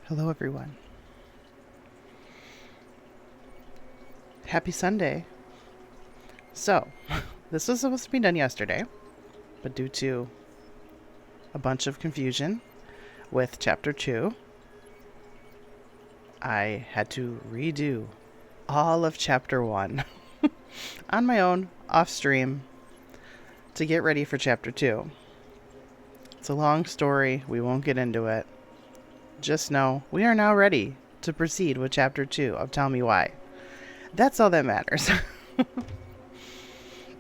Hello, everyone. Happy Sunday. So, this was supposed to be done yesterday, but due to a bunch of confusion with Chapter 2, I had to redo all of Chapter 1 on my own, off stream, to get ready for Chapter 2. It's a long story. We won't get into it. Just know we are now ready to proceed with Chapter 2 of Tell Me Why. That's all that matters.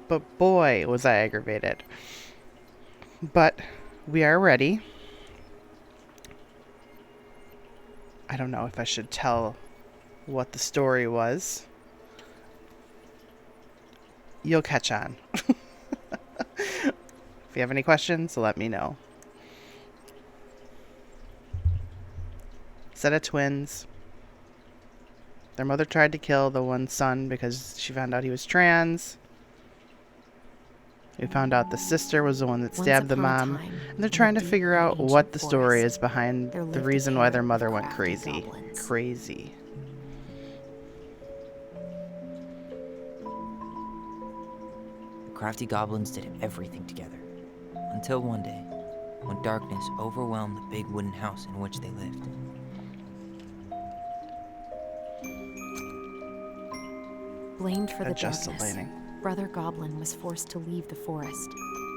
But boy, was I aggravated. But we are ready. I don't know if I should tell what the story was. You'll catch on. If you have any questions, let me know. Set of twins. Their mother tried to kill the one son because she found out he was trans. We found out the sister was the one that stabbed the mom. And they're trying to figure out what the story is behind the reason why their mother went crazy. Crazy. The crafty goblins did everything together, until one day, when darkness overwhelmed the big wooden house in which they lived. Blamed for the Adjust the darkness, lighting. Brother Goblin was forced to leave the forest,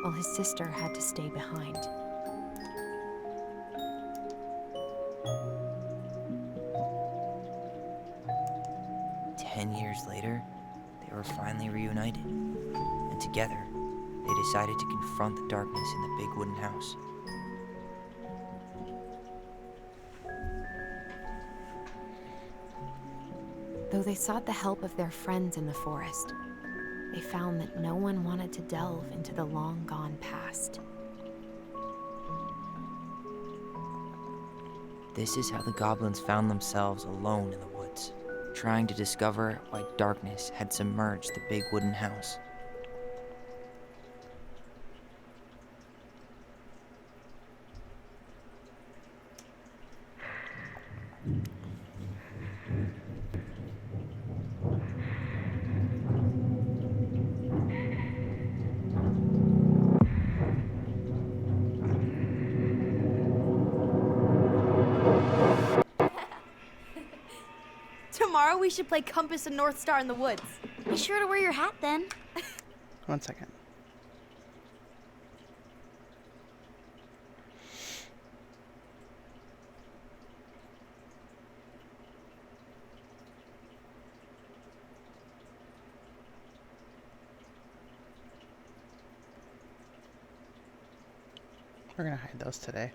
while his sister had to stay behind. Years later, they were finally reunited, and together, they decided to confront the darkness in the big wooden house. Though they sought the help of their friends in the forest, they found that no one wanted to delve into the long-gone past. This is how the goblins found themselves alone in the woods, trying to discover why darkness had submerged the big wooden house. Tomorrow we should play Compass and North Star in the woods. Be sure to wear your hat then. 1 second. We're going to hide those today.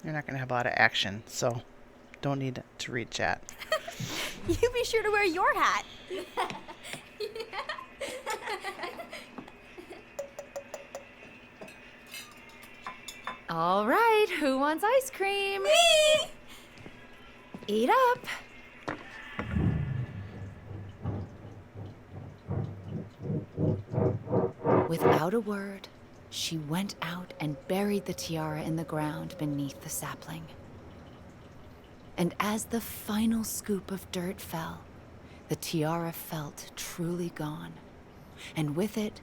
You're not going to have a lot of action, so don't need to read chat. You be sure to wear your hat. All right, who wants ice cream? Me! Eat up. Without a word, she went out and buried the tiara in the ground beneath the sapling. And as the final scoop of dirt fell, the tiara felt truly gone, and with it,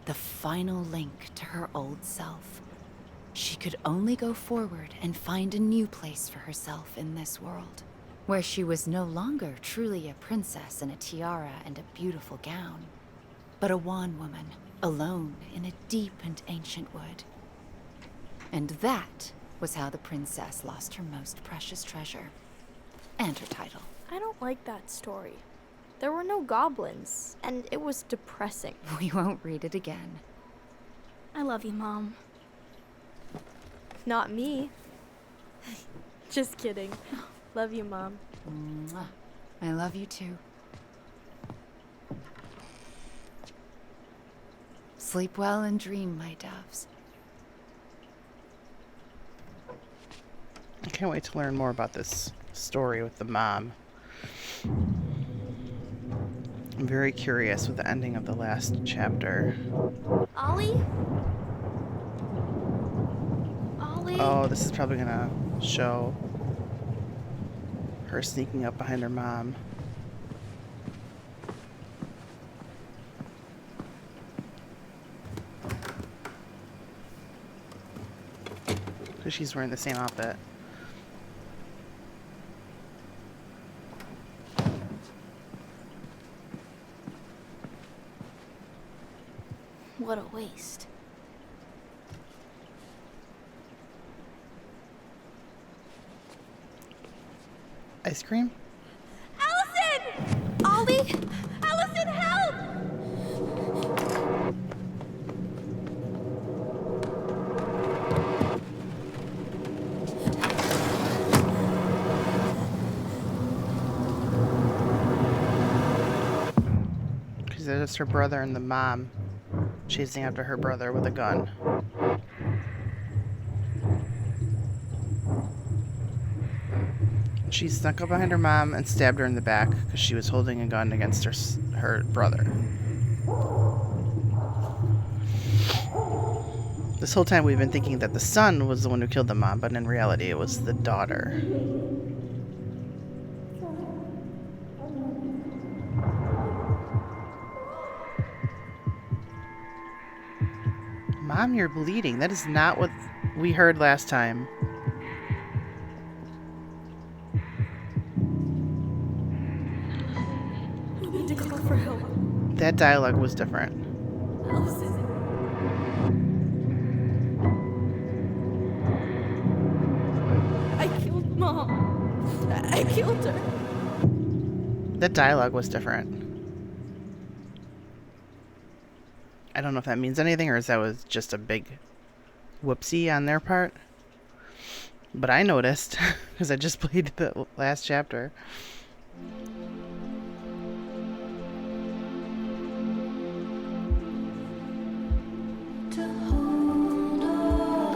the final link to her old self. She could only go forward and find a new place for herself in this world, where she was no longer truly a princess in a tiara and a beautiful gown, but a wan woman, alone in a deep and ancient wood. And that was how the princess lost her most precious treasure, and her title. I don't like that story. There were no goblins, and it was depressing. We won't read it again. I love you, Mom. Not me. Just kidding. Love you, Mom. Mwah. I love you too. Sleep well and dream, my doves. I can't wait to learn more about this story with the mom. I'm very curious with the ending of the last chapter. Ollie? Ollie? Oh, this is probably gonna show her sneaking up behind her mom. Because she's wearing the same outfit. What a waste. Ice cream? Allison! Ollie! Allison, help! Because it's her brother and the mom chasing after her brother with a gun. She snuck up behind her mom and stabbed her in the back because she was holding a gun against her brother. This whole time we've been thinking that the son was the one who killed the mom, but in reality it was the daughter. Mom, you're bleeding. That is not what we heard last time. We need to call for help. That dialogue was different. Allison. I killed Mom. I killed her. That dialogue was different. I don't know if that means anything or if that was just a big whoopsie on their part. But I noticed because I just played the last chapter.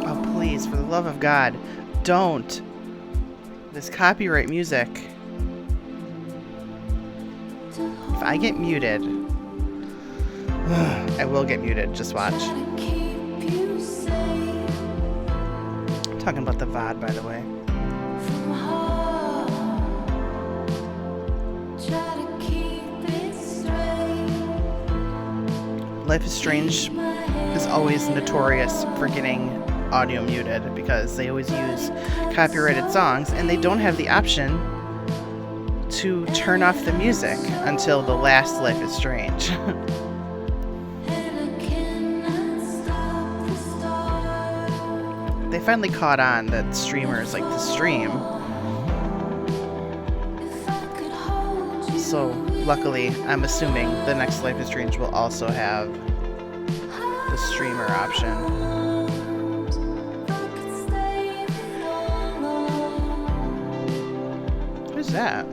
Oh, please, for the love of God, don't. This copyright music. If I get muted, I will get muted. Just watch. I'm talking about the VOD, by the way. Life is Strange is always notorious for getting audio muted because they always use copyrighted songs and they don't have the option to turn off the music until the last Life is Strange. They finally caught on that streamers like to stream. So, luckily, I'm assuming the next Life is Strange will also have the streamer option. Who's that?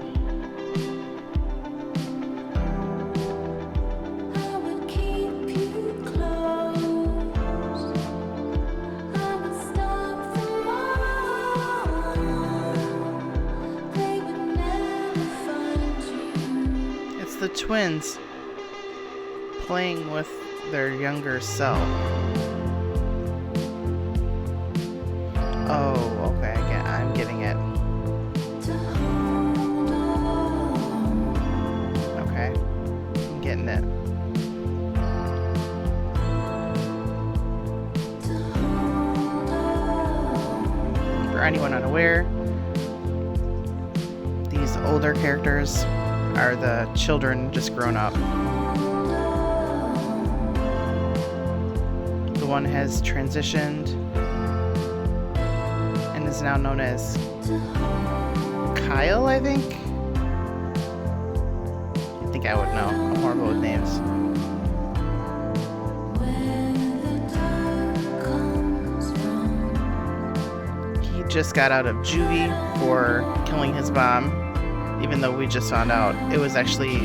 The twins playing with their younger self. Oh, okay, I'm getting it. Okay, I'm getting it. For anyone unaware, these older characters are the children just grown up. The one has transitioned and is now known as Kyle, I think? I think I would know. I'm horrible with names. He just got out of juvie for killing his mom. Even though we just found out it was actually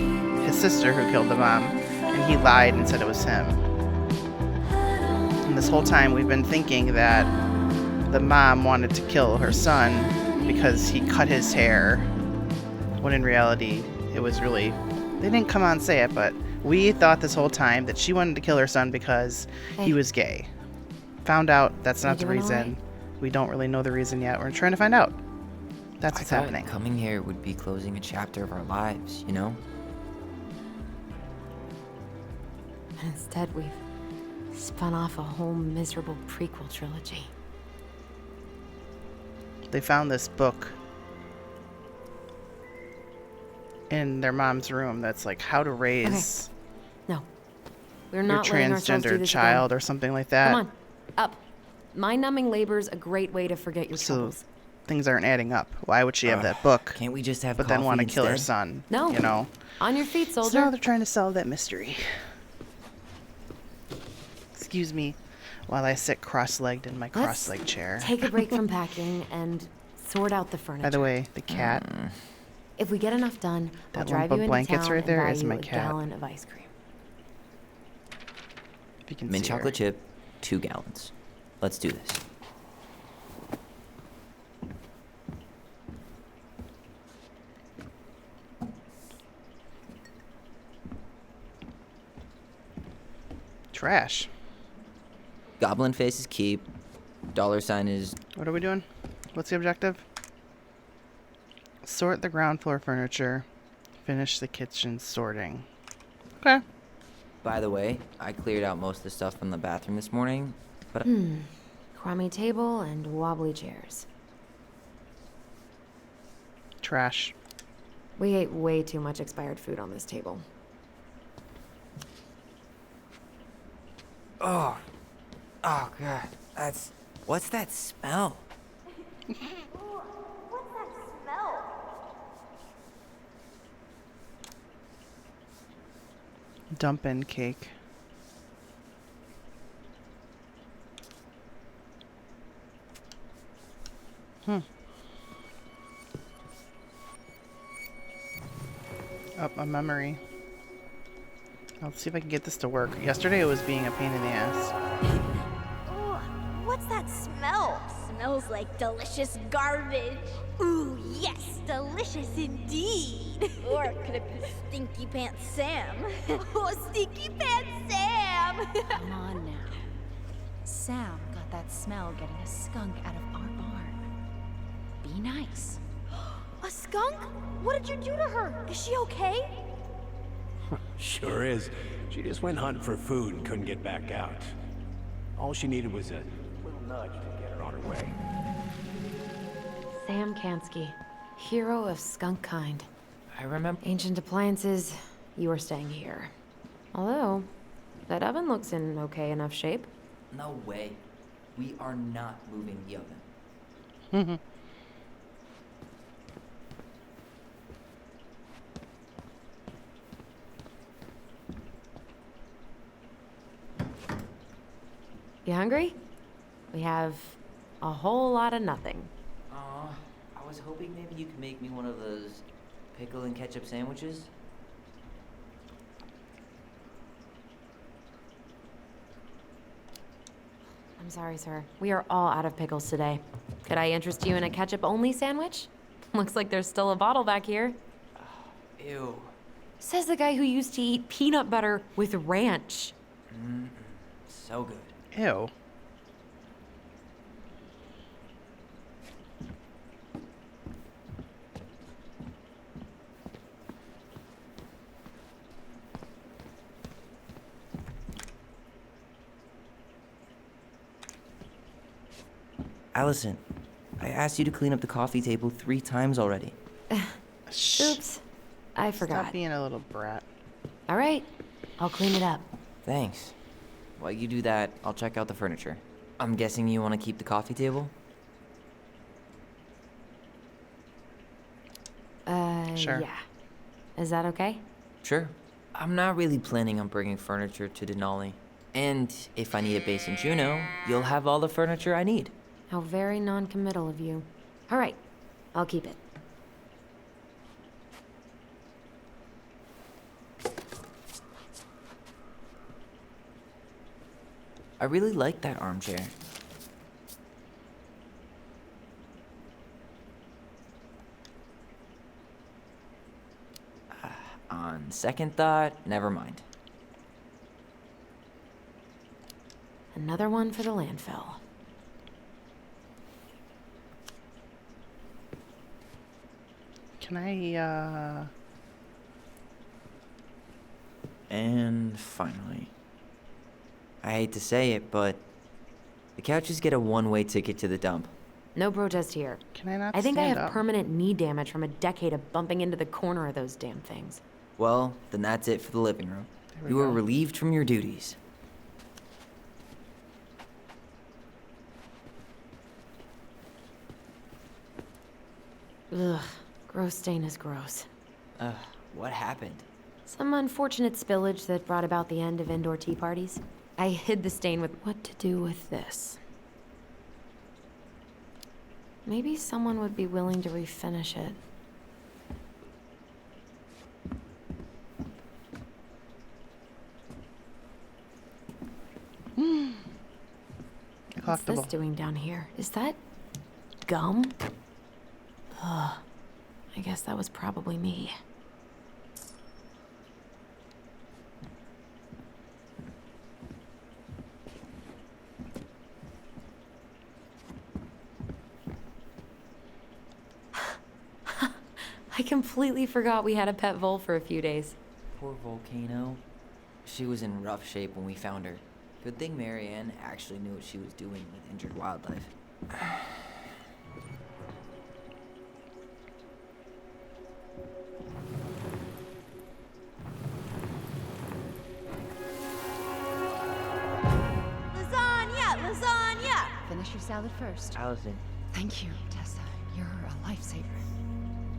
his sister who killed the mom, and he lied and said it was him. And this whole time we've been thinking that the mom wanted to kill her son because he cut his hair, when in reality it was really, they didn't come out and say it, but we thought this whole time that she wanted to kill her son because he was gay. Found out that's not the reason. We don't really know the reason yet. We're trying to find out. That's I what's thought happening. coming here would be closing a chapter of our lives, you know? And instead, we've spun off a whole miserable prequel trilogy. They found this book in their mom's room that's like how to raise No, we're your not letting ourselves do transgender this child again. or something like that. Come on, up. Mind-numbing labor's a great way to forget your So troubles. things aren't adding up. Why would she have that book, Can't we just have but then coffee want to kill her instead? son? No. You know? On your feet, So soldier. now they're trying to solve that mystery. Excuse me while I sit cross-legged in my Let's cross-legged chair. Take a break from packing and sort out the furniture. By the way, the cat, If we get enough done, I'll That drive lump you of into blankets town right and there buy is you my a cat. gallon of ice cream. if you can Mint see her. chocolate chip, 2 gallons. Let's do this. Trash. Goblin faces keep. $sign is What are we doing? What's the objective? Sort the ground floor furniture. Finish the kitchen sorting. Okay. By the way, I cleared out most of the stuff from the bathroom this morning, but Crummy table and wobbly chairs. Trash. We ate way too much expired food on this table. oh god, what's that smell? What's that smell? Dump in cake. Up a memory. Let's see if I can get this to work. Yesterday it was being a pain in the ass. Ugh, what's that smell? Smells like delicious garbage. Ooh, yes, delicious indeed. Or could it be Stinky Pants Sam? Oh, Stinky Pants Sam! Come on now. Sam got that smell getting a skunk out of our barn. Be nice. A skunk? What did you do to her? Is she okay? Sure is. She just went hunting for food and couldn't get back out. All she needed was a little nudge to get her on her way. Sam Kansky, hero of skunk kind. I remember. Ancient appliances, you are staying here. Although, that oven looks in okay enough shape. No way. We are not moving the oven. You hungry? We have a whole lot of nothing. I was hoping maybe you could make me one of those pickle and ketchup sandwiches. I'm sorry, sir. We are all out of pickles today. Could I interest you in a ketchup-only sandwich? Looks like there's still a bottle back here. Ew. Says the guy who used to eat peanut butter with ranch. So good. Ew. Allison, I asked you to clean up the coffee table 3 times already. Shh. Oops. I Stop forgot. being a little brat. All right. I'll clean it up. Thanks. While you do that, I'll check out the furniture. I'm guessing you want to keep the coffee table? Sure. Yeah. Is that okay? Sure. I'm not really planning on bringing furniture to Denali. And if I need a base in Juneau, you'll have all the furniture I need. How very non-committal of you. All right. I'll keep it. I really like that armchair. On second thought, never mind. Another one for the landfill. Can I, And finally, I hate to say it, but the couches get a one-way ticket to the dump. No protest here. can I not I think I stand have up? permanent knee damage from a decade of bumping into the corner of those damn things. Well, then that's it for the living room. There we You are go. relieved from your duties. Ugh, gross stain is gross. What happened? Some unfortunate spillage that brought about the end of indoor tea parties. I hid the stain with what to do with this. Maybe someone would be willing to refinish it. What's this Collectible. doing down here? Is that gum? Ugh. I guess that was probably me. I completely forgot we had a pet vole for a few days. Poor Volcano. She was in rough shape when we found her. Good thing Marianne actually knew what she was doing with injured wildlife. Lasagna! Lasagna! Finish your salad first. Allison, Thank you, Tessa. You're a lifesaver.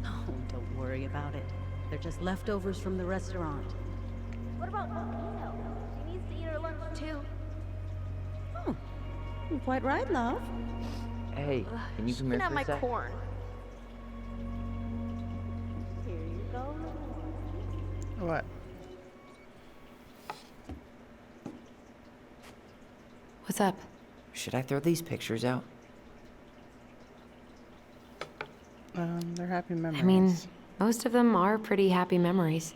Oh, don't worry about it. They're just leftovers from the restaurant. What about Volcano? She needs to eat her lunch too. You're quite right, love. hey, can you She come here can have for my a sec? corn. Here you go. What? What's up? Should I throw these pictures out? They're happy memories. I mean, most of them are pretty happy memories.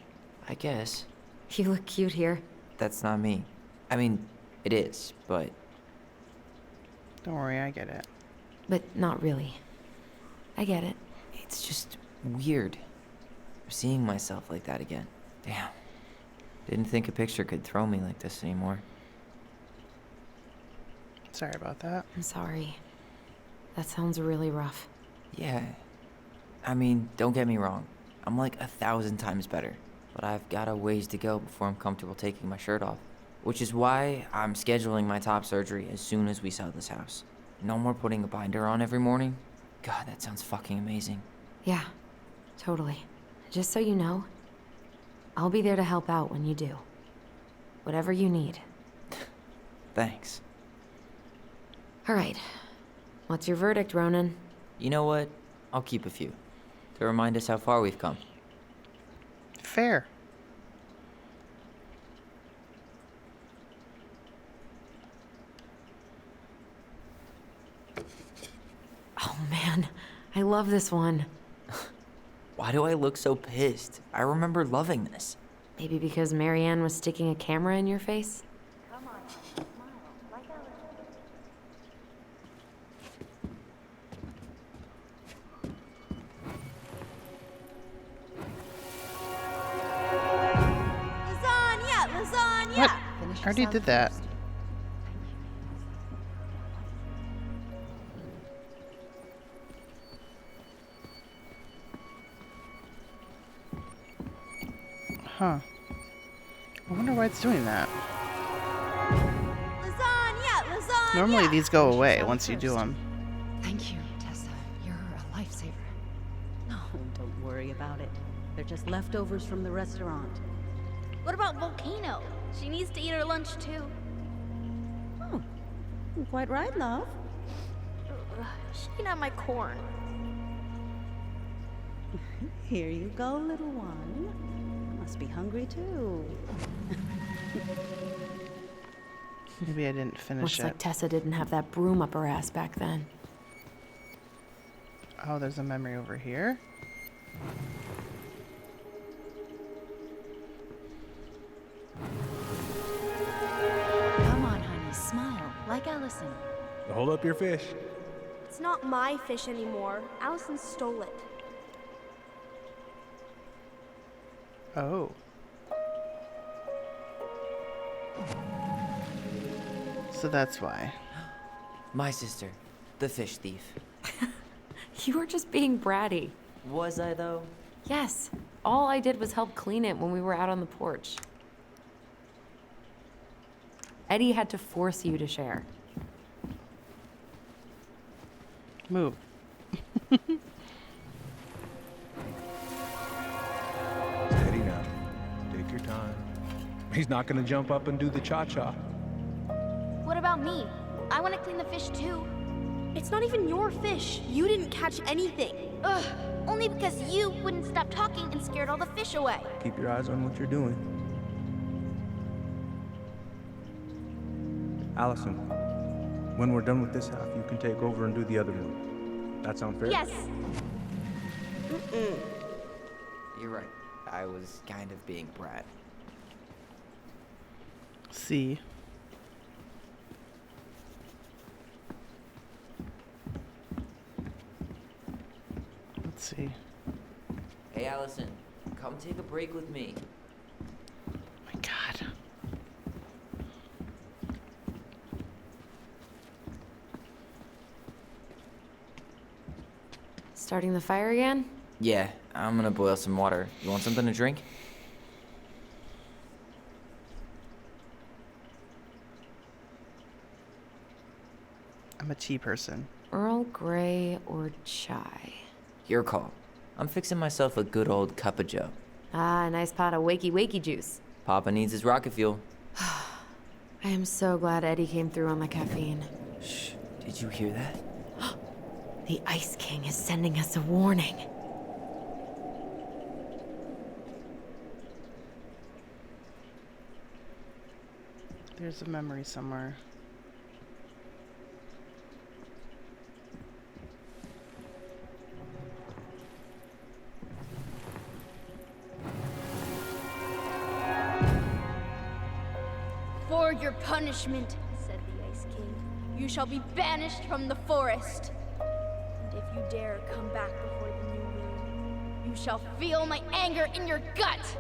I guess. You look cute here. That's not me. I mean, it is, but Don't worry, I get it. But not really. I get it. it's just weird. Seeing myself like that again. Damn. Didn't think a picture could throw me like this anymore. Sorry about that. I'm sorry. That sounds really rough. Yeah. I mean, don't get me wrong. I'm like 1,000 times better. But I've got a ways to go before I'm comfortable taking my shirt off. Which is why I'm scheduling my top surgery as soon as we sell this house. No more putting a binder on every morning. God, that sounds fucking amazing. Yeah, totally. Just so you know, I'll be there to help out when you do. Whatever you need. Thanks. All right. What's your verdict, Ronan? You know what? I'll keep a few. To remind us how far we've come. Fair. Oh man, I love this one. Why do I look so pissed? I remember loving this. Maybe because Marianne was sticking a camera in your face? Lasagna! Lasagna! What? Finish I your already salad did that. first. Huh. I wonder why it's doing that. Lasagna! Lasagna! Normally these go Finish your away salad once you do first. them. Thank you, Tessa. You're a lifesaver. Oh, don't worry about it. They're just leftovers from the restaurant. What about Volcano? She needs to eat her lunch too. Oh, you're quite right, love. She can have my corn. Here you go, little one. You must be hungry too. Maybe I didn't finish Looks it. like Tessa didn't have that broom up her ass back then. Oh, there's a memory over here. Come on, honey, smile, like Allison. Hold up your fish. It's not my fish anymore. Allison stole it. Oh. So that's why. My sister, the fish thief. You were just being bratty. Was I, though? Yes. All I did was help clean it when we were out on the porch. Eddie had to force you to share. Move. Steady now. Take your time. He's not gonna jump up and do the cha-cha. What about me? I want to clean the fish too. It's not even your fish. You didn't catch anything. Ugh, only because you wouldn't stop talking and scared all the fish away. Keep your eyes on what you're doing. Allison, when we're done with this half, you can take over and do the other one. That sound fair? Yes. You're right. I was kind of being brat. See. Let's see. Hey, Allison, come take a break with me. My God. Starting the fire again? Yeah, I'm gonna boil some water. You want something to drink? I'm a tea person. Earl Grey or chai? Your call. I'm fixing myself a good old cup of joe. Ah, a nice pot of wakey wakey juice. Papa needs his rocket fuel. I am so glad Eddie came through on the caffeine. Shh, did you hear that? The Ice King is sending us a warning. There's a memory somewhere. For your punishment, said the Ice King, you shall be banished from the forest. And if you dare come back before the new moon, you shall feel my anger in your gut.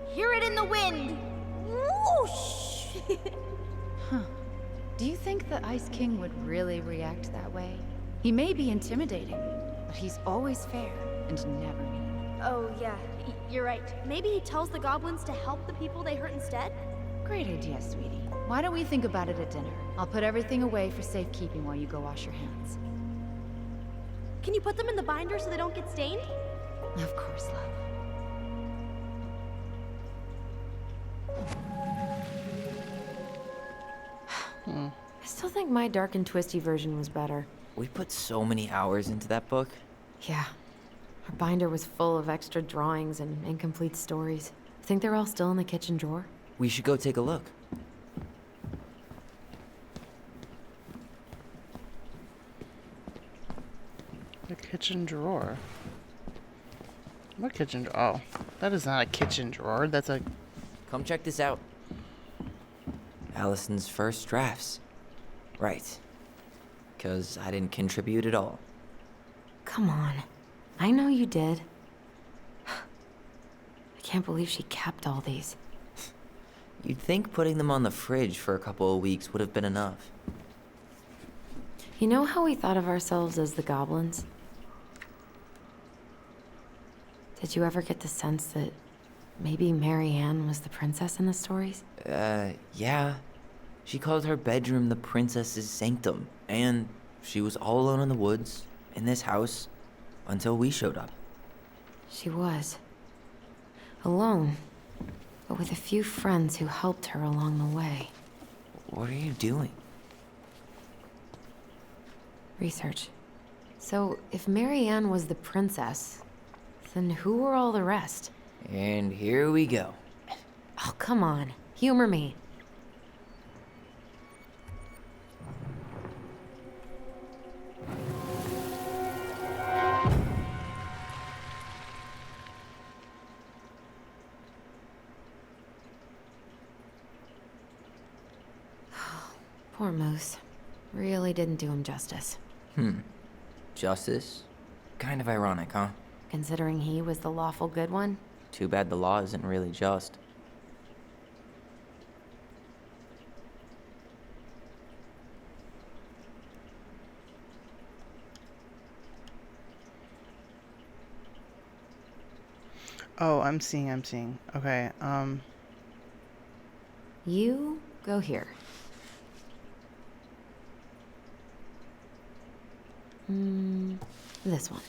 Hear it in the wind. Whoosh! Do you think the Ice King would really react that way? He may be intimidating, but he's always fair and never mean. Oh, yeah, you're right. Maybe he tells the goblins to help the people they hurt instead? Great idea, sweetie. Why don't we think about it at dinner? I'll put everything away for safekeeping while you go wash your hands. Can you put them in the binder so they don't get stained? Of course, love. I still think my dark and twisty version was better. We put so many hours into that book. Yeah. Our binder was full of extra drawings and incomplete stories. Think they're all still in the kitchen drawer? We should go take a look. The kitchen drawer. What kitchen drawer? Oh, that is not a kitchen drawer. That's a... Come check this out. Allison's first drafts. Right. 'Cause I didn't contribute at all. Come on. I know you did. I can't believe she kept all these. You'd think putting them on the fridge for a couple of weeks would have been enough. You know how we thought of ourselves as the goblins? Did you ever get the sense that maybe Mary Ann was the princess in the stories? Yeah. She called her bedroom the princess's sanctum, and she was all alone in the woods, in this house, until we showed up. She was. Alone, but with a few friends who helped her along the way. What are you doing? Research. So, if Mary Ann was the princess, then who were all the rest? And here we go. Oh, come on. Humor me. Poor Moose. Really didn't do him justice. Justice? Kind of ironic, huh? Considering he was the lawful good one. Too bad the law isn't really just. Oh, I'm seeing. Okay, You go here. This one.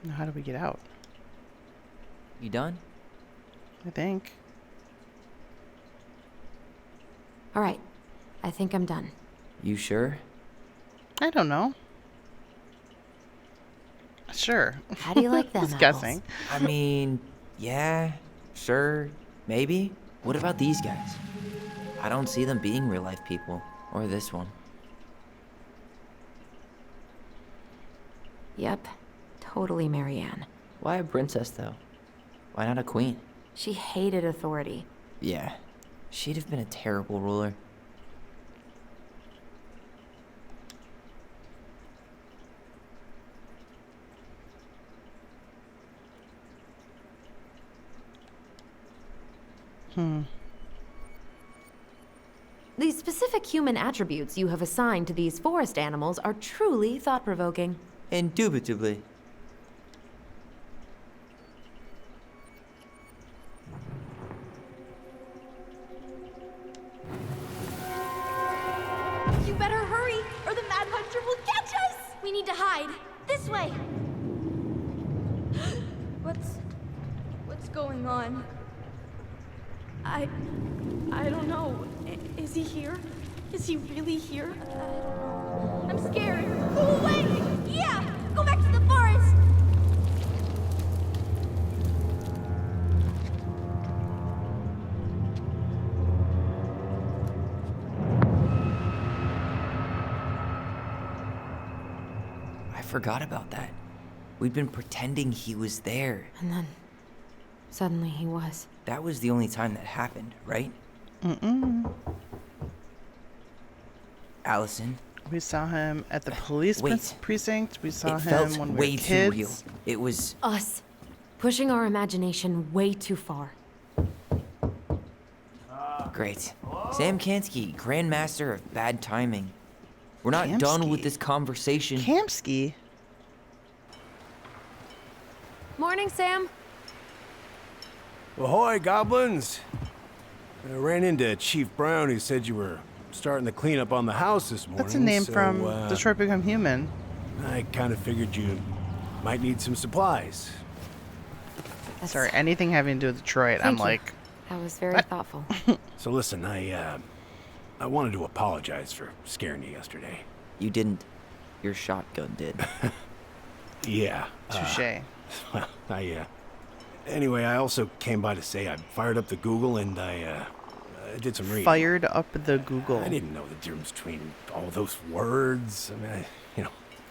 now how do we get out? You done? I think. All right. I think I'm done. You sure? I don't know. Sure. How do you like them Just apples? guessing. I mean, yeah, sure, maybe. What about these guys? I don't see them being real life people. Or this one. Yep. Totally Marianne. Why a princess, though? Why not a queen? She hated authority. Yeah, she'd have been a terrible ruler. The specific human attributes you have assigned to these forest animals are truly thought-provoking. Indubitably. You better hurry, or the Mad Hunter will catch us! We need to hide. This way. What's going on? I don't know. Is he here? Is he really here? I'm scared. Go away! Yeah! Go back to the forest! I forgot about that. We'd been pretending he was there. And then, suddenly he was. That was the only time that happened, right? Allison, We saw him at the police Wait. precinct. We saw it him felt when we way were too kids. real. It was... Us. Pushing our imagination way too far. Great. Sam Kansky, Grandmaster of Bad Timing. We're not done with Kamsky? this conversation. Kamsky? Morning, Sam. Ahoy, goblins! I ran into Chief Brown, who said you were starting the cleanup on the house this morning. That's a name so, from Detroit Become Human. I kind of figured you might need some supplies. That's- Sorry, anything having to do with Detroit, I'm Thank you. like, That was very What? thoughtful. So listen, I wanted to apologize for scaring you yesterday. You didn't. Your shotgun did. Yeah. touche. Well, anyway, I also came by to say I fired up the Google and I did some reading. Fired up the Google. I didn't know the difference between all those words. I mean,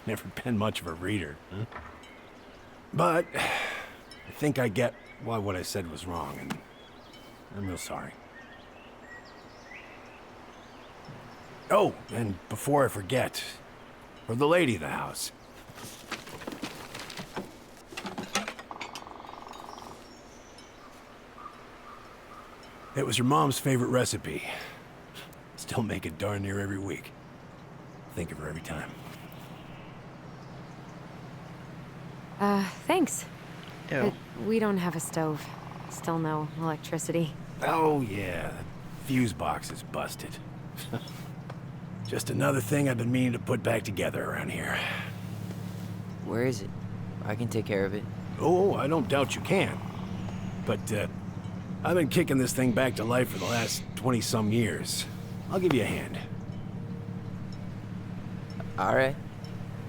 never been much of a reader. Huh? But I think I get why what I said was wrong, and I'm real sorry. Oh, and before I forget, for the lady of the house. It was your mom's favorite recipe. Still make it darn near every week. Think of her every time. Thanks. Ew. But we don't have a stove. Still no electricity. Oh, yeah. The fuse box is busted. Just another thing I've been meaning to put back together around here. Where is it? I can take care of it. Oh, I don't doubt you can. But, I've been kicking this thing back to life for the last 20-some years. I'll give you a hand. All right.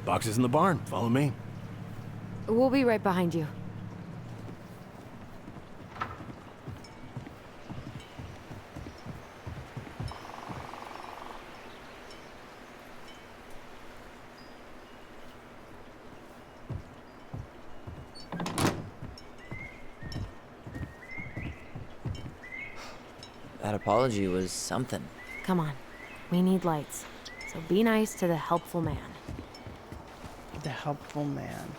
Box is in the barn. Follow me. We'll be right behind you. That apology was something. Come on. We need lights. So be nice to the helpful man. The helpful man.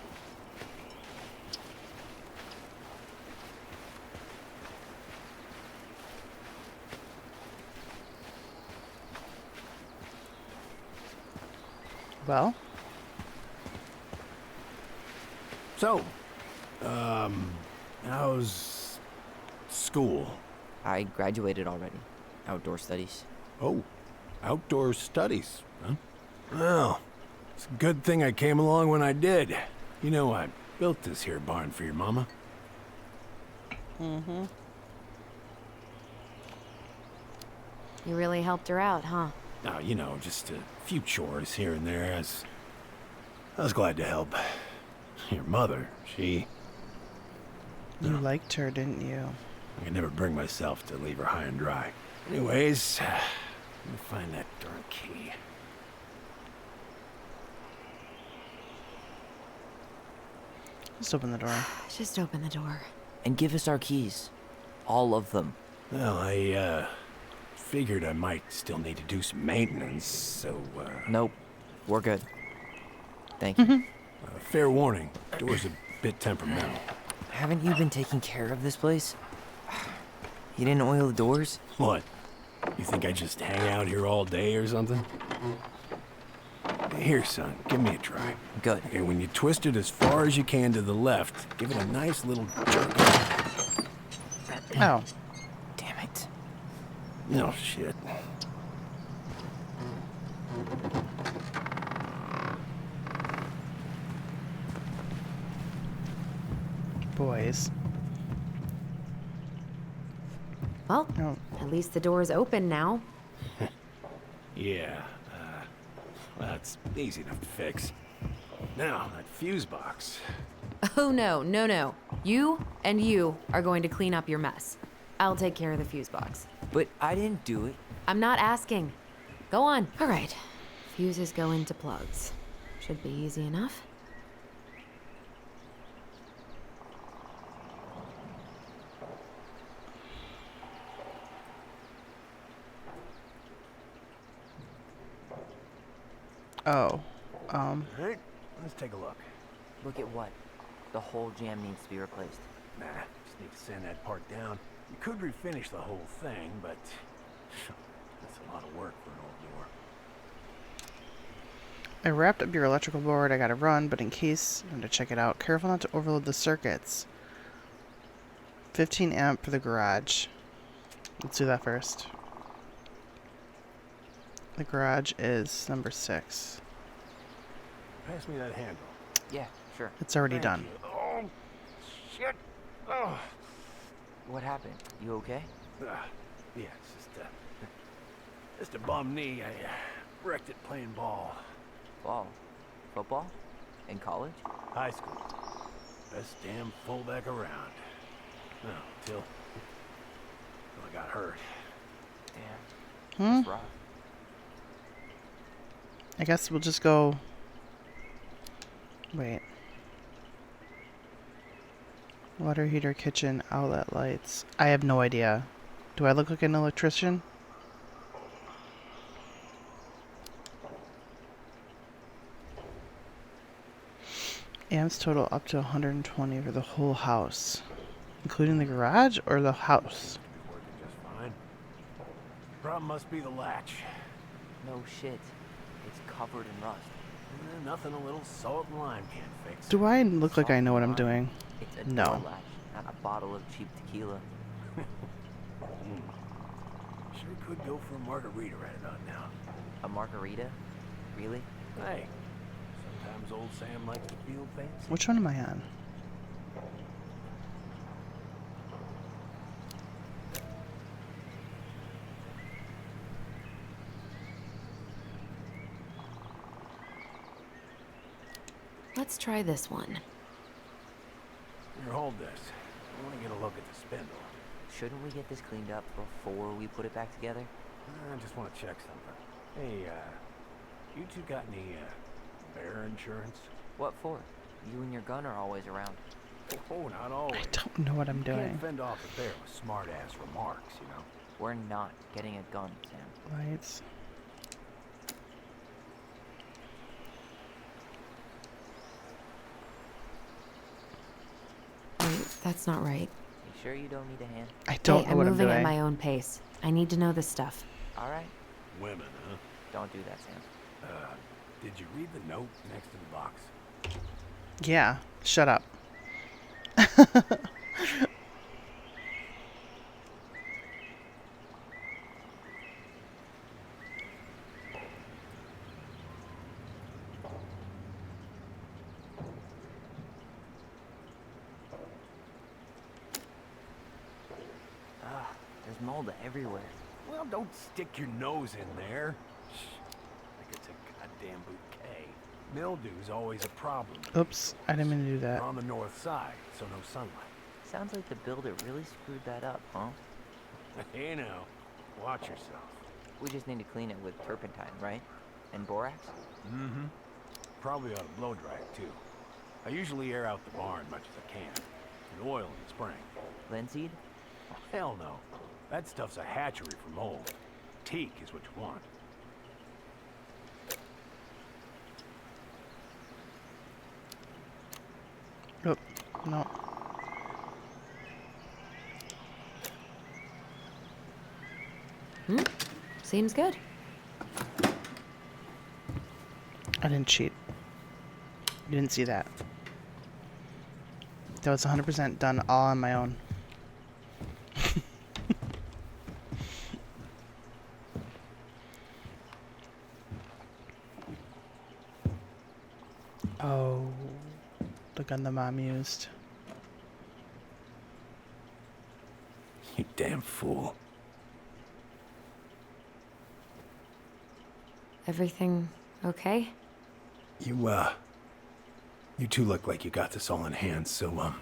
Well, So, how's school? I graduated already. Outdoor studies. Oh, outdoor studies, huh? Well, it's a good thing I came along when I did. You know, I built this here barn for your mama. mm-hmm. You really helped her out, huh? Now, you know, just a few chores here and there. I was glad to help. Your mother, she... You liked her, didn't you? I could never bring myself to leave her high and dry. Anyways, let me find that darn key. Just open the door. Just open the door. And give us our keys. All of them. Well, I, figured I might still need to do some maintenance, so, Nope. We're good. Thank you. fair warning, door's a bit temperamental. Haven't you been taking care of this place? You didn't oil the doors? What? You think I just hang out here all day or something? Here, son, give me a try. Good. Okay, when you twist it as far as you can to the left, give it a nice little jerk. Oh. Damn it. No shit. Boys. Well, Oh. at least the door's open now. Yeah, that's easy enough to fix. Now, that fuse box. Oh, no, no, no. You and you are going to clean up your mess. I'll take care of the fuse box. But I didn't do it. I'm not asking. Go on. All right. Fuses go into plugs. Should be easy enough. Oh. Alright, let's take a look. Look at what? The whole jam needs to be replaced. Nah, just need to sand that part down. You could refinish the whole thing, but that's a lot of work for an old door. I wrapped up your electrical board. I gotta run, but in case I'm to check it out, careful not to overload the circuits. 15 amp for the garage. Let's do that first. The garage is number 6. Pass me that handle. Yeah, sure. It's already Thank done. you. Oh, shit. Oh. What happened? You okay? Yeah, it's just a bum knee. I wrecked it playing ball. Ball. Football? In college? High school. Best damn fullback around. No, till I got hurt. Damn. That's rough. I guess we'll just go... Wait. Water heater, kitchen, outlet lights. I have no idea. Do I look like an electrician? Amps total up to 120 for the whole house. Including the garage or the house? Working just fine. Problem must be the latch. No shit. It's covered in rust. Nothing a little salt and lime can't fix. Do I look like I know what I'm doing? It's a No. door latch, not a bottle of cheap tequila. Sure could go for a margarita right about now. A margarita? Really? Hey, sometimes old Sam likes to feel fancy. Which one am I on? Let's try this one. Here, hold this. I want to get a look at the spindle. Shouldn't we get this cleaned up before we put it back together? I just want to check something. Hey, you two got any, bear insurance? What for? You and your gun are always around. Oh, not always. I don't know what I'm You doing. can't fend off a bear with smart-ass remarks, you know? We're not getting a gun, Sam. Lights. Wait, that's not right. You sure you don't need a hand? I don't Hey, know what I'm moving doing. at my own pace. I need to know this stuff. All right. Women, huh? Don't do that, Sam. Did you read the note next to the box? Yeah, shut up. There's mold everywhere. Well, don't stick your nose in there. Shh. Like it's a goddamn bouquet. Mildew's always a problem. Oops, I didn't mean to do that. We're on the north side, so no sunlight. Sounds like the builder really screwed that up, huh? Hey now, watch yourself. We just need to clean it with turpentine, right? And borax? Mm-hmm. Probably ought to blow dry it, too. I usually air out the barn much as I can. And oil in the spring. Linseed? Oh, hell no. That stuff's a hatchery for mold. Teak is what you want. Oh, no. Seems good. I didn't cheat. You didn't see that. That was 100% done all on my own. Oh, the gun the mom used. You damn fool. Everything okay? You two look like you got this all in hand, so,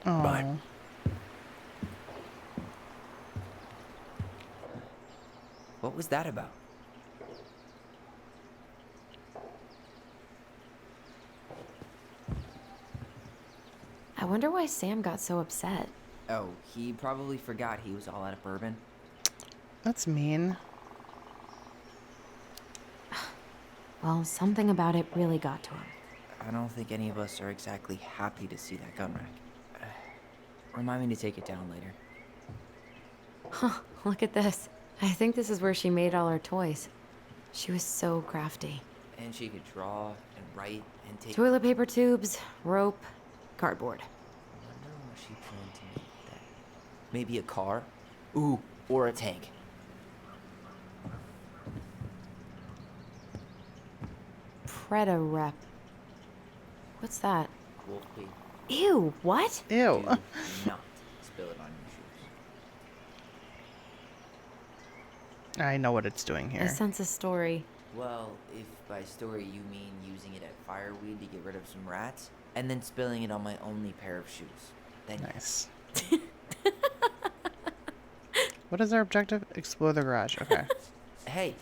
Oh. Bye. What was that about? I wonder why Sam got so upset. Oh, he probably forgot he was all out of bourbon. That's mean. Well, something about it really got to him. I don't think any of us are exactly happy to see that gun rack. Remind me to take it down later. Huh, look at this. I think this is where she made all her toys. She was so crafty. And she could draw and write and take... Toilet paper tubes, rope, cardboard. I wonder what she planned to make with that. Maybe a car? Ooh, or a tank. Preda rep. What's that? Wolf pig. Ew, what? Ew. Do not spill it on your shoes. I know what it's doing I here. sense a story. Well, if by story you mean using it at fireweed to get rid of some rats, and then spilling it on my only pair of shoes, then Nice. What is our objective? Explore the garage. Okay. hey,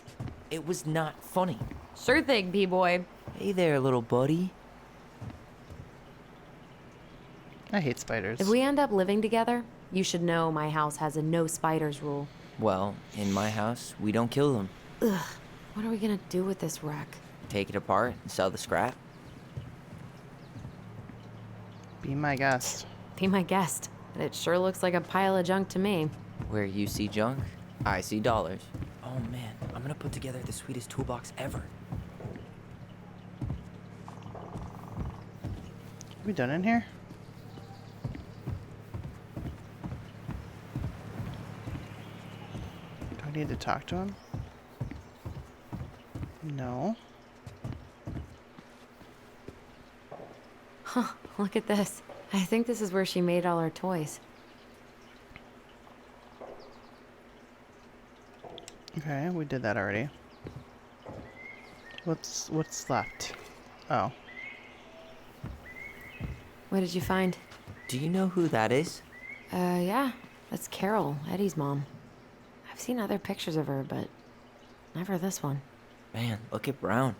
it was not funny. Sure thing, B-boy. Hey there, little buddy. I hate spiders. If we end up living together, you should know my house has a no spiders rule. Well, in my house, we don't kill them. Ugh, what are we gonna do with this wreck? Take it apart and sell the scrap. Be my guest. Be my guest. It sure looks like a pile of junk to me. Where you see junk, I see dollars. Oh man, I'm gonna put together the sweetest toolbox ever. We done in here? Do I need to talk to him? No. Huh, look at this. I think this is where she made all her toys. Okay, we did that already. What's left? Oh. What did you find? Do you know who that is? Yeah. That's Carol, Eddie's mom. I've seen other pictures of her, but never this one. Man, look at Brown.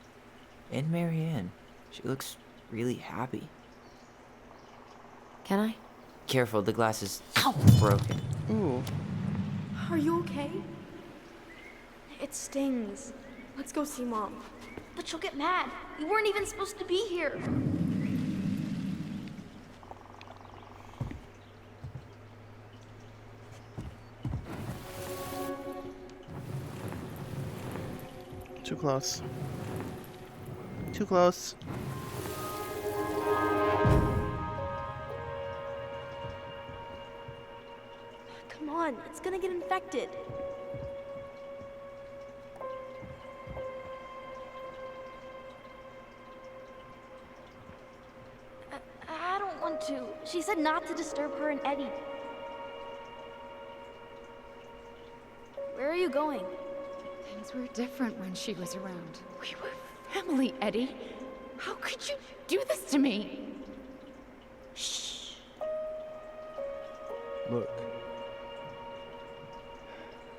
And Marianne. She looks really happy. Can I? Careful, the glass is broken. Ooh. Are you okay? It stings. Let's go see Mom. But she'll get mad. We weren't even supposed to be here. Too close. Too close. Come on, it's gonna get infected. I don't want to. She said not to disturb her and Eddie. Where are you going? Things were different when she was around. We were family, Eddie. How could you do this to me? Shh. Look,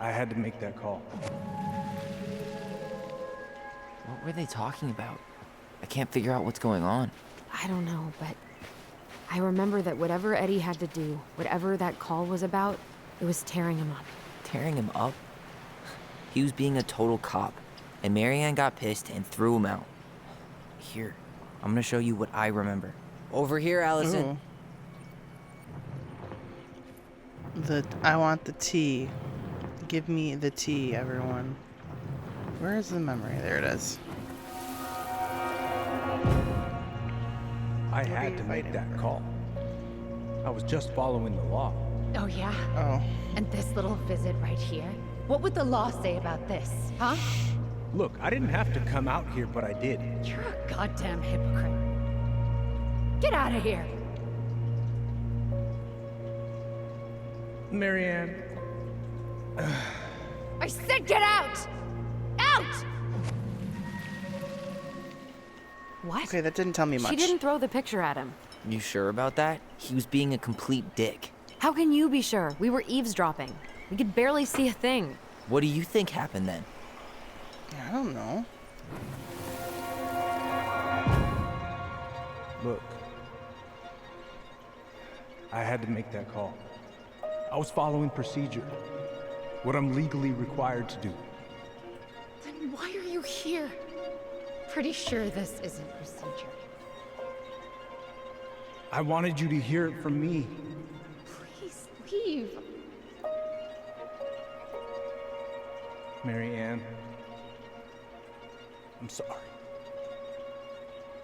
I had to make that call. What were they talking about? I can't figure out what's going on. I don't know, but I remember that whatever Eddie had to do, whatever that call was about, it was tearing him up. Tearing him up? He was being a total cop, and Marianne got pissed and threw him out. Here, I'm gonna show you what I remember. Over here, Allison. Ooh. I want the tea. Give me the tea, everyone. Where is the memory? There it is. I had to make that call. I was just following the law. Oh, yeah? Oh. And this little visit right here? What would the law say about this, huh? Look, I didn't have to come out here, but I did. You're a goddamn hypocrite. Get out of here! Marianne. I said get out! Out! What? Okay, that didn't tell me much. She didn't throw the picture at him. You sure about that? He was being a complete dick. How can you be sure? We were eavesdropping. We could barely see a thing. What do you think happened then? I don't know. Look, I had to make that call. I was following procedure. What I'm legally required to do. Then why are you here? Pretty sure this isn't procedure. I wanted you to hear it from me. Please leave. Marianne. I'm sorry.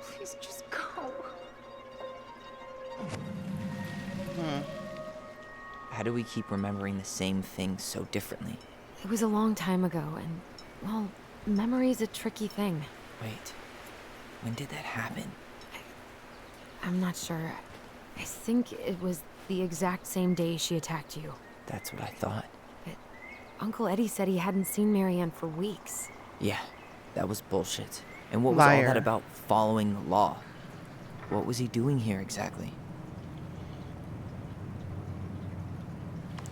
Please just go. How do we keep remembering the same things so differently? It was a long time ago, and, well, memory's a tricky thing. Wait, when did that happen? I'm not sure. I think it was the exact same day she attacked you. That's what I thought. But Uncle Eddie said he hadn't seen Marianne for weeks. Yeah, that was bullshit. And what was all Liar. that about following the law? What was he doing here exactly?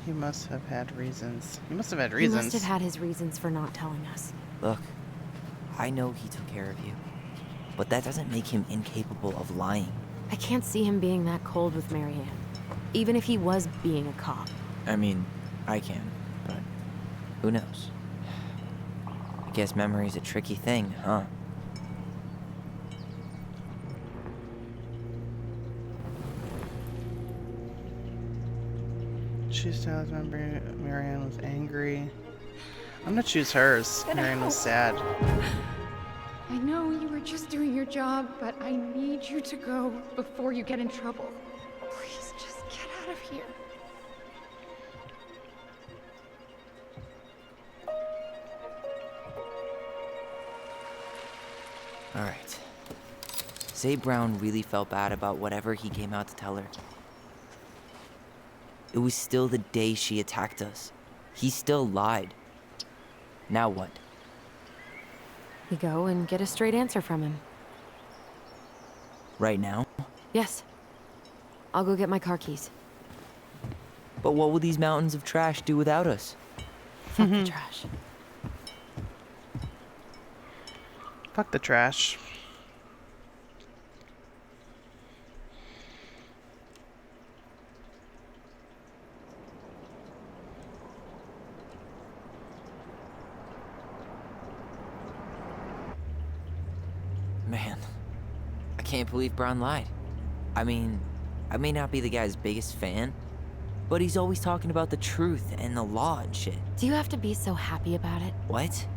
He must have had reasons. He must have had He reasons. must have had his reasons for not telling us. Look, I know he took care of you, but that doesn't make him incapable of lying. I can't see him being that cold with Marianne, even if he was being a cop. I mean, I can, but who knows? I guess memory's a tricky thing, huh? Choose to remember Marianne was angry. I'm gonna choose hers. Marianne was sad. I know you were just doing your job, but I need you to go before you get in trouble. Please just get out of here. Alright. Say Brown really felt bad about whatever he came out to tell her. It was still the day she attacked us. He still lied. Now what? We go and get a straight answer from him. Right now? Yes. I'll go get my car keys. But what will these mountains of trash do without us? Fuck the trash. Fuck the trash. Man, I can't believe Braun lied. I mean, I may not be the guy's biggest fan, but he's always talking about the truth and the law and shit. Do you have to be so happy about it? What?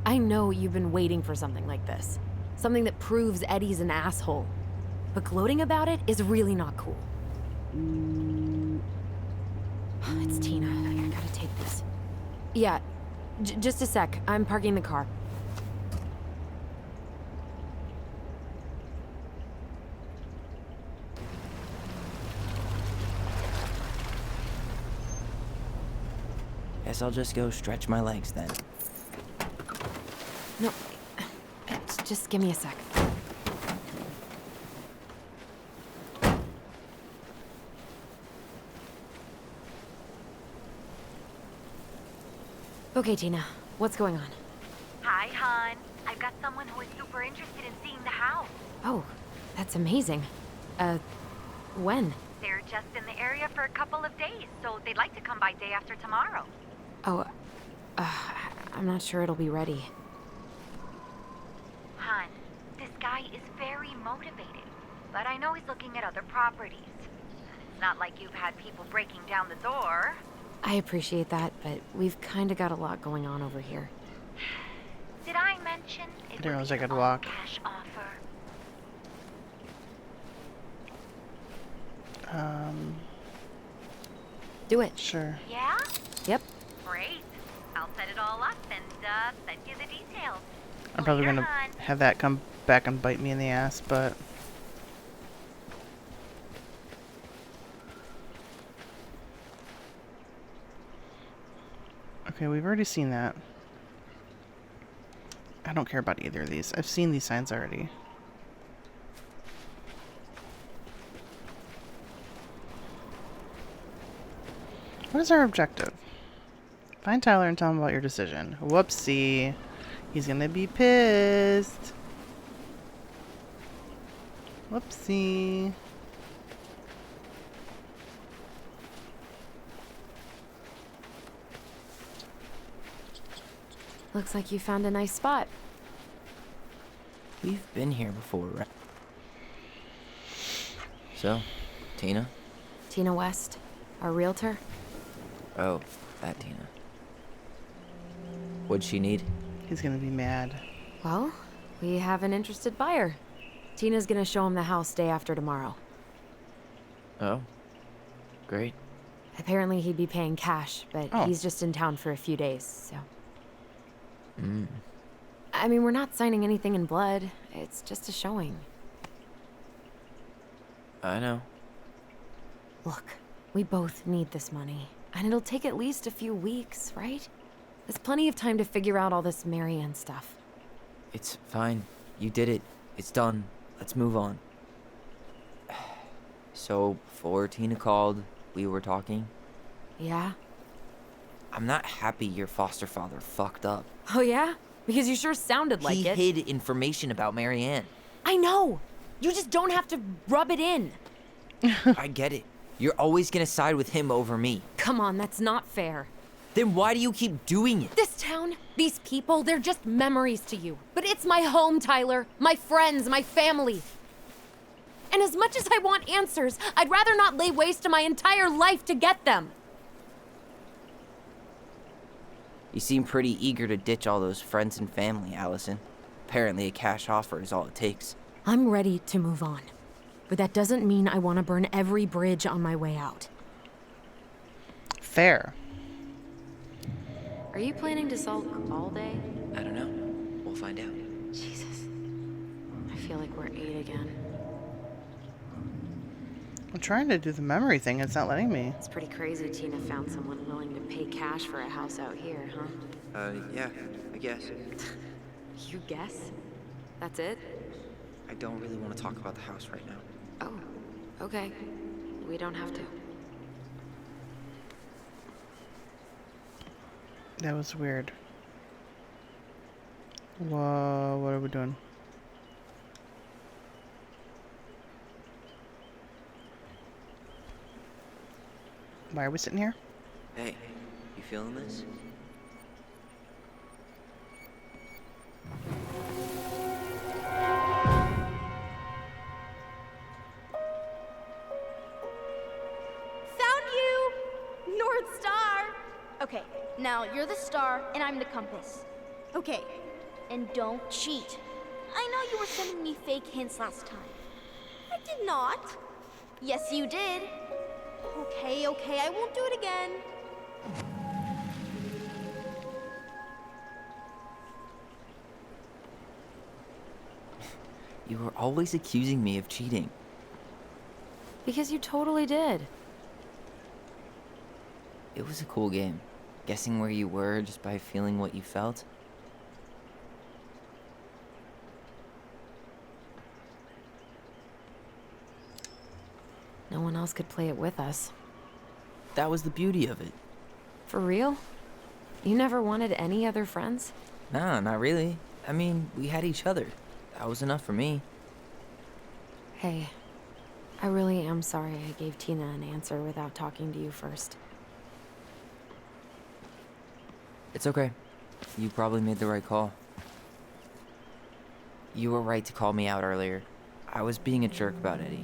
I know you've been waiting for something like this. Something that proves Eddie's an asshole. But gloating about it is really not cool. It's Tina. I gotta take this. Yeah, just a sec. I'm parking the car. Guess I'll just go stretch my legs then. No, just give me a sec. Okay, Tina, what's going on? Hi, hon. I've got someone who is super interested in seeing the house. Oh, that's amazing. When? They're just in the area for a couple of days, so they'd like to come by day after tomorrow. Oh, I'm not sure it'll be ready. Hon, this guy is very motivated, but I know he's looking at other properties. It's not like you've had people breaking down the door. I appreciate that, but we've kind of got a lot going on over here. Did I mention it There would was be I could an walk. all-cash offer? Do it. Sure. Yeah? Yep. Great. I'll set it all up and send you the details. I'm probably Later, gonna hon. have that come back and bite me in the ass, but okay, we've already seen that. I don't care about either of these. I've seen these signs already. What is our objective? Find Tyler and tell him about your decision. Whoopsie. He's gonna be pissed. Whoopsie. Looks like you found a nice spot. We've been here before, right? So, Tina? Tina West, our realtor. Oh, that Tina. What'd she need? He's gonna be mad. Well, we have an interested buyer. Tina's gonna show him the house day after tomorrow. Oh, great. Apparently he'd be paying cash, but Oh. he's just in town for a few days, so. Mm. I mean, we're not signing anything in blood. It's just a showing. I know. Look, we both need this money, and it'll take at least a few weeks, right? There's plenty of time to figure out all this Marianne stuff. It's fine. You did it. It's done. Let's move on. So, before Tina called, we were talking. Yeah? I'm not happy your foster father fucked up. Oh, yeah? Because you sure sounded like He it. hid information about Marianne. I know! You just don't have to rub it in. I get it. You're always gonna side with him over me. Come on, that's not fair. Then why do you keep doing it? This town, these people, they're just memories to you. But it's my home, Tyler. My friends, my family. And as much as I want answers, I'd rather not lay waste to my entire life to get them. You seem pretty eager to ditch all those friends and family, Allison. Apparently a cash offer is all it takes. I'm ready to move on. But that doesn't mean I want to burn every bridge on my way out. Fair. Are you planning to sulk all day? I don't know. We'll find out. Jesus. I feel like we're 8 again. I'm trying to do the memory thing. It's not letting me. It's pretty crazy Tina found someone willing to pay cash for a house out here, huh? Yeah, I guess. You guess? That's it? I don't really want to talk about the house right now. Oh, okay. We don't have to. That was weird. Whoa, what are we doing? Why are we sitting here? Hey, you feeling this? Found you! North Star! Okay, now you're the star and I'm the compass. Okay, and don't cheat. I know you were sending me fake hints last time. I did not. Yes, you did. Okay, I won't do it again. You were always accusing me of cheating. Because you totally did. It was a cool game. Guessing where you were just by feeling what you felt. No one else could play it with us. That was the beauty of it. For real? You never wanted any other friends? Nah, not really. I mean, we had each other. That was enough for me. Hey, I really am sorry I gave Tina an answer without talking to you first. It's okay. You probably made the right call. You were right to call me out earlier. I was being a jerk about Eddie.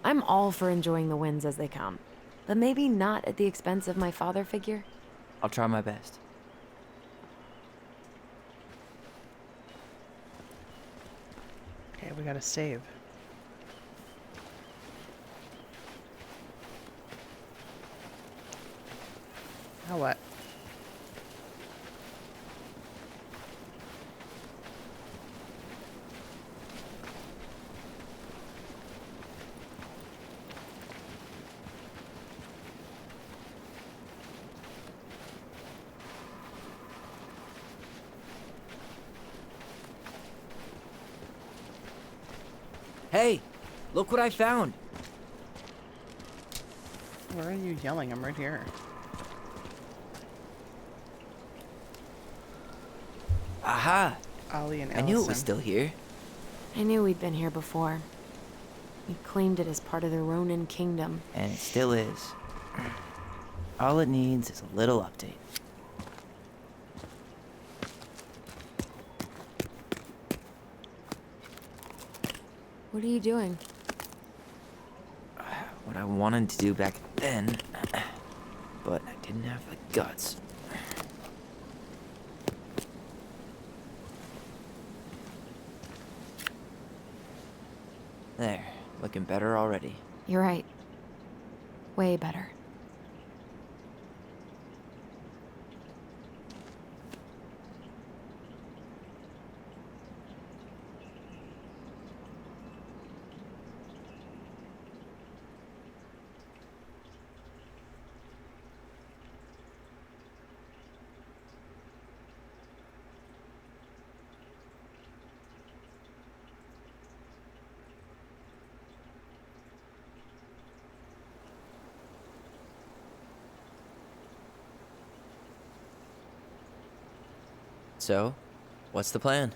I'm all for enjoying the wins as they come, but maybe not at the expense of my father figure. I'll try my best. Okay, we gotta save. Now what? Hey, look what I found. Where are you yelling? I'm right here. Aha! Ollie and I Allison. knew it was still here. I knew we'd been here before. We claimed it as part of the Ronin kingdom. And it still is. All it needs is a little update. What are you doing? What I wanted to do back then, but I didn't have the guts. There, looking better already. You're right. Way better. So, what's the plan?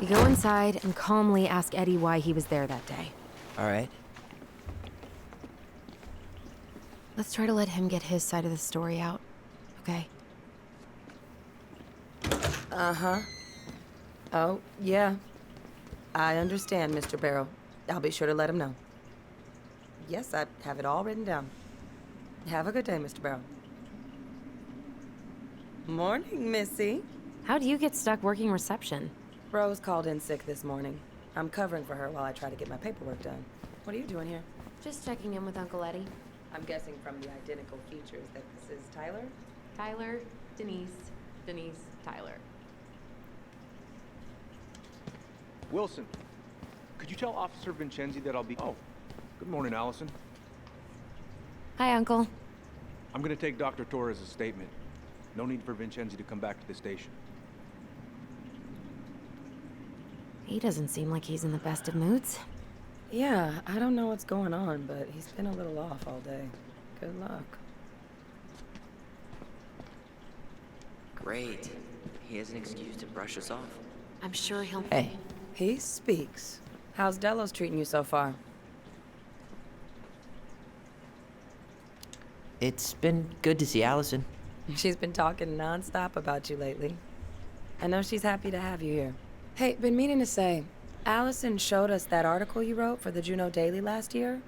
We go inside and calmly ask Eddie why he was there that day. All right. Let's try to let him get his side of the story out, okay? Uh-huh. Oh, yeah. I understand, Mr. Barrow. I'll be sure to let him know. Yes, I have it all written down. Have a good day, Mr. Barrow. Morning, Missy. How do you get stuck working reception? Rose called in sick this morning. I'm covering for her while I try to get my paperwork done. What are you doing here? Just checking in with Uncle Eddie. I'm guessing from the identical features that this is Tyler? Tyler, Denise, Tyler. Wilson, could you tell Officer Vincenzi that I'll be... Oh, good morning, Allison. Hi, Uncle. I'm gonna take Dr. Torres' statement. No need for Vincenzi to come back to the station. He doesn't seem like he's in the best of moods. Yeah, I don't know what's going on, but he's been a little off all day. Good luck. Great. He has an excuse to brush us off. I'm sure he'll. Hey, He speaks. How's Delos treating you so far? it's been good to see Allison. She's been talking nonstop about you lately. I know she's happy to have you here. Hey, been meaning to say, Allison showed us that article you wrote for the Juneau Daily last year.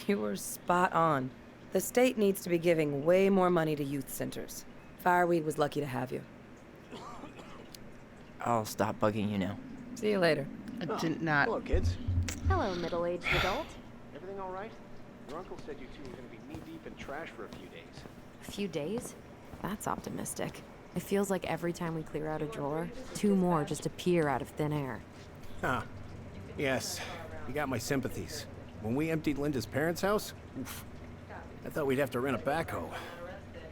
You were spot on. The state needs to be giving way more money to youth centers. Fireweed was lucky to have you. I'll stop bugging you now. See you later. I did not. Hello, kids. Hello, middle-aged adult. Everything all right? Your uncle said you two were going to be knee-deep in trash for a few days. A few days? That's optimistic. It feels like every time we clear out a drawer, 2 more just appear out of thin air. Huh. Yes, you got my sympathies. When we emptied Linda's parents' house, oof, I thought we'd have to rent a backhoe.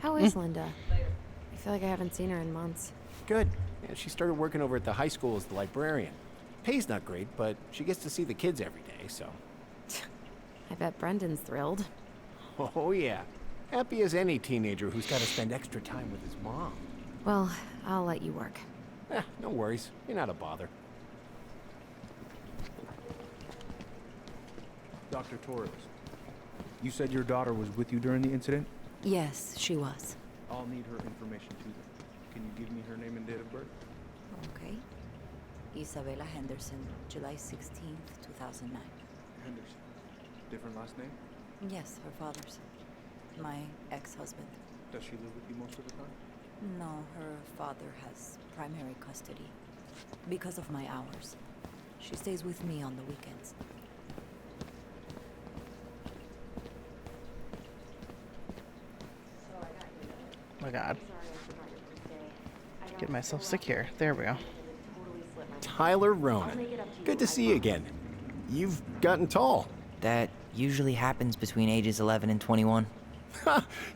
How is Linda? I feel like I haven't seen her in months. Good. Yeah, she started working over at the high school as the librarian. Pay's not great, but she gets to see the kids every day, so. I bet Brendan's thrilled. Oh, yeah. Happy as any teenager who's got to spend extra time with his mom. Well, I'll let you work. No worries. You're not a bother. Dr. Torres, you said your daughter was with you during the incident? Yes, she was. I'll need her information too. Can you give me her name and date of birth? Okay. Isabella Henderson, July 16th, 2009. Henderson. Different last name? Yes, her father's. My ex-husband. Does she live with you most of the time? No, her father has primary custody. Because of my hours. She stays with me on the weekends. Oh my god. Get myself secure. There we go. Tyler Ronan. Good to see you again. You've gotten tall. That usually happens between ages 11 and 21.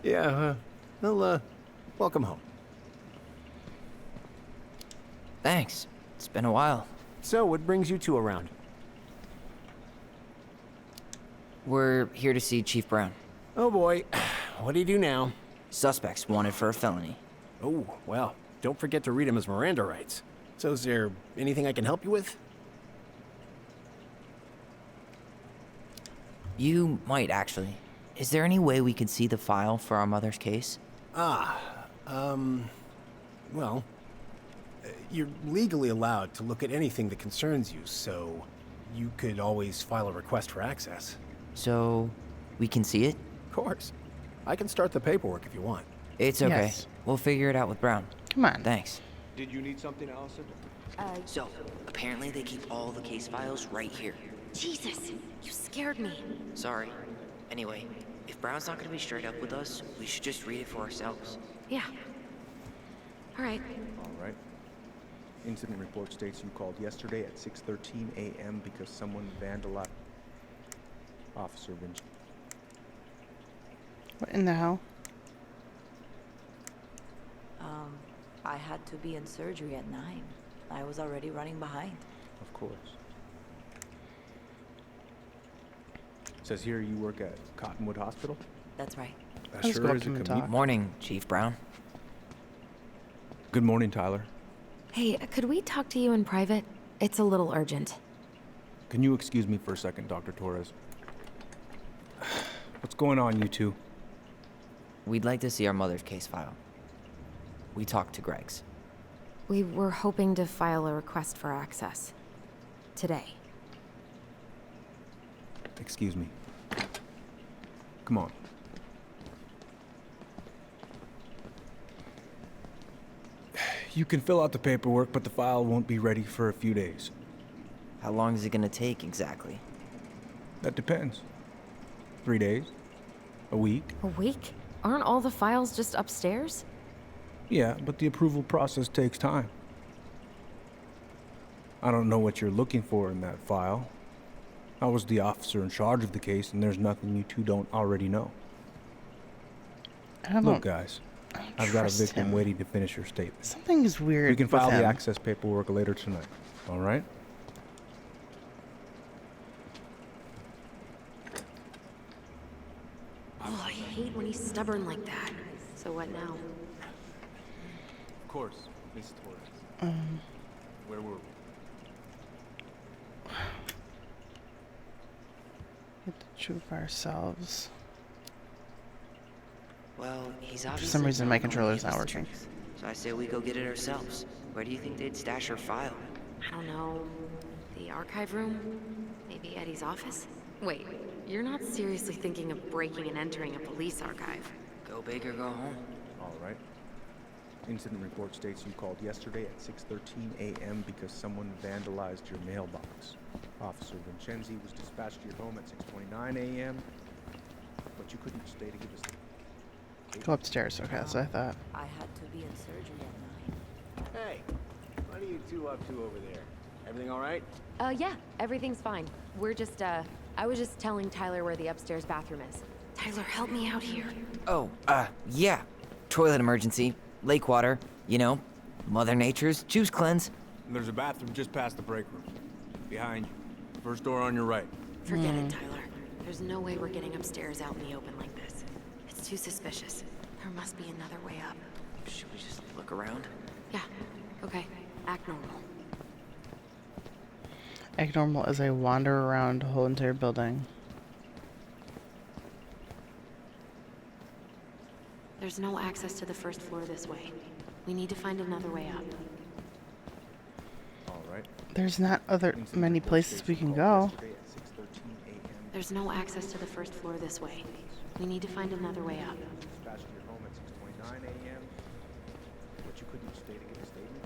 Yeah, well, welcome home. Thanks. It's been a while. So, what brings you two around? We're here to see Chief Brown. Oh boy, what do you do now? Suspects wanted for a felony. Oh, well, don't forget to read him his Miranda rights. So is there anything I can help you with? You might, actually. Is there any way we could see the file for our mother's case? Well, you're legally allowed to look at anything that concerns you, so you could always file a request for access. So, we can see it? Of course. I can start the paperwork if you want. It's okay. Yes. We'll figure it out with Brown. Come on. Thanks. Did you need something, Allison? So, apparently they keep all the case files right here. Jesus, you scared me. Sorry. Anyway, if Brown's not gonna be straight up with us, we should just read it for ourselves. Yeah. All right. All right. Incident report states you called yesterday at 6:13 a.m. because someone vandalized. Officer Vinci. What in the hell? I had to be in surgery at 9. I was already running behind. Of course. Says here you work at Cottonwood Hospital? That's right. That Let's go sure up is to a him and commute. talk. Morning, Chief Brown. Good morning, Tyler. Hey, could we talk to you in private? It's a little urgent. Can you excuse me for a second, Dr. Torres? What's going on, you two? We'd like to see our mother's case file. We talked to Greg's. We were hoping to file a request for access. Today. Excuse me. Come on. You can fill out the paperwork, but the file won't be ready for a few days. How long is it gonna take exactly? That depends. 3 days? A week? A week? Aren't all the files just upstairs? Yeah, but the approval process takes time. I don't know what you're looking for in that file. I was the officer in charge of the case, and there's nothing you two don't already know. I don't Look, guys, I've got a trust victim him. waiting to finish her statement. Something is weird. We can with file the him. access paperwork later tonight, all right? Oh, I hate when he's stubborn like that. So what now? Of course, Miss Torres. Where were we? Get the truth ourselves. Well, he's For obviously some reason, not my going to controller's give us not the working. truth. So I say we go get it ourselves. Where do you think they'd stash her file? I don't know. The archive room? Maybe Eddie's office? Wait, you're not seriously thinking of breaking and entering a police archive? Go big or go home. All right. Incident report states you called yesterday at 6:13 a.m. because someone vandalized your mailbox. Officer Vincenzi was dispatched to your home at 6:29 a.m., but you couldn't stay to give us the... Go upstairs. Okay, that's what I thought. I had to be in surgery at 9. Hey, what are you two up to over there? Everything all right? Yeah, everything's fine. We're just, I was just telling Tyler where the upstairs bathroom is. Tyler, help me out here. Oh, yeah. Toilet emergency. Lake water. You know, Mother Nature's juice cleanse. There's a bathroom just past the break room. Behind you. First door on your right. Forget it, Tyler. There's no way we're getting upstairs out in the open like this. It's too suspicious. There must be another way up. Should we just look around? Yeah, okay. Act normal. Act normal as I wander around the whole entire building. There's no access to the first floor this way. We need to find another way up. All right. There's not many places we can go. There's no access to the first floor this way. We need to find another way up. Dispatched to your home at 6:29 a.m., but you couldn't stay to give a statement?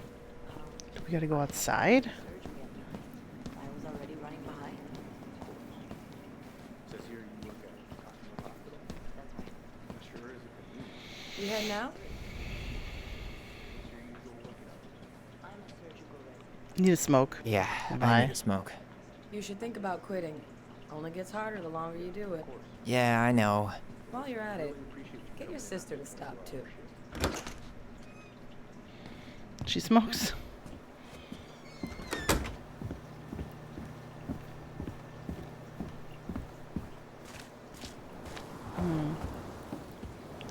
We gotta go outside? I was already running behind. Says here you work at Cottonwood Hospital. That's right. Sure is a convenience. You heading out? I'm a surgical resident. Need a smoke. Yeah, Bye. I need a smoke. You should think about quitting. Only gets harder the longer you do it. Yeah, I know. While you're at it, get your sister to stop too. She smokes.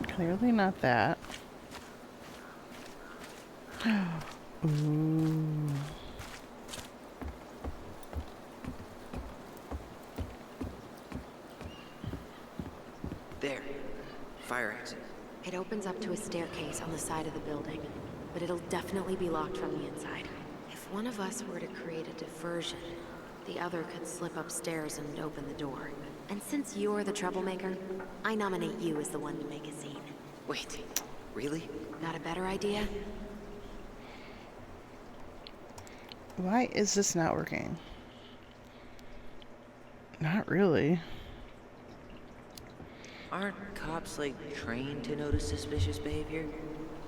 Clearly not that. Ooh. There. Fire exit. It opens up to a staircase on the side of the building, but it'll definitely be locked from the inside. If one of us were to create a diversion, the other could slip upstairs and open the door. And since you're the troublemaker, I nominate you as the one to make a scene. Wait, really? Got a better idea? Why is this not working? Not really. Aren't cops, like, trained to notice suspicious behavior?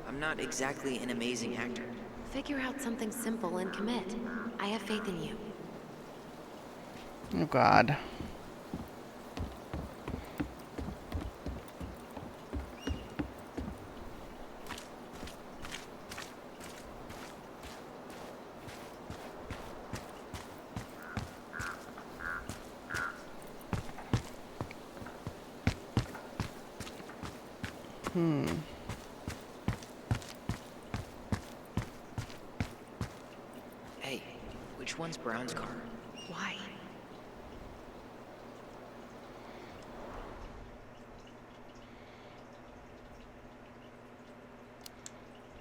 I'm not exactly an amazing actor. Figure out something simple and commit. I have faith in you. Oh God. Hey, which one's Brown's car? Why?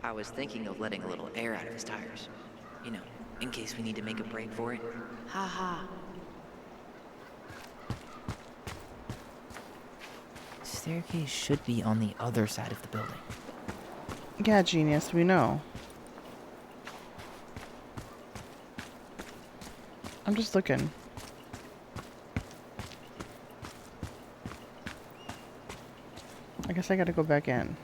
I was thinking of letting a little air out of his tires. You know, in case we need to make a break for it. Ha ha. Staircase should be on the other side of the building. Yeah, genius, we know. I'm just looking. I guess I gotta go back in.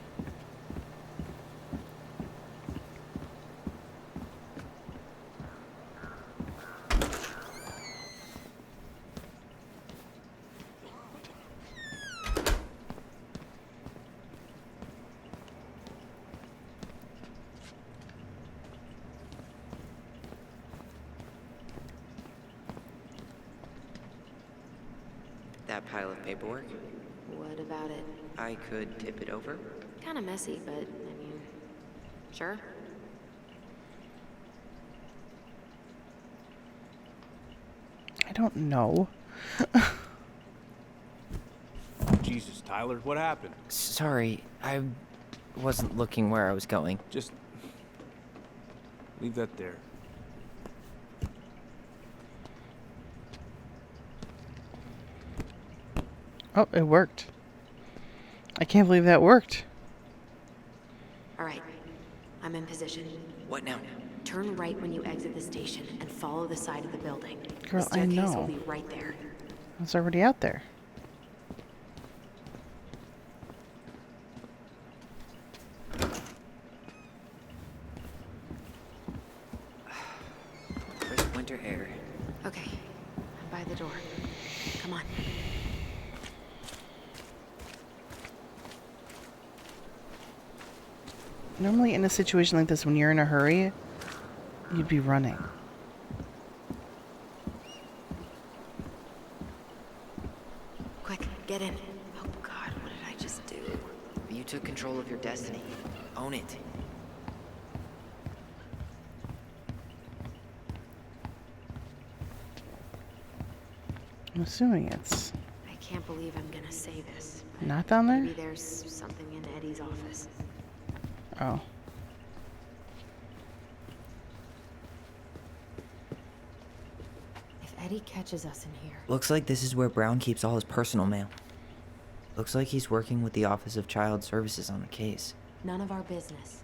That pile of paperwork? What about it? I could tip it over. Kind of messy, but, I mean, sure. I don't know. Jesus, Tyler, what happened? Sorry, I wasn't looking where I was going. Just leave that there. Oh, it worked. I can't believe that worked. All right, I'm in position. What now? Turn right when you exit the station and follow the side of the building. Girl, the I staircase know. will be right there. It's already out there. Crisp winter air. Okay, I'm by the door. Come on. Normally in a situation like this, when you're in a hurry, you'd be running. Quick, get in. Oh God, what did I just do? You took control of your destiny. Own it. I'm assuming it's I can't believe I'm gonna say this. not down there? Maybe there's something in Eddie's office. Oh. If Eddie catches us in here, Looks like this is where Brown keeps all his personal mail. Looks like he's working with the Office of Child Services on the case. none of our business.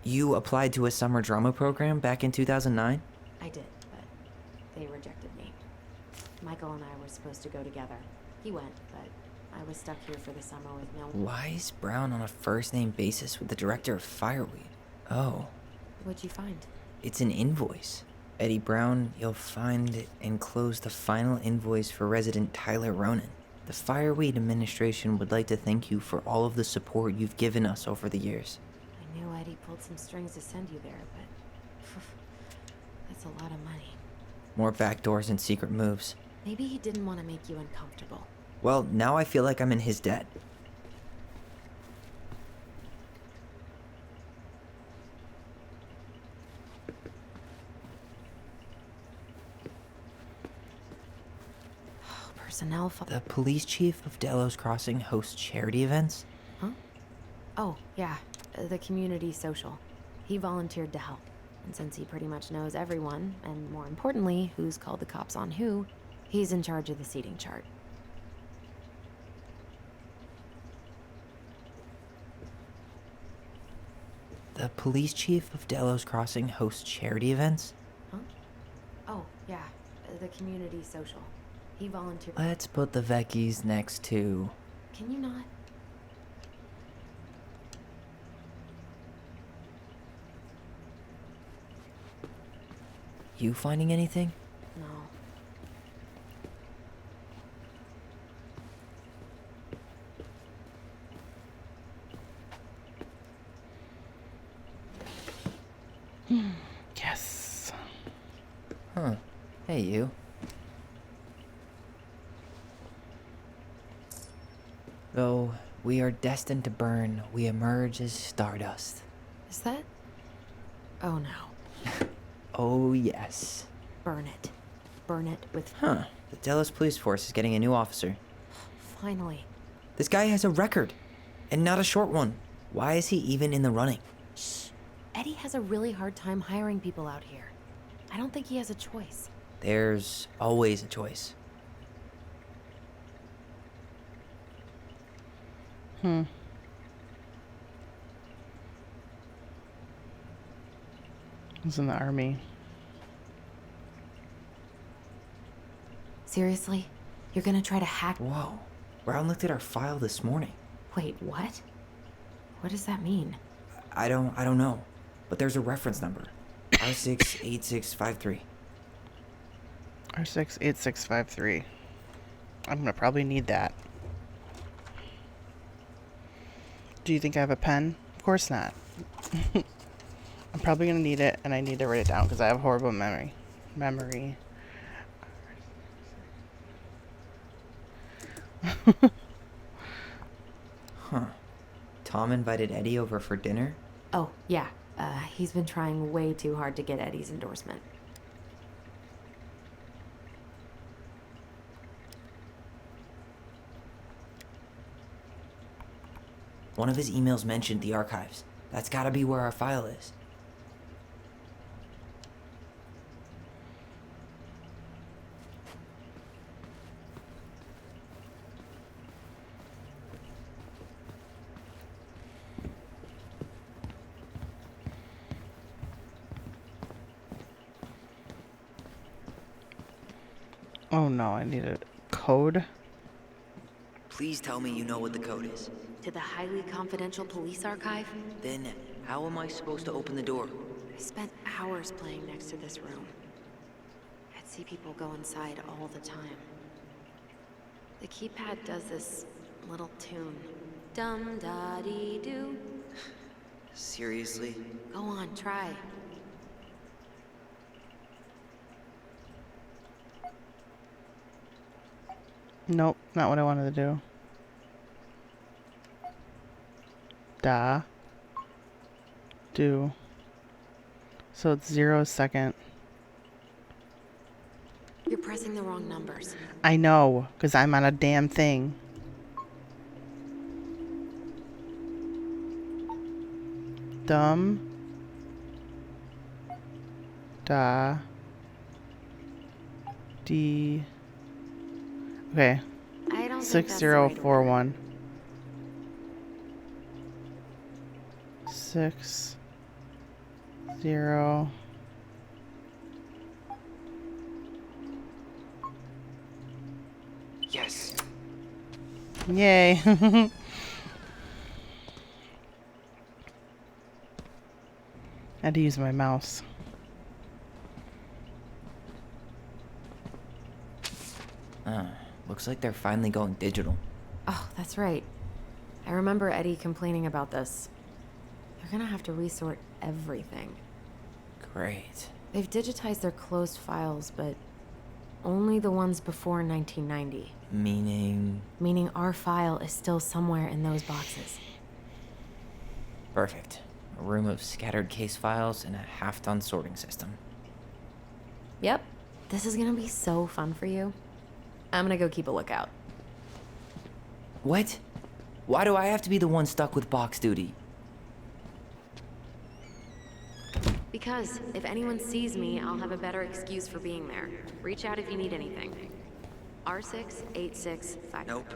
You applied to a summer drama program back in 2009? I did, but they rejected me. Michael and I were supposed to go together. He went, but I was stuck here for the summer with no one. Why is Brown on a first-name basis with the director of Fireweed? Oh, What'd you find? it's an invoice. Eddie Brown, you'll find enclosed the final invoice for resident Tyler Ronan. The Fireweed administration would like to thank you for all of the support you've given us over the years. I knew Eddie pulled some strings to send you there, but that's a lot of money. More backdoors and secret moves. Maybe he didn't want to make you uncomfortable. Well, now I feel like I'm in his debt. Personnel The police chief of Delos Crossing hosts charity events? Huh? Oh, yeah. The community social. He volunteered to help. And since he pretty much knows everyone, and more importantly, who's called the cops on who, he's in charge of the seating chart. The police chief of Delos Crossing hosts charity events? Huh? Oh, yeah. The community social. He volunteered. Let's put the Vecchies next to... Can you not? You finding anything? No. Yes. Huh. Hey, you. Though we are destined to burn, we emerge as stardust. Is that? Oh no. Oh, yes. Burn it. Burn it with. Huh. The Delos Police Force is getting a new officer. Finally. This guy has a record, and not a short one. Why is he even in the running? Shh. Eddie has a really hard time hiring people out here. I don't think he has a choice. There's always a choice. Hmm. He's in the army. Seriously? You're gonna try to hack? Whoa. Brown looked at our file this morning. Wait, what? What does that mean? I don't know. But there's a reference number. R68653. R68653. I'm gonna probably need that. Do you think I have a pen? Of course not. I'm probably gonna need it, and I need to write it down because I have horrible memory. Huh. Tom invited Eddie over for dinner? Oh, yeah. He's been trying way too hard to get Eddie's endorsement. One of his emails mentioned the archives. That's gotta be where our file is. Oh no, I need a code. Please tell me you know what the code is. To the highly confidential police archive? Then, how am I supposed to open the door? I spent hours playing next to this room. I'd see people go inside all the time. The keypad does this little tune. Dum-da-dee-doo. Seriously? Go on, try. Nope, not what I wanted to do. Da. Do. So it's 0 second. You're pressing the wrong numbers. I know, because I'm on a damn thing. Dumb. Da. D. Okay. I don't think 6041. 6 0 Yes. Yay. I had to use my mouse. Looks like they're finally going digital. Oh, that's right. I remember Eddie complaining about this. They're gonna have to resort everything. Great. They've digitized their closed files, but only the ones before 1990. Meaning our file is still somewhere in those boxes. Perfect. A room of scattered case files and a half-done sorting system. Yep. This is gonna be so fun for you. I'm gonna go keep a lookout. What? Why do I have to be the one stuck with box duty? Because if anyone sees me, I'll have a better excuse for being there. Reach out if you need anything. R68655. Nope.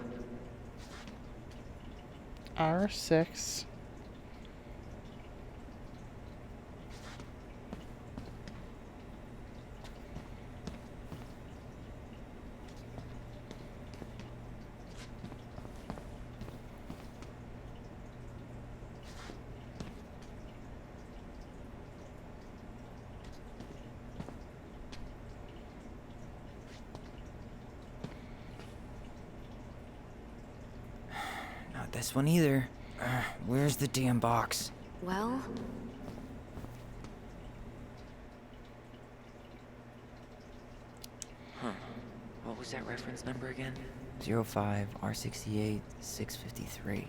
R6. Not this one either. Where's the damn box? Well... Huh. What was that reference number again? 05 R68 653.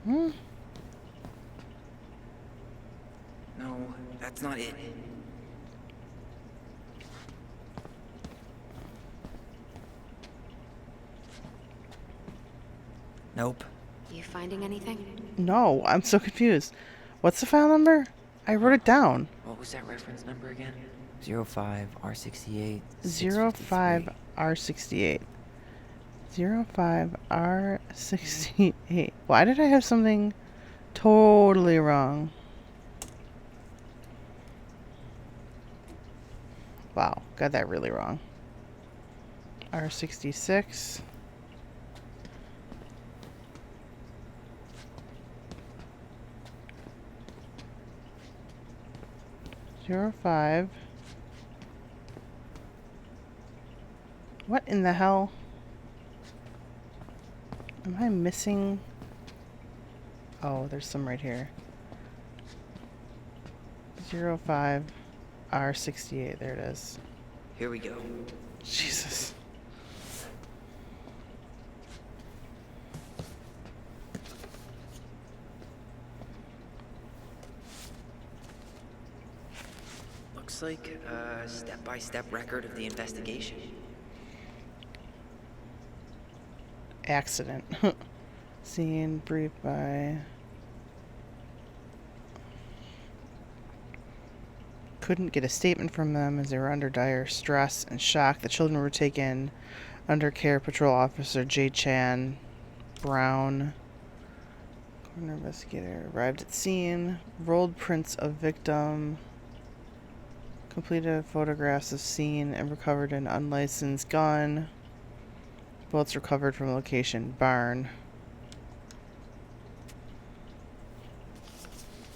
Hmm? No, that's not it. Nope. You finding anything? No, I'm so confused. What's the file number? I wrote it down. What was that reference number again? 05 R68 05 R68. 05 R68. Why did I have something totally wrong? Wow, got that really wrong. R66. Zero 05. What in the hell? Am I missing Oh, there's some right here. 05 R68. There it is. Here we go. Jesus. Looks like a step-by-step record of the investigation. Accident. Scene briefed by... Couldn't get a statement from them as they were under dire stress and shock. The children were taken under care. Patrol Officer J. Chan Brown, coroner investigator, arrived at scene, rolled prints of victim, completed photographs of scene, and recovered an unlicensed gun. Bullets recovered from location barn.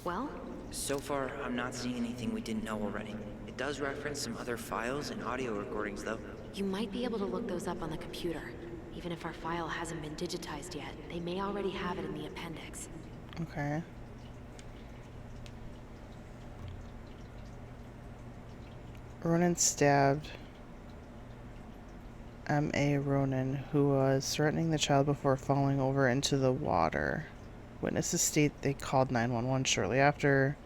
Well? So far, I'm not seeing anything we didn't know already. It does reference some other files and audio recordings, though. You might be able to look those up on the computer. Even if our file hasn't been digitized yet, they may already have it in the appendix. Okay. Ronan stabbed M.A. Ronan, who was threatening the child before falling over into the water. Witnesses state they called 911 shortly after.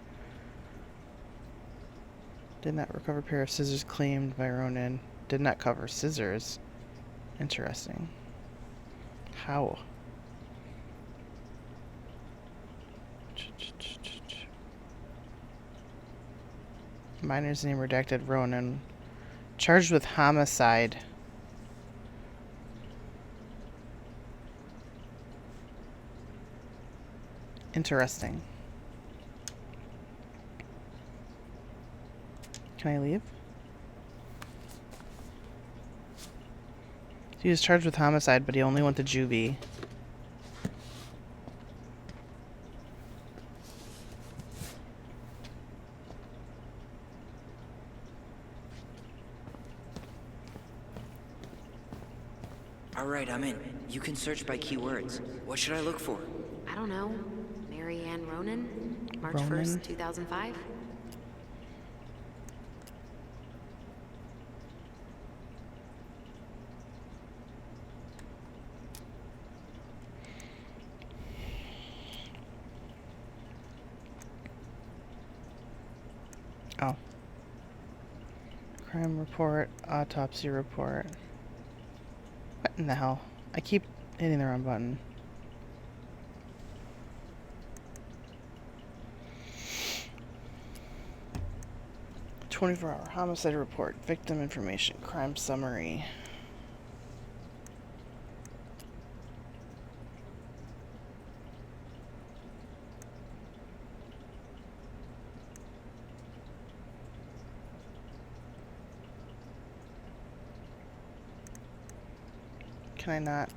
Did not recover a pair of scissors claimed by Ronan. Did not cover scissors. Interesting. How? Minor's name redacted. Ronan. Charged with homicide. Interesting. Can I leave? He was charged with homicide, but he only went to juvie. Alright, I'm in. You can search by keywords. What should I look for? I don't know. Mary Ann Ronan? March Ronan? 1st, 2005? Oh. Crime report, autopsy report. What in the hell? I keep hitting the wrong button. "24-hour homicide report, victim information, crime summary." Can I not?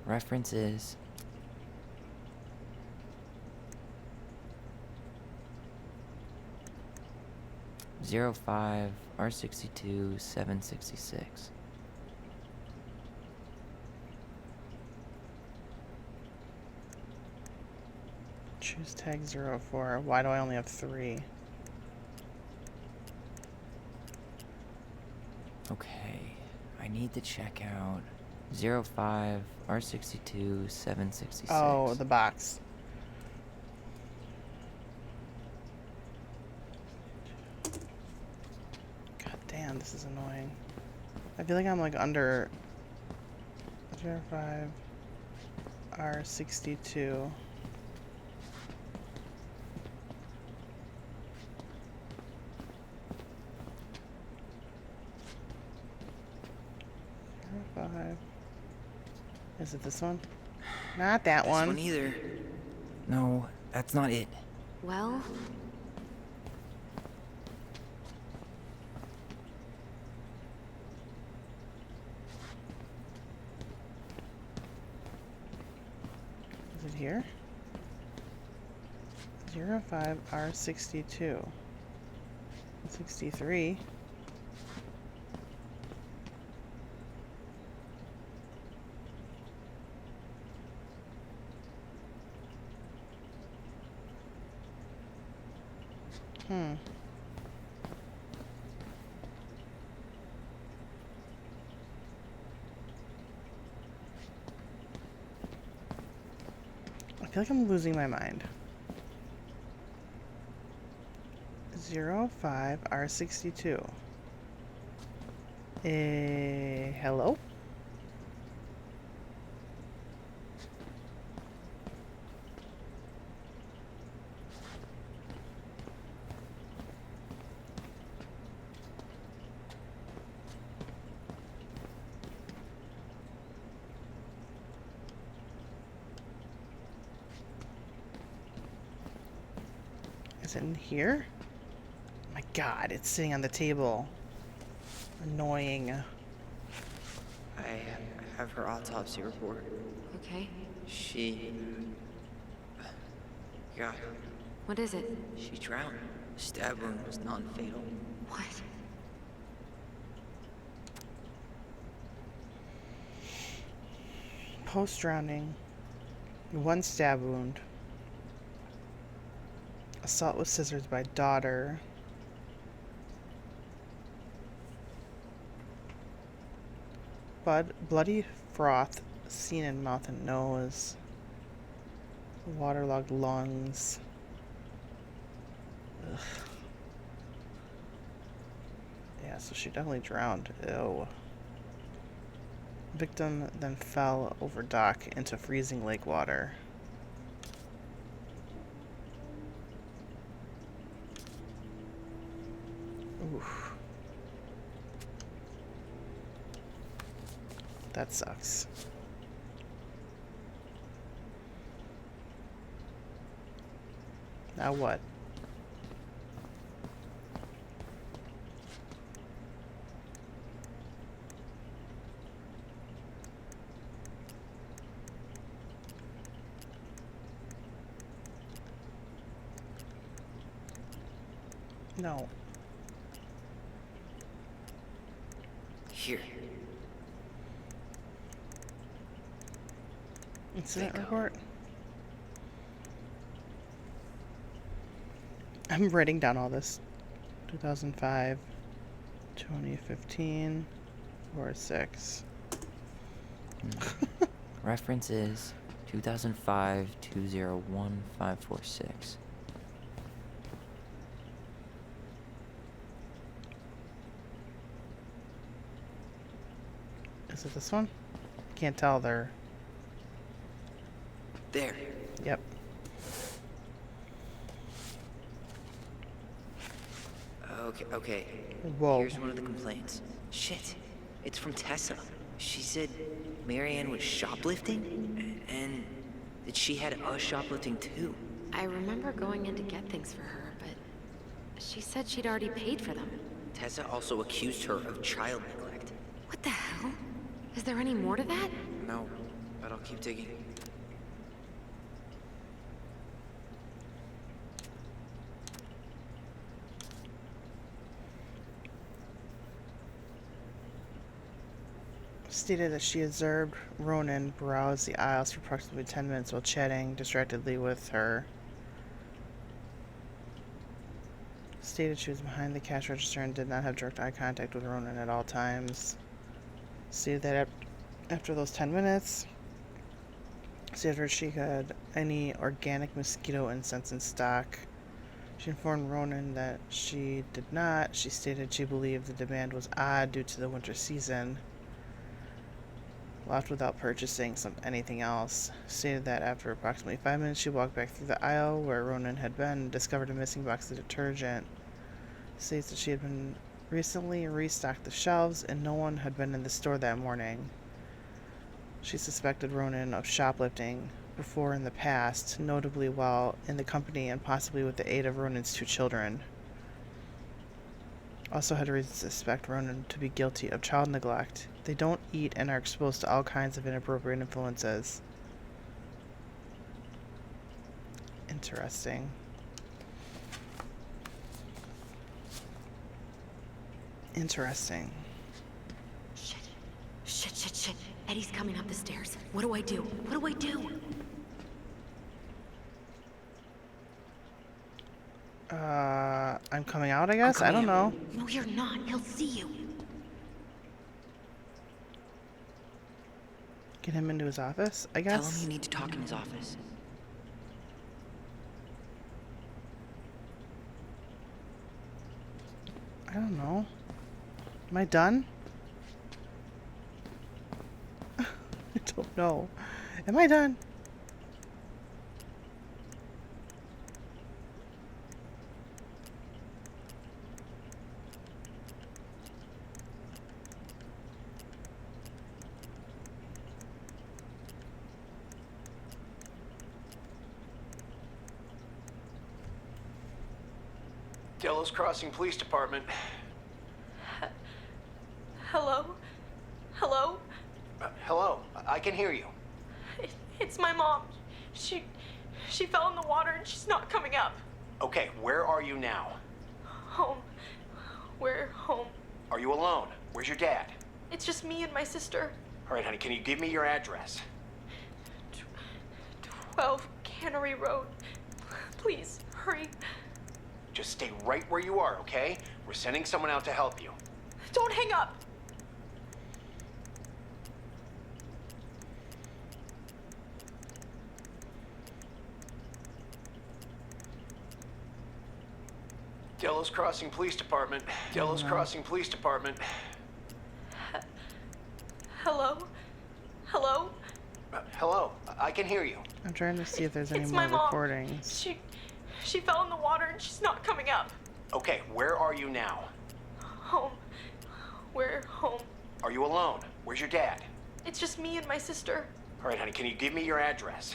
References. '05 R62 766. Choose tag 04. Why do I only have 3? Okay, I need to check out 05 R62 766. Oh, the box. God damn, this is annoying. I feel like I'm like under 05 R62. Is it this one? Not that This one. one either. No, that's not it. Well, Is it here? 05 R62. 63. I feel like I'm losing my mind. 05R62. Hello? Is it in here? Oh my god, it's sitting on the table. Annoying. I have her autopsy report. Okay. She... God, What is it? she drowned. Stab wound was non-fatal. What? Post-drowning. 1 stab wound. Assault with scissors by daughter. Bloody froth seen in mouth and nose. Waterlogged lungs. Ugh. Yeah, so she definitely drowned. Ew. Victim then fell over dock into freezing lake water. Oof. That sucks. Now what? No. Here. Incident report. I'm writing down all this. 2005, 2015, 4-6. Reference is 2005-201-546. Is it this one? Can't tell. They're... There. Yep. Okay. Whoa. Here's one of the complaints. Shit. It's from Tessa. She said Marianne was shoplifting, and that she had us shoplifting too. I remember going in to get things for her, but she said she'd already paid for them. Tessa also accused her of child neglect. What the hell? Is there any more to that? No, but I'll keep digging. Stated that she observed Ronan browse the aisles for approximately 10 minutes while chatting distractedly with her. Stated she was behind the cash register and did not have direct eye contact with Ronan at all times. Stated that after those 10 minutes, stated she had any organic mosquito incense in stock. She informed Ronan that she did not. She stated she believed the demand was odd due to the winter season. Left without purchasing anything else. Stated that after approximately 5 minutes, she walked back through the aisle where Ronan had been and discovered a missing box of detergent. States that she had been recently restocked the shelves and no one had been in the store that morning. She suspected Ronan of shoplifting before in the past, notably while in the company and possibly with the aid of Ronan's 2 children. Also had reason to suspect Ronan to be guilty of child neglect. They don't eat and are exposed to all kinds of inappropriate influences. Interesting. Interesting. Shit. Eddie's coming up the stairs. What do I do? What do I do? I'm coming out, I guess? I don't know. No, you're not. He'll see you. Get him into his office, I guess? Tell him you need to talk in his office. I don't know. Am I done? I don't know. Am I done? Delos Crossing Police Department. Hello? Hello? Hello, I can hear you. It's my mom. She fell in the water and she's not coming up. Okay, where are you now? Home. We're home. Are you alone? Where's your dad? It's just me and my sister. All right, honey, can you give me your address? 12 Cannery Road. Please, hurry. Just stay right where you are, okay? We're sending someone out to help you. Don't hang up. Delos Crossing Police Department. Delos Crossing Police Department. Hello? Hello? Hello, I can hear you. I'm trying to see if there's any It's more my mom. recordings. She fell in the water and she's not coming up. Okay, where are you now? Home. We're home. Are you alone? Where's your dad? It's just me and my sister. All right, honey, can you give me your address?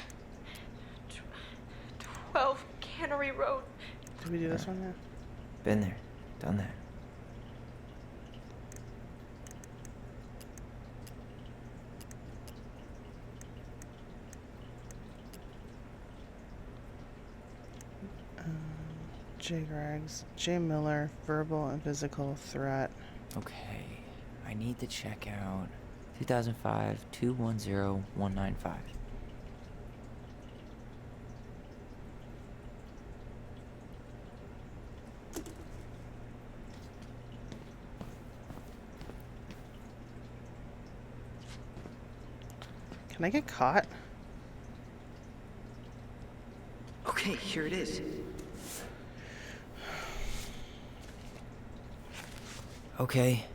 12 Cannery Road. Did we do this one yet? Been there. Done that. J. Greggs, J. Miller, verbal and physical threat. Okay. I need to check out 2005 210 195. Can I get caught? Okay, here it is. Okay.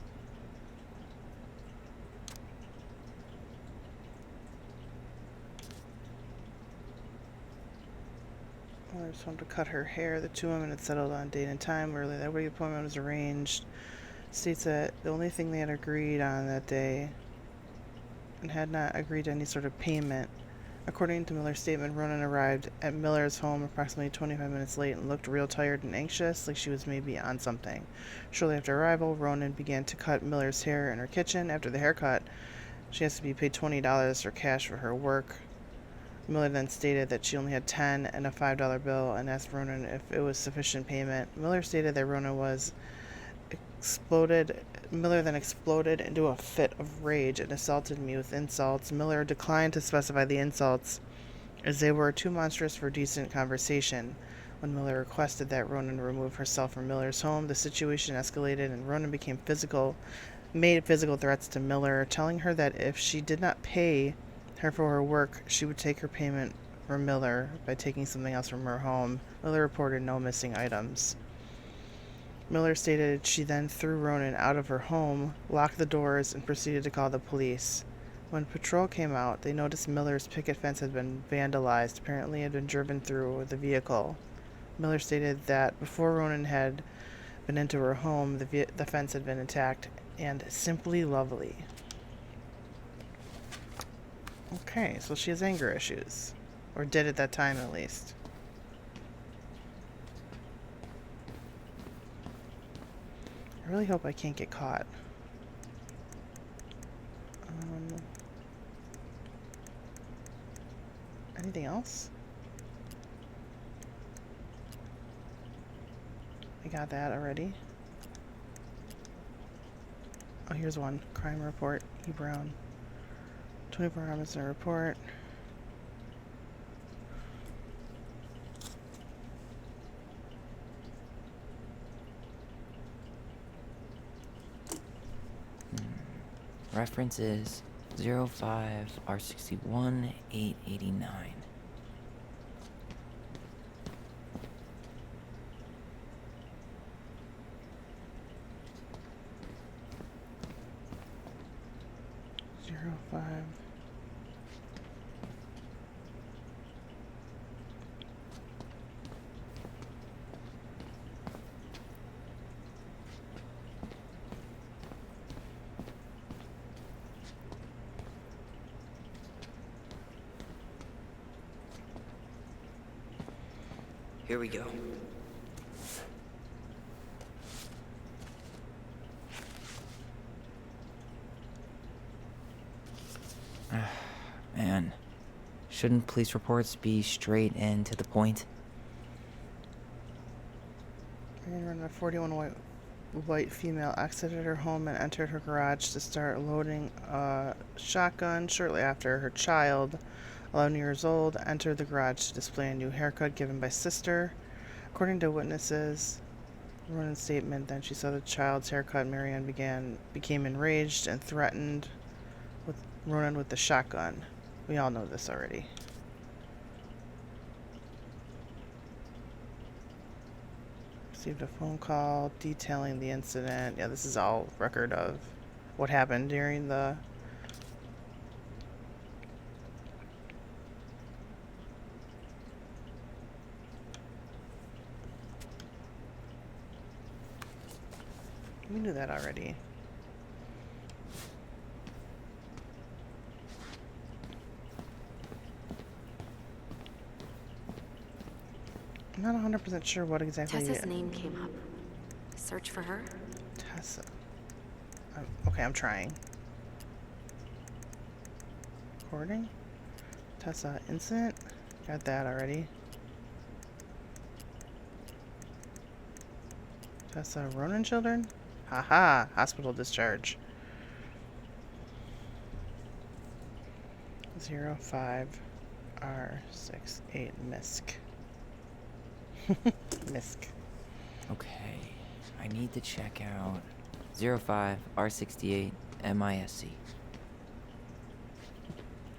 I just wanted to cut her hair. The two women had settled on date and time early. That way the appointment was arranged. States that the only thing they had agreed on that day and had not agreed to any sort of payment. According to Miller's statement, Ronan arrived at Miller's home approximately 25 minutes late and looked real tired and anxious, like she was maybe on something. Shortly after arrival, Ronan began to cut Miller's hair in her kitchen. After the haircut, she has to be paid $20 for cash for her work. Miller then stated that she only had $10 and a $5 bill and asked Ronan if it was sufficient payment. Miller stated that Ronan was exploded. Miller then exploded into a fit of rage and assaulted me with insults. Miller declined to specify the insults, as they were too monstrous for decent conversation. When Miller requested that Ronan remove herself from Miller's home, the situation escalated and Ronan made physical threats to Miller, telling her that if she did not pay her for her work, she would take her payment from Miller by taking something else from her home. Miller reported no missing items. Miller stated she then threw Ronan out of her home, locked the doors, and proceeded to call the police. When patrol came out, they noticed Miller's picket fence had been vandalized. Apparently, it had been driven through with the vehicle. Miller stated that before Ronan had been into her home, the fence had been intact and simply lovely. Okay, so she has anger issues. Or did at that time, at least. I really hope I can't get caught. Anything else? I got that already. Oh, here's one. Crime report. E. Brown. 24 hours in a report. Reference is 05R61889. Zero 05. Here we go. Man, shouldn't police reports be straight and to the point? A 41 white female exited her home and entered her garage to start loading a shotgun. Shortly after, her child, 11 years old, entered the garage to display a new haircut given by sister. According to witnesses, Ronan's statement, then she saw the child's haircut. Marianne became enraged and threatened with Ronan with the shotgun. We all know this already. Received a phone call detailing the incident. Yeah, this is all record of what happened during the we knew that already. I'm not 100% sure what exactly. Tessa's name came up. Search for her? Tessa. Okay, I'm trying. Recording? Tessa incident? Got that already. Tessa Ronan children? Haha, hospital discharge. 05R68 MISC. MISC. Okay, I need to check out 05R68 MISC.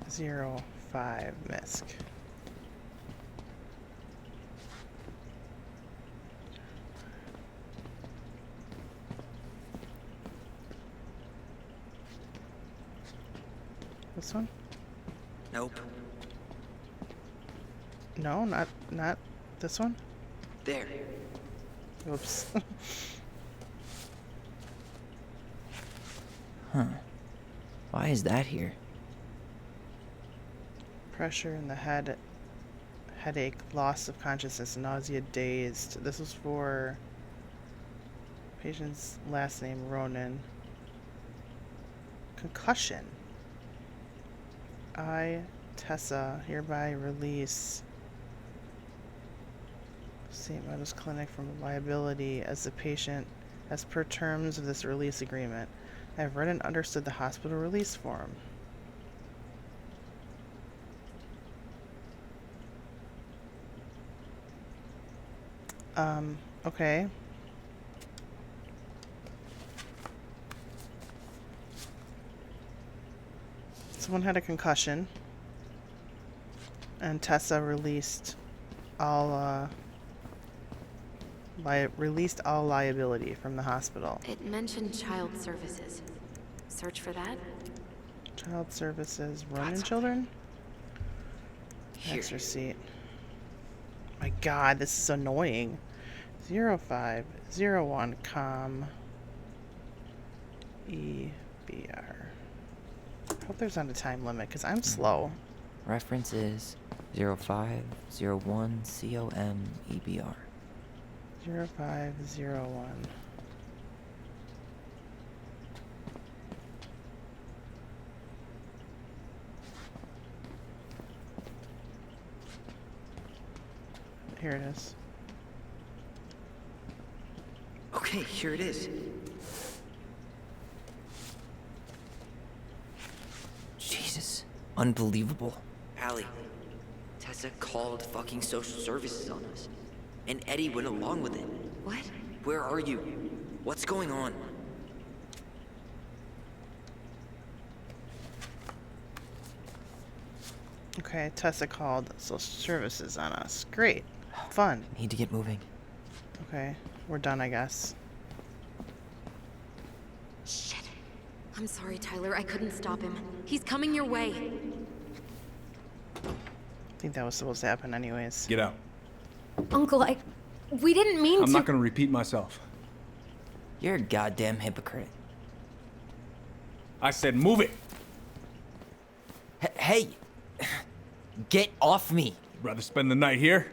05 MISC. This one? Nope. No, not this one? There. Oops. Huh. Why is that here? Pressure in the head, headache, loss of consciousness, nausea, dazed. This was for patient's last name, Ronan. Concussion. I, Tessa, hereby release St. Meadows Clinic from liability as the patient as per terms of this release agreement. I have read and understood the hospital release form. Okay. Someone had a concussion, and Tessa released all liability from the hospital. It mentioned child services. Search for that? Child services, Ronan children? Next receipt. My god, this is annoying. 0501 com EBR. Hope there's not a time limit, because I'm slow. Reference is 0501 COM EBR. 0501. Here it is. Okay, here it is. Jesus. Unbelievable. Allie, Tessa called fucking social services on us. And Eddie went along with it. What? Where are you? What's going on? Okay, Tessa called social services on us. Great. Fun. Need to get moving. Okay, we're done, I guess. Shit. I'm sorry, Tyler. I couldn't stop him. He's coming your way. I think that was supposed to happen anyways. Get out. Uncle, we didn't mean to. I'm not gonna repeat myself. You're a goddamn hypocrite. I said move it. Hey! Get off me! Rather spend the night here?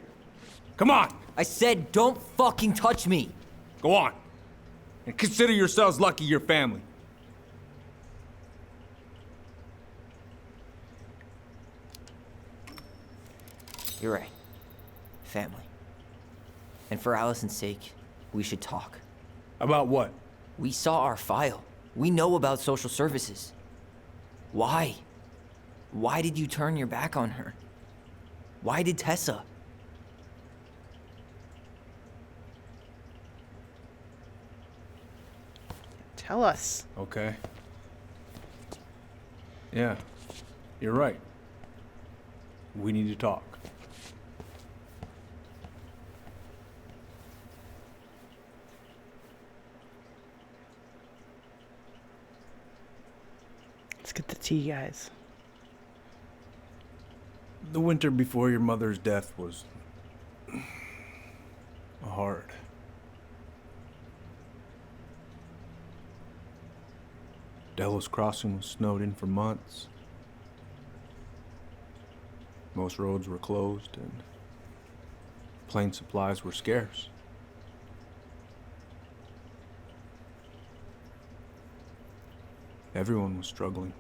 Come on! I said don't fucking touch me! Go on. And consider yourselves lucky you're family. You're right. Family. And for Allison's sake, we should talk. About what? We saw our file. We know about social services. Why? Why did you turn your back on her? Why did Tessa? Tell us. Okay. Yeah, you're right. We need to talk. Let's get the tea, guys. The winter before your mother's death was hard. Delos Crossing was snowed in for months. Most roads were closed and plane supplies were scarce. Everyone was struggling.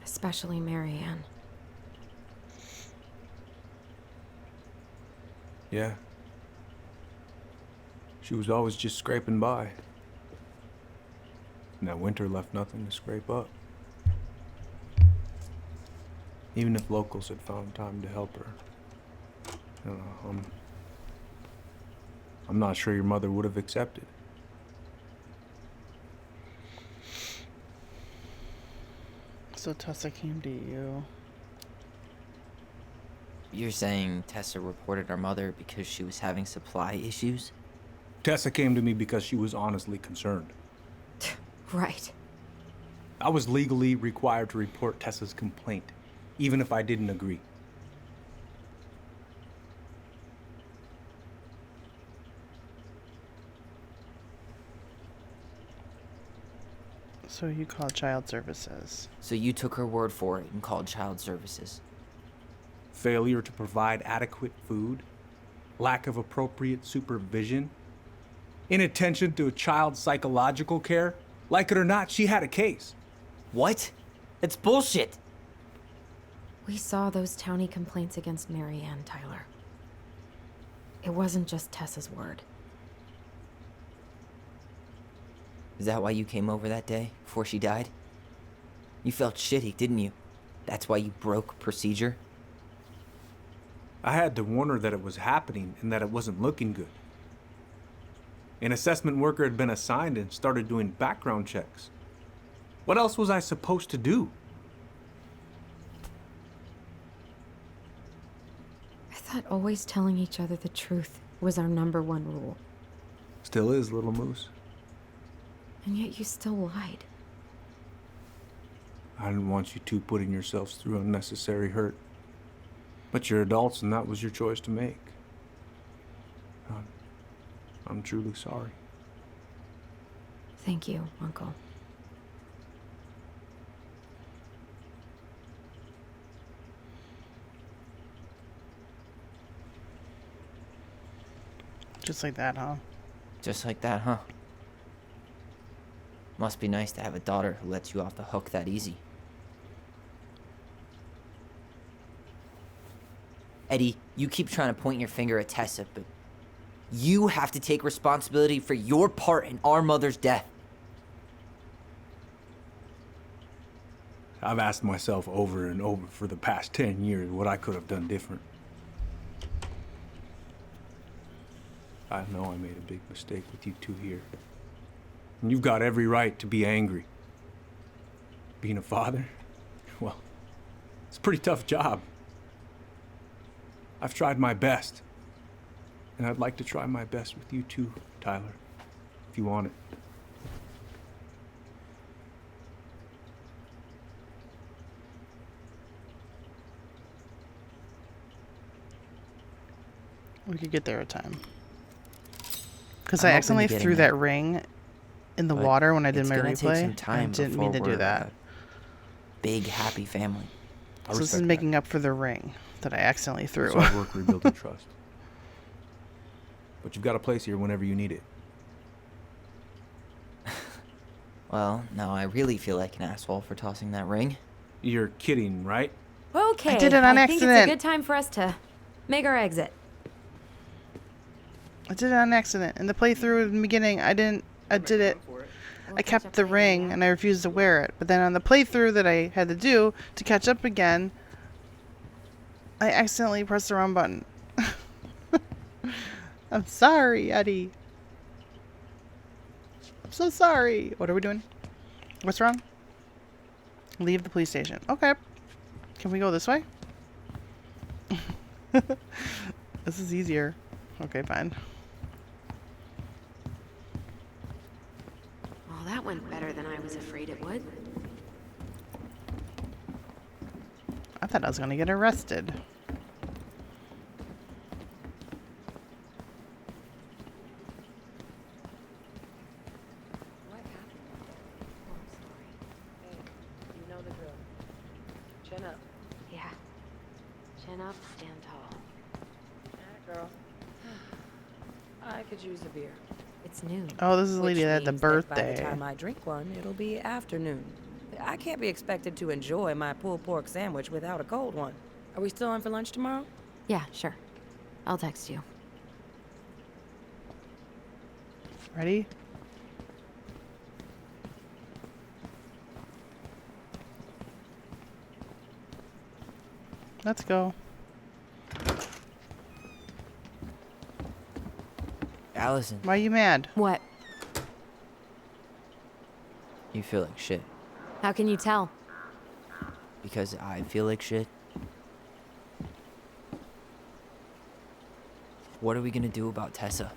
Especially Marianne. Yeah. She was always just scraping by. And that winter left nothing to scrape up. Even if locals had found time to help her. I don't know, I'm not sure your mother would have accepted. So Tessa came to you. You're saying Tessa reported our mother because she was having supply issues? Tessa came to me because she was honestly concerned. Right. I was legally required to report Tessa's complaint, even if I didn't agree. So you called child services. So you took her word for it and called child services. Failure to provide adequate food, lack of appropriate supervision, inattention to a child's psychological care. Like it or not, she had a case. What? It's bullshit! We saw those townie complaints against Marianne, Tyler. It wasn't just Tessa's word. Is that why you came over that day, before she died? You felt shitty, didn't you? That's why you broke procedure? I had to warn her that it was happening and that it wasn't looking good. An assessment worker had been assigned and started doing background checks. What else was I supposed to do? I thought always telling each other the truth was our #1 rule. Still is, little moose. And yet you still lied. I didn't want you two putting yourselves through unnecessary hurt. But you're adults and that was your choice to make. I'm truly sorry. Thank you, Uncle. Just like that, huh? Just like that, huh? Must be nice to have a daughter who lets you off the hook that easy. Eddie, you keep trying to point your finger at Tessa, but you have to take responsibility for your part in our mother's death. I've asked myself over and over for the past 10 years what I could have done different. I know I made a big mistake with you two here. And you've got every right to be angry. Being a father, well, it's pretty tough job. I've tried my best. And I'd like to try my best with you too, Tyler, if you want it. We could get there in time. Because I'm I open to accidentally getting through there. that ring in the But water when I did it's my gonna take some replay. I time didn't mean to before do we're that. a big, happy family. So this is making up for the ring that I accidentally threw. It's hard work rebuilding trust. But you've got a place here whenever you need it. Well, now I really feel like an asshole for tossing that ring. You're kidding, right? Okay. I did it on I think it's a accident. good time for us to make our exit. I did it on accident. In the playthrough in the beginning, I did it. I kept the ring and I refused to wear it. But then on the playthrough that I had to do to catch up again, I accidentally pressed the wrong button. I'm sorry, Eddie. I'm so sorry. What are we doing? What's wrong? Leave the police station. Okay. Can we go this way? This is easier. Okay, fine. Well, that went better than I was afraid it would. I thought I was gonna get arrested. What happened? Oh, I'm sorry. Hey, you know the drill. Chin up. Yeah. Chin up, stand tall. Girl. I could use a beer. It's noon. Oh, this is the lady that had the Which means that By birthday. the time I drink one, it'll be afternoon. I can't be expected to enjoy my pulled pork sandwich without a cold one. Are we still on for lunch tomorrow? Yeah, sure. I'll text you. Ready? Let's go. Allison, Why are you mad? What? you feel like shit. How can you tell? Because I feel like shit. What are we gonna do about Tessa?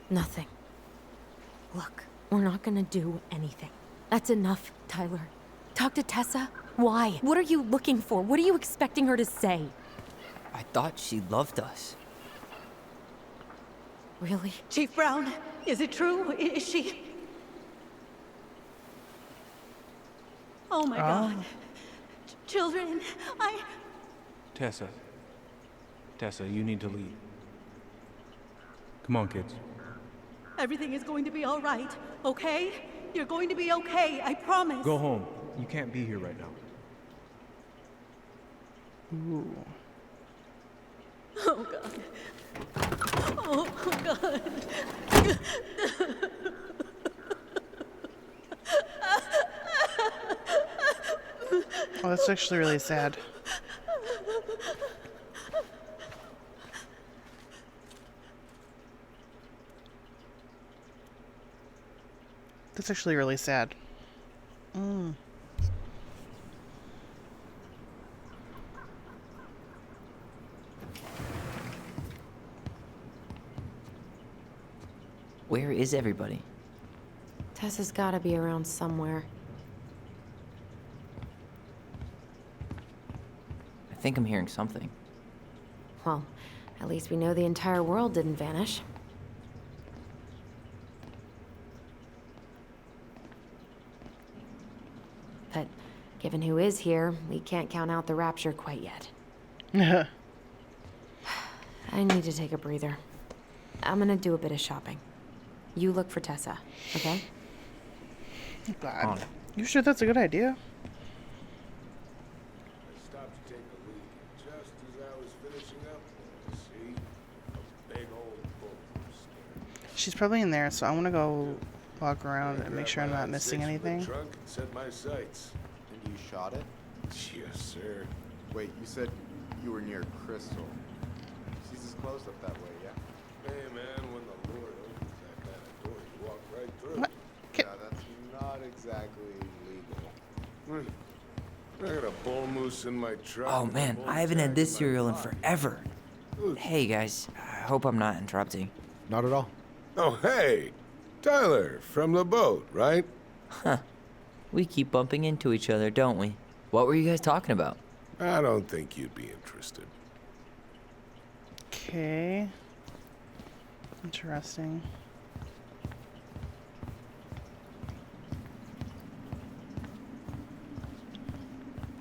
Nothing. Look, we're not gonna do anything. That's enough, Tyler. Talk to Tessa? Why? What are you looking for? What are you expecting her to say? I thought she loved us. Really? Chief Brown, is it true? Is she... Oh my God. Children, Tessa, you need to leave. Come on, kids. everything is going to be all right, okay? You're going to be okay, I promise. Go home. You can't be here right now. Ooh. Oh God. Oh God. Oh, that's actually really sad. That's actually really sad. Mm. Where is everybody? Tessa's gotta be around somewhere. I think I'm hearing something. Well, at least we know the entire world didn't vanish. But given who is here, we can't count out the rapture quite yet. I need to take a breather. I'm gonna do a bit of shopping. You look for Tessa, okay? God. You sure that's a good idea? I stopped to take a leak, and just as I was finishing up, see, a big old bull staring. She's probably in there, so I want to go walk around and make sure I'm not missing Six in the anything. trunk and set my sights. And you shot it? Yes, sir. Wait, you said you were near Crystal. She's just closed up that way, yeah? Hey, man, when the Lord opens that kind of door, you walk right through. What? Yeah, that's not exactly legal. I got a bull moose in my truck. Oh and a man, bull I haven't had tag this in my cereal in pocket. forever. Hey guys, I hope I'm not interrupting. Not at all. Oh, hey. Tyler, from the boat, right? Huh. We keep bumping into each other, don't we? What were you guys talking about? I don't think you'd be interested. Okay. Interesting.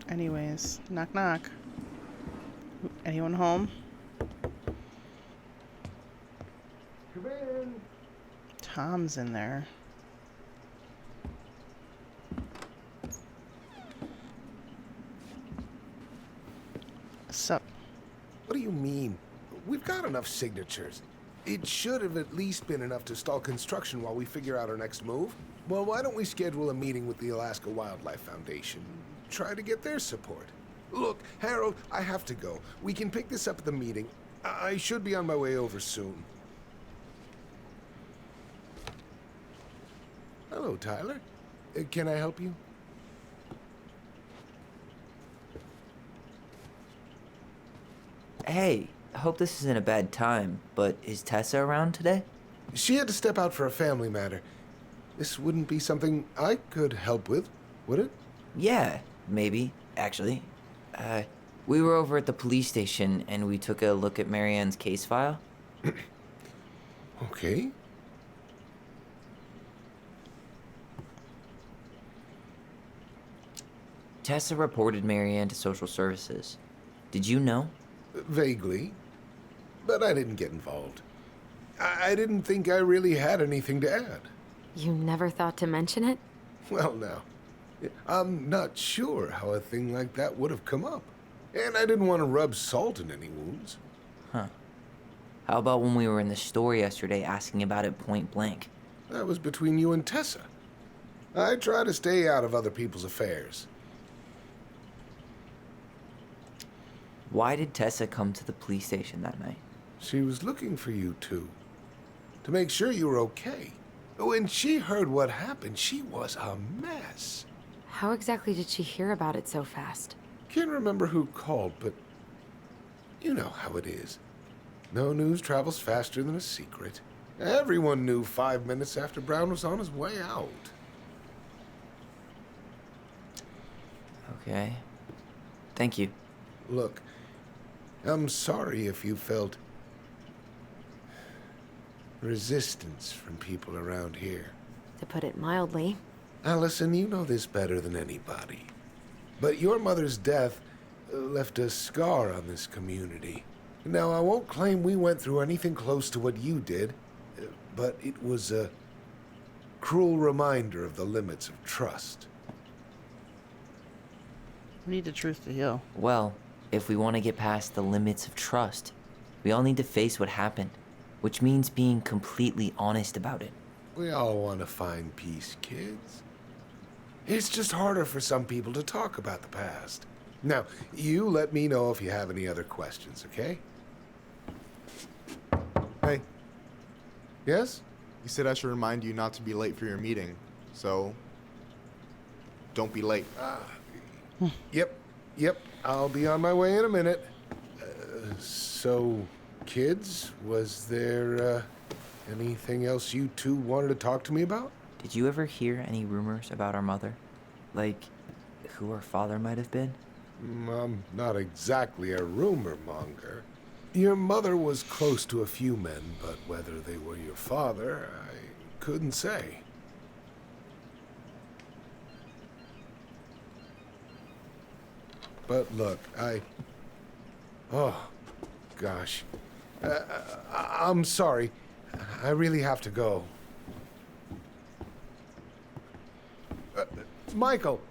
Anyways, knock knock. Anyone home? Come in. Tom's in there. Sup? What do you mean? We've got enough signatures. It should have at least been enough to stall construction while we figure out our next move. Well, why don't we schedule a meeting with the Alaska Wildlife Foundation? Try to get their support. Look, Harold, I have to go. We can pick this up at the meeting. I should be on my way over soon. Hello, Tyler. Can I help you? Hey, I hope this isn't a bad time, but is Tessa around today? She had to step out for a family matter. This wouldn't be something I could help with, would it? Yeah, maybe, actually. We were over at the police station and we took a look at Marianne's case file. Okay. Tessa reported Marianne to social services. Did you know? Vaguely. But I didn't get involved. I didn't think I really had anything to add. You never thought to mention it? Well, now, I'm not sure how a thing like that would have come up. And I didn't want to rub salt in any wounds. Huh. How about when we were in the store yesterday asking about it point blank? That was between you and Tessa. I try to stay out of other people's affairs. Why did Tessa come to the police station that night? She was looking for you two. To make sure you were okay. When she heard what happened, she was a mess. How exactly did she hear about it so fast? Can't remember who called, but you know how it is. No news travels faster than a secret. Everyone knew 5 minutes after Brown was on his way out. Okay. Thank you. Look, I'm sorry if you felt resistance from people around here. To put it mildly. Allison, you know this better than anybody. But your mother's death left a scar on this community. Now, I won't claim we went through anything close to what you did, but it was a cruel reminder of the limits of trust. We need the truth to heal. Well, if we want to get past the limits of trust, we all need to face what happened, which means being completely honest about it. We all want to find peace, kids. It's just harder for some people to talk about the past. Now, you let me know if you have any other questions, okay? Hey, Yes? you said I should remind you not to be late for your meeting, so don't be late. Yep, I'll be on my way in a minute. So, kids, was there anything else you two wanted to talk to me about? Did you ever hear any rumors about our mother? Like, who her father might have been? I'm not exactly a rumor monger. Your mother was close to a few men, but whether they were your father, I couldn't say. But look, oh, gosh. I'm sorry. I really have to go. Michael,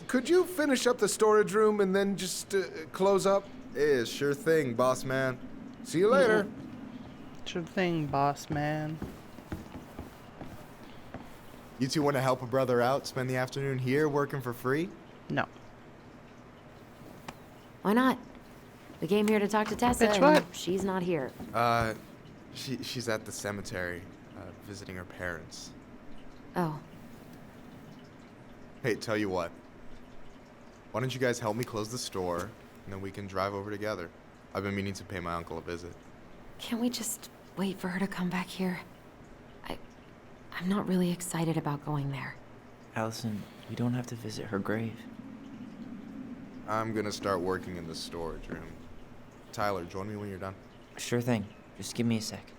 could you finish up the storage room and then just close up? Yeah, sure thing, boss man. See you later. Sure thing, boss man. You two want to help a brother out, spend the afternoon here working for free? No. Why not? We came here to talk to Tessa, Bitch, and what? she's not here. She's at the cemetery, visiting her parents. Oh, Hey, tell you what. Why don't you guys help me close the store, and then we can drive over together? I've been meaning to pay my uncle a visit. Can't we just wait for her to come back here? I'm not really excited about going there. Allison, we don't have to visit her grave. I'm gonna start working in the storage room. Tyler, join me when you're done. Sure thing. Just give me a sec.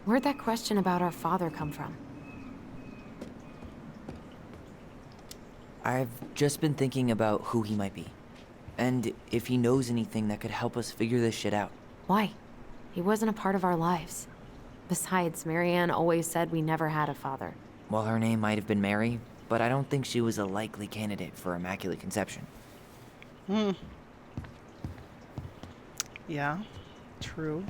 Where'd that question about our father come from? I've just been thinking about who he might be. And if he knows anything that could help us figure this shit out. Why? He wasn't a part of our lives. Besides, Marianne always said we never had a father. Well, her name might have been Mary, but I don't think she was a likely candidate for Immaculate Conception. Yeah, true.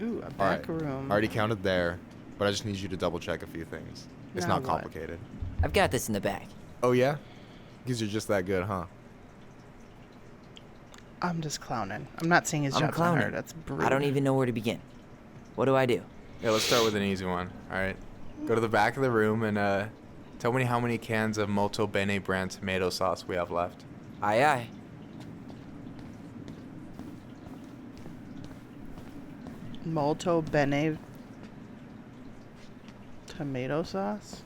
Ooh, a back room. I already counted there, but I just need you to double check a few things. It's Now not what? complicated. I've got this in the bag. Oh yeah? Because you're just that good, huh? I'm just clowning. I'm not saying his I'm job's clowning. not hard. That's brutal. I don't even know where to begin. What do I do? Yeah, let's start with an easy one, alright? Go to the back of the room and, tell me how many cans of Molto Bene brand tomato sauce we have left. Aye, aye. Molto Bene tomato sauce?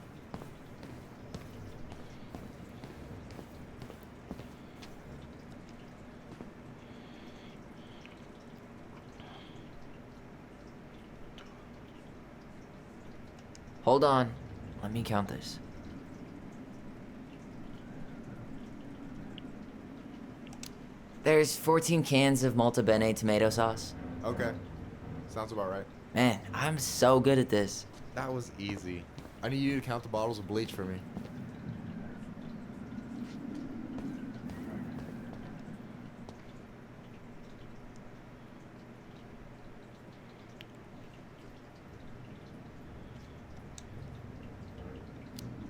Hold on. Let me count this. There's 14 cans of Molto Bene tomato sauce. Okay. Sounds about right. Man, I'm so good at this. That was easy. I need you to count the bottles of bleach for me.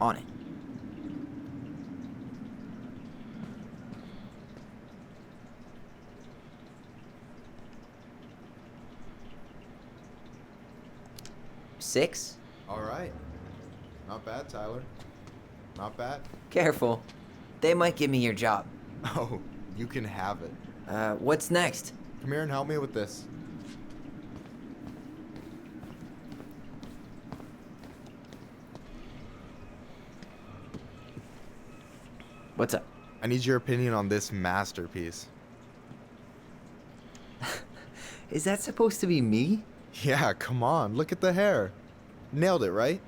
On it. Six? All right. Not bad, Tyler. Not bad. Careful. They might give me your job. Oh, you can have it. What's next? Come here and help me with this. What's up? I need your opinion on this masterpiece. Is that supposed to be me? Yeah, come on. Look at the hair. Nailed it, right?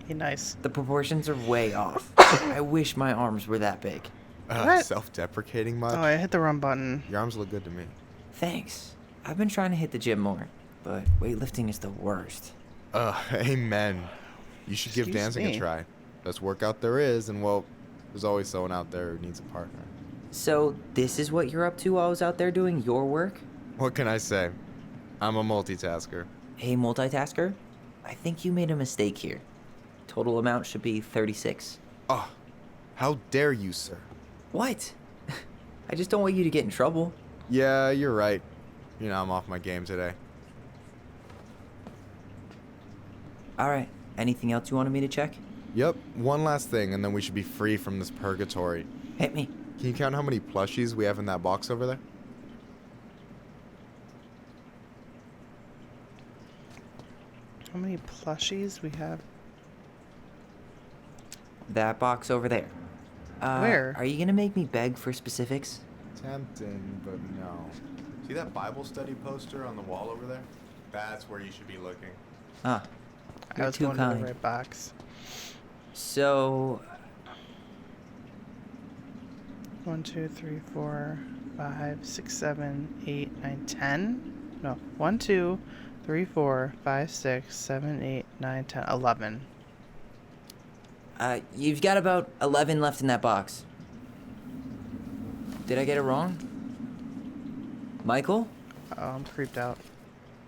Hey, nice. The proportions are way off. I wish my arms were that big. What? Self-deprecating much? Oh, I hit the wrong button. Your arms look good to me. Thanks. I've been trying to hit the gym more, but weightlifting is the worst. Amen. You should give Excuse dancing me. a try. Best workout there is, and well, there's always someone out there who needs a partner. So, this is what you're up to while I was out there doing your work? What can I say? I'm a multitasker. Hey, multitasker? I think you made a mistake here. Total amount should be 36. Oh, how dare you, sir? What? I just don't want you to get in trouble. Yeah, you're right. You know, I'm off my game today. Alright, anything else you wanted me to check? Yep, one last thing, and then we should be free from this purgatory. Hit me. Can you count how many plushies we have in that box over there? How many plushies we have? That box over there. Where? Are you gonna make me beg for specifics? Tempting, but no. See that Bible study poster on the wall over there? That's where you should be looking. Ah, I you're was too going to kind. the right box. So, 1, 2, 3, 4, 5, 6, 7, 8, 9, 10. No, 1, 2, 3, 4, 5, 6, 7, 8, 9, 10, 11. You've got about 11 left in that box. Did I get it wrong? Michael? Oh, I'm creeped out.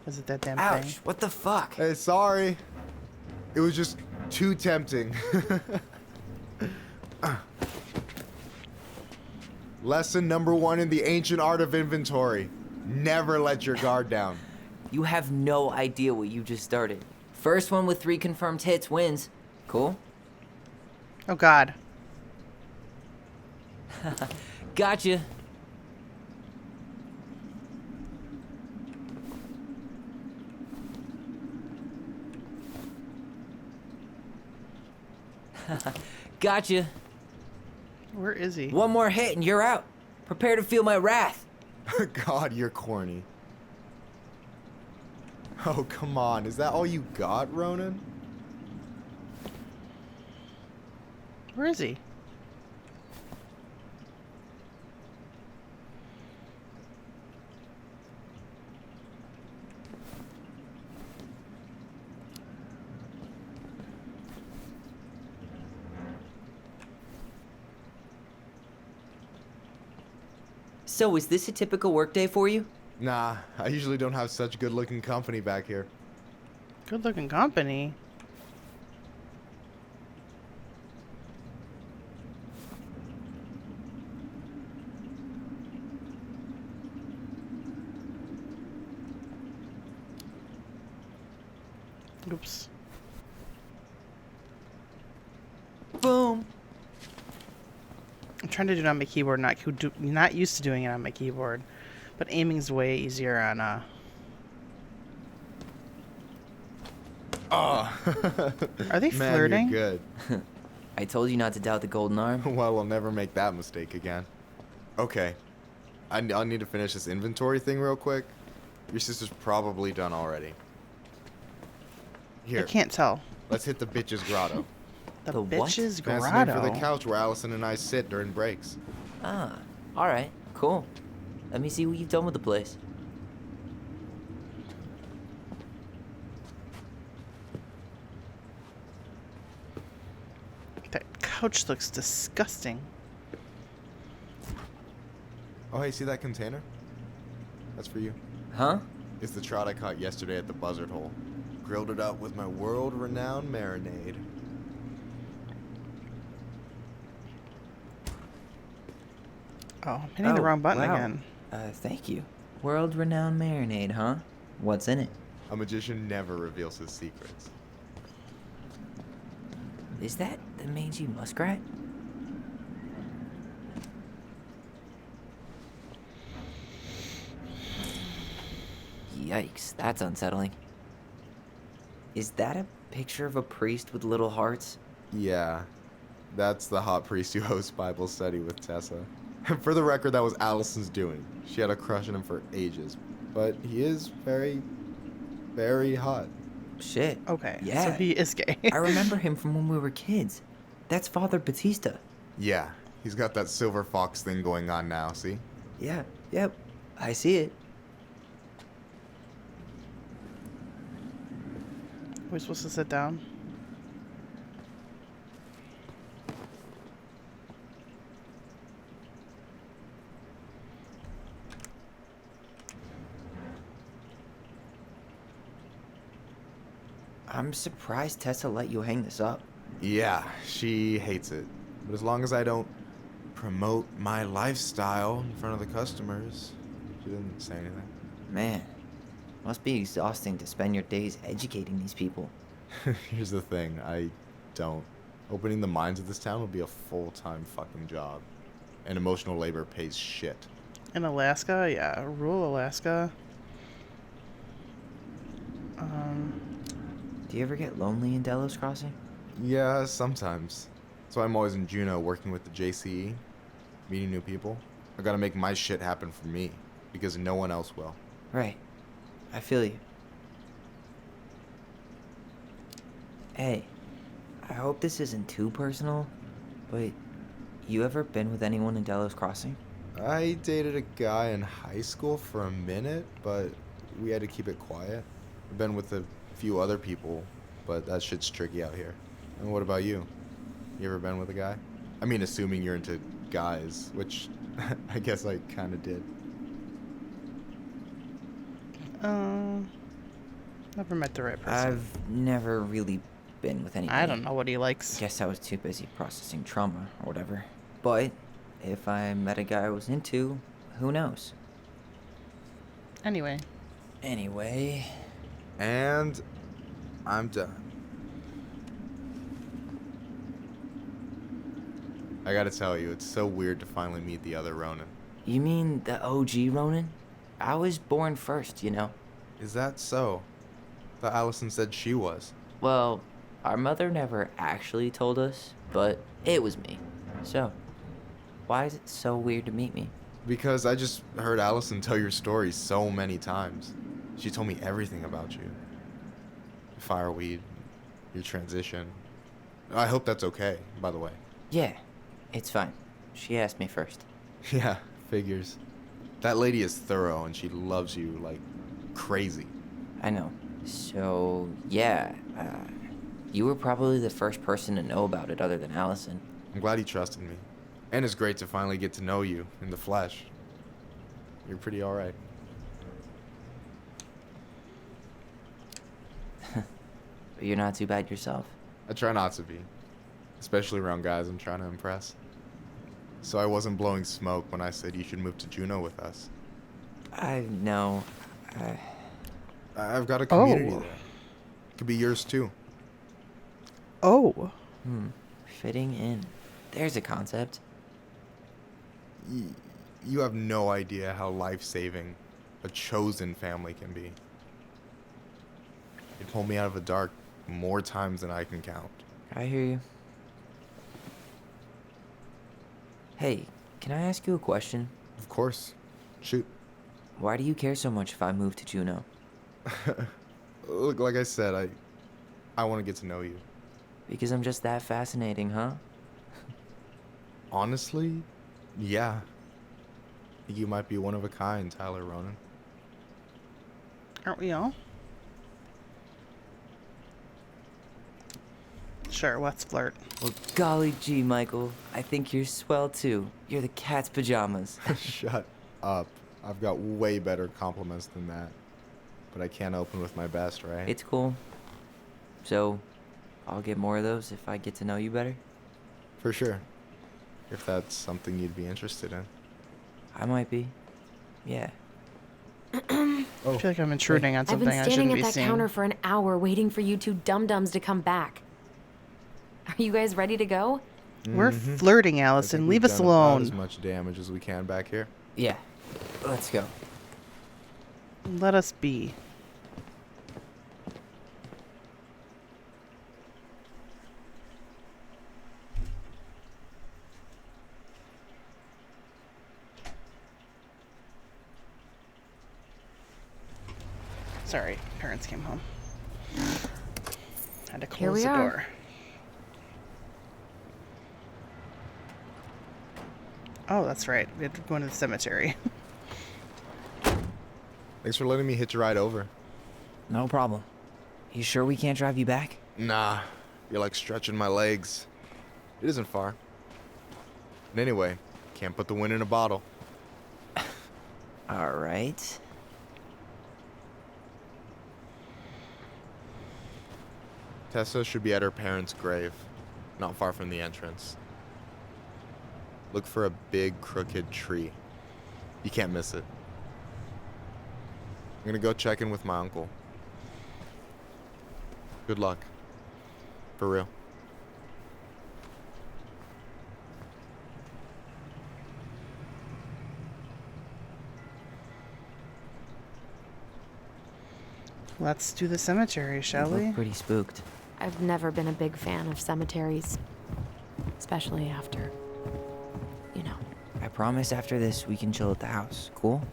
Is it that damn Ouch, thing? what the fuck? Hey, sorry. It was just too tempting. Lesson number 1 in the ancient art of inventory. Never let your guard down. You have no idea what you just started. First one with 3 confirmed hits wins. Cool? Oh God. Gotcha. Gotcha. Where is he? One more hit and you're out. Prepare to feel my wrath. God, you're corny. Oh, come on. Is that all you got, Ronan? Where is he? So, is this a typical workday for you? Nah, I usually don't have such good-looking company back here. Good looking company. Oops. Boom. I'm trying to do it on my keyboard, not used to doing it on my keyboard, but aiming's way easier on Oh. Are they Man, flirting? You're good. I told you not to doubt the golden arm. Well, we'll never make that mistake again. Okay. I'll need to finish this inventory thing real quick. Your sister's probably done already. Here. I can't tell. Let's hit the bitch's grotto. The bitch's That's the grotto. name for the couch where Allison and I sit during breaks. Ah, alright, cool. Let me see what you've done with the place. That couch looks disgusting. Oh, hey, see that container? That's for you. Huh? It's the trout I caught yesterday at the Buzzard Hole. Grilled it up with my world-renowned marinade. Oh, I'm hitting the wrong button wow. again. Thank you. World-renowned marinade, huh? What's in it? A magician never reveals his secrets. Is that the mangy muskrat? Yikes, that's unsettling. Is that a picture of a priest with little hearts? Yeah, that's the hot priest who hosts Bible study with Tessa. For the record, that was Allison's doing. She had a crush on him for ages. But he is very, very hot. Shit. Okay, Yeah. so he is gay. I remember him from when we were kids. That's Father Batista. Yeah, he's got that silver fox thing going on now, see? Yeah, yep. I see it. Are we supposed to sit down? I'm surprised Tessa let you hang this up. Yeah, she hates it. But as long as I don't promote my lifestyle in front of the customers, she didn't say anything. Man, must be exhausting to spend your days educating these people. Here's the thing, I don't. Opening the mines of this town will be a full-time fucking job. And emotional labor pays shit. In Alaska? Yeah, rural Alaska. Do you ever get lonely in Delos Crossing? Yeah, sometimes. So I'm always in Juneau working with the JCE, meeting new people. I gotta make my shit happen for me, because no one else will. Right. I feel you. Hey, I hope this isn't too personal, but you ever been with anyone in Delos Crossing? I dated a guy in high school for a minute, but we had to keep it quiet. I've been with a few other people, but that shit's tricky out here. And what about you? You ever been with a guy? I mean, assuming you're into guys, which I guess I kind of did. Never met the right person. I've never really been with anybody. I don't know what he likes. Guess I was too busy processing trauma or whatever. But if I met a guy I was into, who knows? Anyway. And I'm done. I gotta tell you, it's so weird to finally meet the other Ronan. You mean the OG Ronan? I was born first, you know. Is that so? Thought Allison said she was. Well, our mother never actually told us, but it was me. So, why is it so weird to meet me? Because I just heard Allison tell your story so many times. She told me everything about you. Fireweed, your transition. I hope that's okay, by the way. Yeah, it's fine. She asked me first. Yeah, figures. That lady is thorough and she loves you like crazy. I know. So, yeah, you were probably the first person to know about it other than Allison. I'm glad he trusted me. And it's great to finally get to know you in the flesh. You're pretty alright. But you're not too bad yourself. I try not to be. Especially around guys I'm trying to impress. So I wasn't blowing smoke when I said you should move to Juneau with us. I know. I've got a community there. It could be yours too. Oh. Fitting in. There's a concept. You have no idea how life-saving a chosen family can be. It pulled me out of the dark more times than I can count. I hear you. Hey, can I ask you a question? Of course. Shoot. Why do you care so much if I move to Juneau? Look, like I said, I want to get to know you. Because I'm just that fascinating, huh? Honestly, yeah. You might be one of a kind, Tyler Ronan. Aren't we all? Sure, let's flirt. Well, golly gee, Michael. I think you're swell too. You're the cat's pajamas. Shut up. I've got way better compliments than that. But I can't open with my best, right? It's cool. So, I'll get more of those if I get to know you better? For sure. If that's something you'd be interested in. I might be. Yeah. I feel like I'm intruding on something I I've been shouldn't standing be at that seeing. counter for an hour waiting for you two dum-dums to come back. Are you guys ready to go? We're flirting, Allison. Leave us alone. As much damage as we can back here. Yeah. Let's go. Let us be. Sorry, parents came home. Had to Here close we the are. door. Oh, that's right. We had to go into the cemetery. Thanks for letting me hitch a ride over. No problem. You sure we can't drive you back? Nah, you're like stretching my legs. It isn't far. And anyway, can't put the wind in a bottle. All right. Tessa should be at her parents' grave, not far from the entrance. Look for a big crooked tree. You can't miss it. I'm gonna go check in with my uncle. Good luck. For real. Let's do the cemetery, shall You we? look pretty spooked. I've never been a big fan of cemeteries. Especially after, you know. I promise after this we can chill at the house. Cool?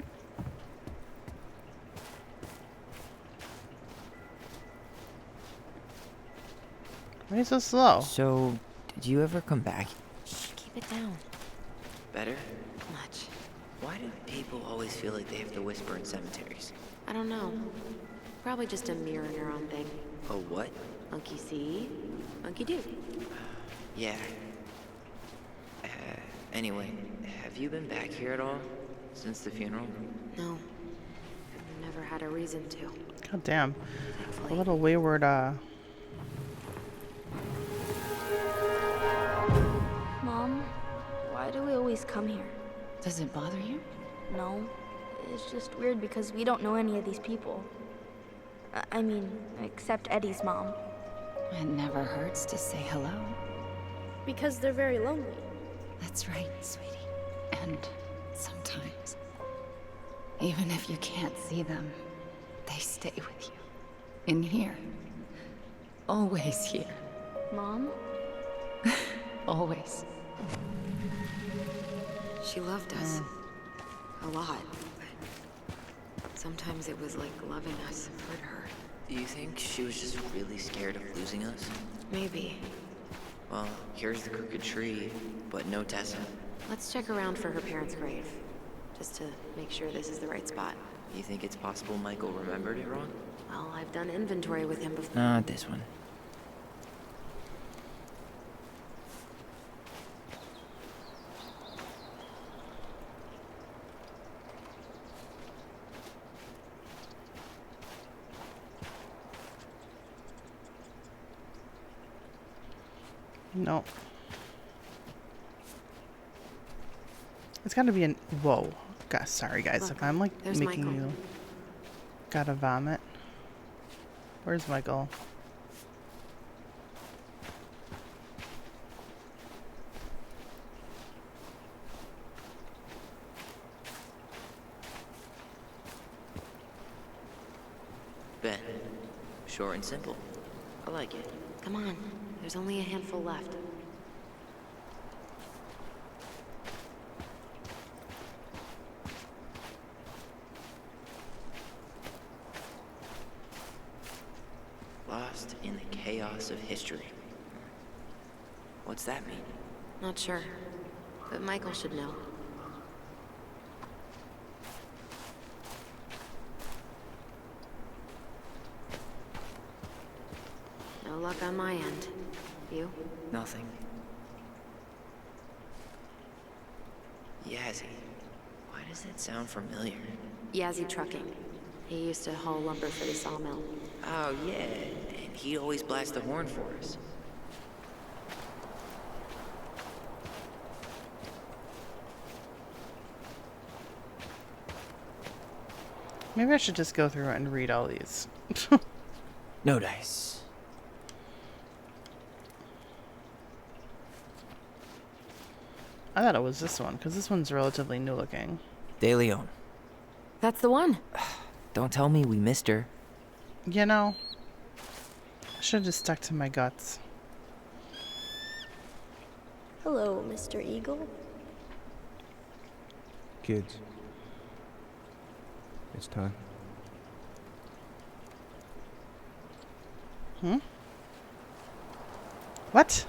Why are you so slow? So, did you ever come back? Keep it down. Better? Much. Why do people always feel like they have to whisper in cemeteries? I don't know. Probably just a mirror neuron thing. Oh, what? Monkey see, monkey do. Yeah. Anyway, have you been back here at all? Since the funeral? No. Never had a reason to. God damn. A little wayward, Mom, why do we always come here? Does it bother you? No. It's just weird because we don't know any of these people. I mean, except Eddie's mom. It never hurts to say hello. Because they're very lonely. That's right, sweetie. And sometimes, even if you can't see them, they stay with you. In here. Always here. Mom? Always. She loved us. A lot. But sometimes it was like loving us hurt her. Do you think she was just really scared of losing us? Maybe. Well, here's the crooked tree, but no Tessa. Let's check around for her parents' grave, just to make sure this is the right spot. You think it's possible Michael remembered it wrong? Well, I've done inventory with him before. Not this one. No. It's gotta be an. Whoa. God, sorry, guys. Look, if I'm like there's making Michael. you. Gotta vomit. Where's Michael? Ben. Short and simple. I like it. Come on, there's only a handful left. Lost in the chaos of history. What's that mean? Not sure, but Michael should know. No luck on my end. You? Nothing. Yazzie. Why does that sound familiar? Yazzie Trucking. He used to haul lumber for the sawmill. Oh, yeah. And he'd always blast the horn for us. Maybe I should just go through and read all these. No dice. I thought it was this one, because this one's relatively new looking. De Leon. That's the one. Don't tell me we missed her. You know, I should have just stuck to my guts. Hello, Mr. Eagle. Kids. It's time. Hmm? What?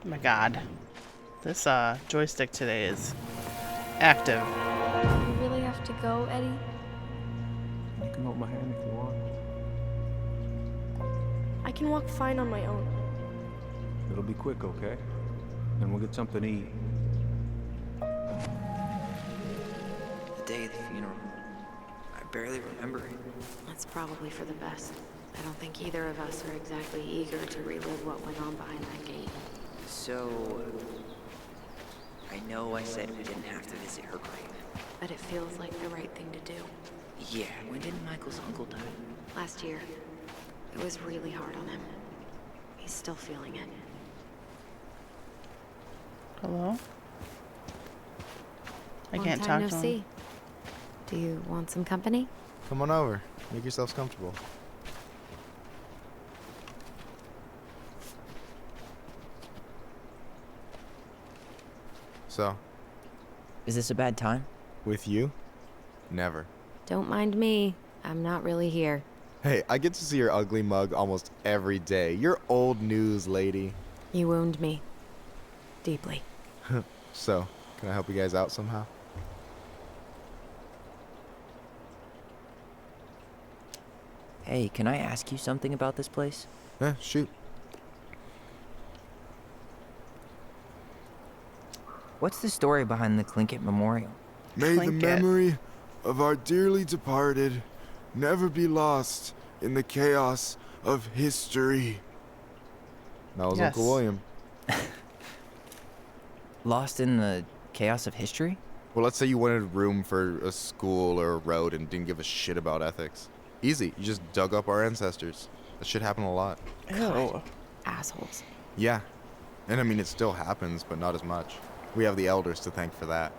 Oh my god. This joystick today is active. You really have to go, Eddie? You can hold my hand if you want. I can walk fine on my own. It'll be quick, okay? Then we'll get something to eat. The day of the funeral. I barely remember it. That's probably for the best. I don't think either of us are exactly eager to relive what went on behind that gate. So... I know I said we didn't have to visit her grave. But it feels like the right thing to do. Yeah, when did Michael's uncle die? Last year. It was really hard on him. He's still feeling it. Hello? I Long can't time talk no to see. him. Do you want some company? Come on over. Make yourselves comfortable. So, Is this a bad time? with you? Never. Don't mind me. I'm not really here. Hey, I get to see your ugly mug almost every day. You're old news, lady. You wound me. Deeply. So, can I help you guys out somehow? Hey, can I ask you something about this place? Shoot. What's the story behind the Tlingit Memorial? May the memory of our dearly departed never be lost in the chaos of history. That was Uncle William. Lost in the chaos of history? Well, let's say you wanted room for a school or a road and didn't give a shit about ethics. Easy. You just dug up our ancestors. That shit happened a lot. Ew. Assholes. Yeah. And I mean, it still happens, but not as much. We have the elders to thank for that.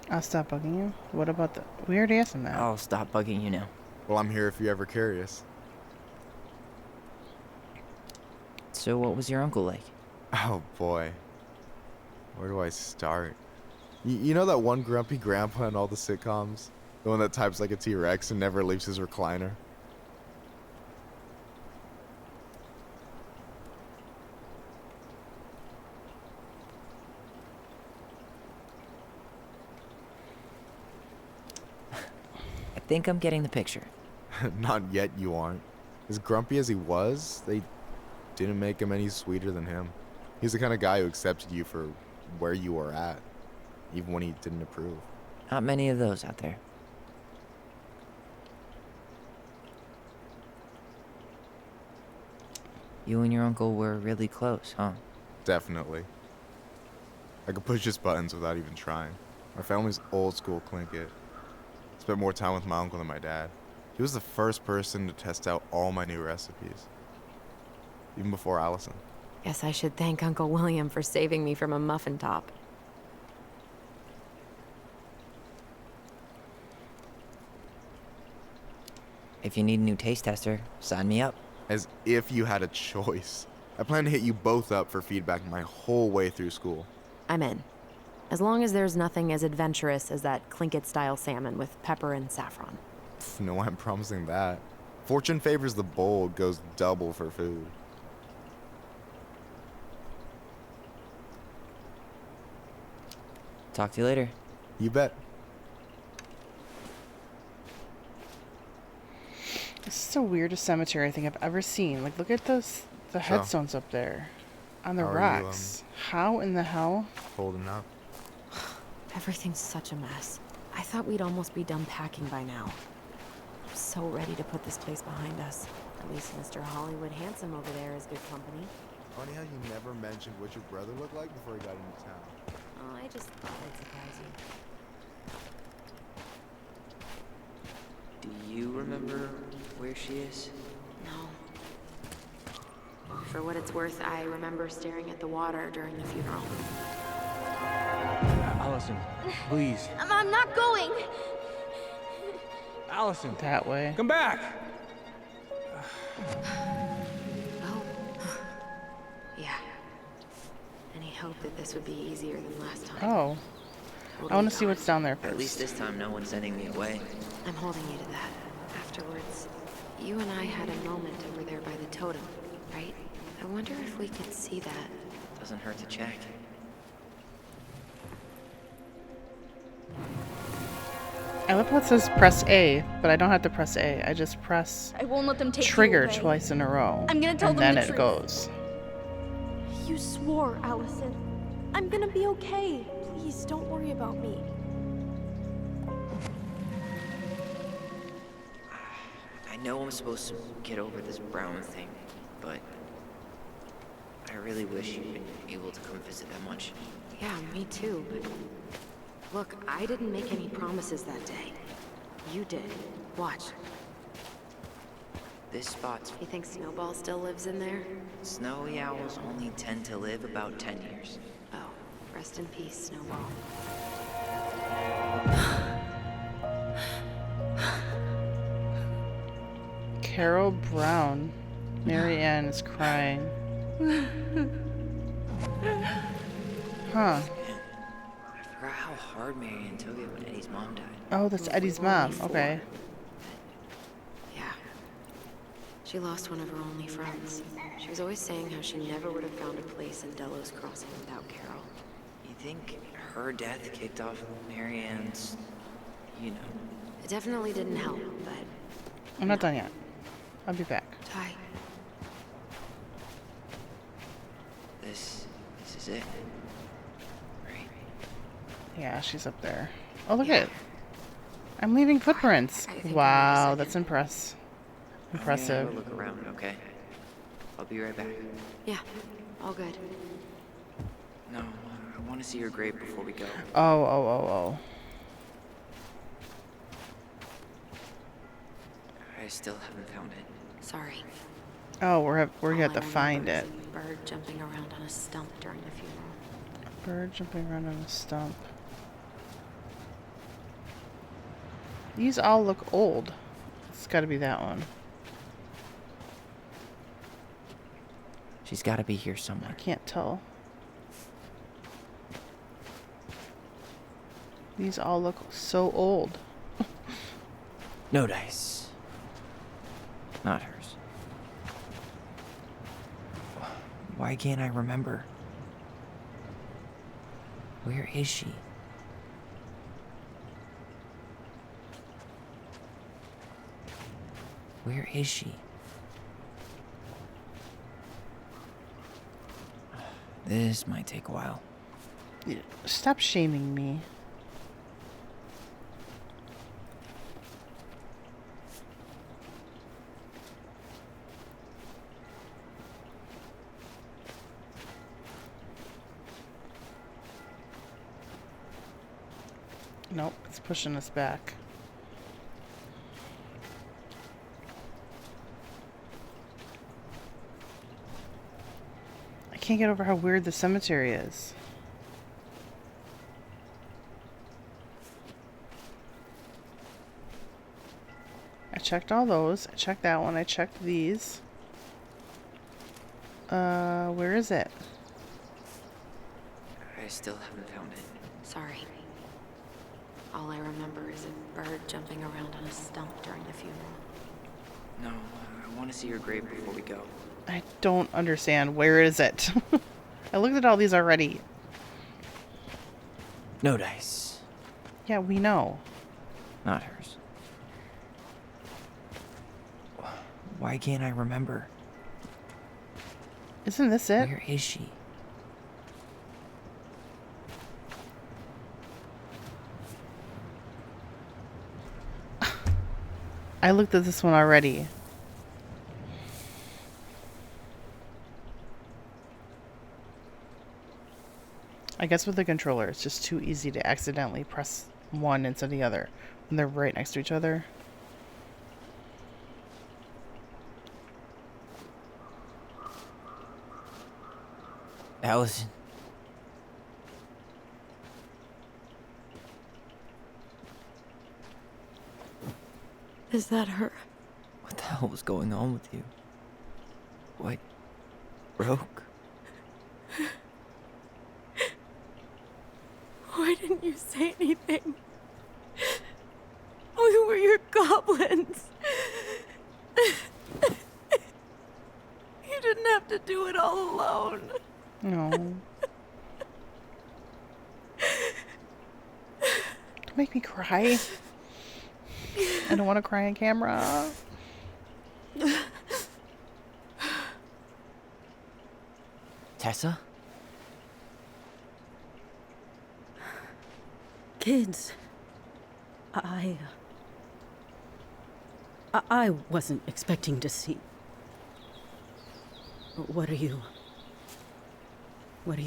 I'll stop bugging you. What about the... We already asked him that. I'll stop bugging you now. Well, I'm here if you're ever curious. So what was your uncle like? Oh, boy. Where do I start? You know that one grumpy grandpa in all the sitcoms? The one that types like a T-Rex and never leaves his recliner? I think I'm getting the picture. Not yet, you aren't. As grumpy as he was, they didn't make him any sweeter than him. He's the kind of guy who accepted you for where you were at, even when he didn't approve. Not many of those out there. You and your uncle were really close, huh? Definitely. I could push his buttons without even trying. Our family's old school Tlingit. Spent more time with my uncle than my dad. He was the first person to test out all my new recipes. Even before Allison. Guess I should thank Uncle William for saving me from a muffin top. If you need a new taste tester, sign me up. As if you had a choice. I plan to hit you both up for feedback my whole way through school. I'm in. As long as there's nothing as adventurous as that Tlingit-style salmon with pepper and saffron. No way I'm promising that. Fortune favors the bold, goes double for food. Talk to you later. You bet. This is the weirdest cemetery I think I've ever seen. Like, look at the headstones up there on the How are you, rocks. How in the hell? Holding up. Everything's such a mess. I thought we'd almost be done packing by now. I'm so ready to put this place behind us. At least Mr. Hollywood Handsome over there is good company. Funny how you never mentioned what your brother looked like before he got into town. Oh, I just thought I'd surprise you. Do you remember where she is? No. For what it's worth, I remember staring at the water during the funeral. Allison, please. I'm not going. Allison. That way. Come back. Oh. Yeah. Any hope that this would be easier than last time? Oh. I want to see what's down there first. At least this time no one's sending me away. I'm holding you to that. Afterwards, you and I had a moment over there by the totem, right? I wonder if we could see that. Doesn't hurt to check. I love how it says press A, but I don't have to press A. I just press I won't let them take you trigger away. twice in a row. I'm gonna tell and them then the it truth. goes. You swore, Allison. I'm gonna be okay. Please, don't worry about me. I know I'm supposed to get over this Brown thing, but I really wish you'd been able to come visit that much. Yeah, me too, but... Look, I didn't make any promises that day. You did. Watch. This spot's... You think Snowball still lives in there? Snowy owls only tend to live about 10 years. Oh, rest in peace, Snowball. Carol Brown. Mary Ann is crying. Huh. I forgot how hard Marianne took it when Eddie's mom died. Oh, that's Eddie's mom. Okay. Yeah. She lost one of her only friends. She was always saying how she never would have found a place in Delos Crossing without Carol. You think her death kicked off Marianne's, you know... It definitely didn't help, but... I'm not done yet. I'll be back. Ty. This is it. Right? Yeah, she's up there. Oh, look at it. I'm leaving footprints. I think I know Wow, this that's impressive. I'm gonna have a look around, okay? I'll be right back. Yeah, all good. No, I want to see your grave before we go. Oh. I still haven't found it. Sorry. Oh, we're All gonna have I to find remember it. is a bird jumping around on a stump during the funeral. Bird jumping around on a stump. These all look old. It's got to be that one. She's got to be here somewhere. I can't tell. These all look so old. No dice. Not hers. Why can't I remember? Where is she? Where is she? This might take a while. Stop shaming me. Nope, it's pushing us back. I can't get over how weird the cemetery is. I checked all those. I checked that one. I checked these. Where is it? I still haven't found it. Sorry. All I remember is a bird jumping around on a stump during the funeral. No, I want to see your grave before we go. I don't understand. Where is it? I looked at all these already. No dice. Yeah, we know. Not hers. Why can't I remember? Isn't this it? Where is she? I looked at this one already. I guess with the controller, it's just too easy to accidentally press one instead of the other when they're right next to each other. Allison. Is that her? What the hell was going on with you? What broke? Why didn't you say anything? We were your goblins. You didn't have to do it all alone. No. Don't make me cry. I don't want to cry on camera. Tessa? Kids, I wasn't expecting to see. What are you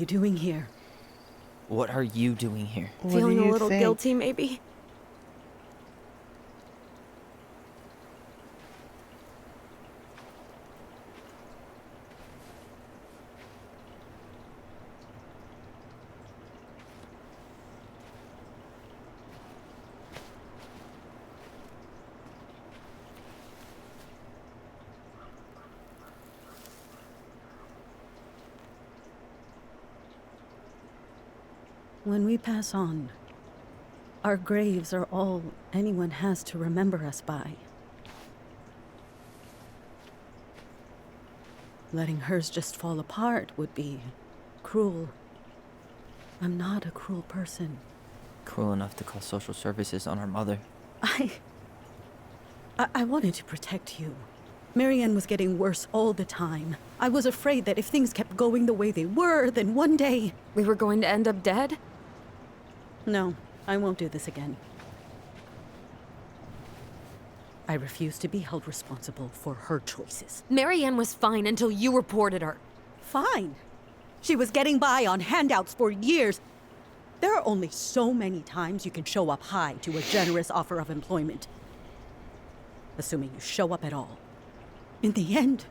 doing here? What are you doing here? Feeling a little guilty, maybe? When we pass on, our graves are all anyone has to remember us by. Letting hers just fall apart would be cruel. I'm not a cruel person. Cruel enough to call social services on our mother. I wanted to protect you. Marianne was getting worse all the time. I was afraid that if things kept going the way they were, then one day... We were going to end up dead? No, I won't do this again. I refuse to be held responsible for her choices. Marianne was fine until you reported her. Fine. She was getting by on handouts for years. There are only so many times you can show up high to a generous offer of employment. Assuming you show up at all. In the end,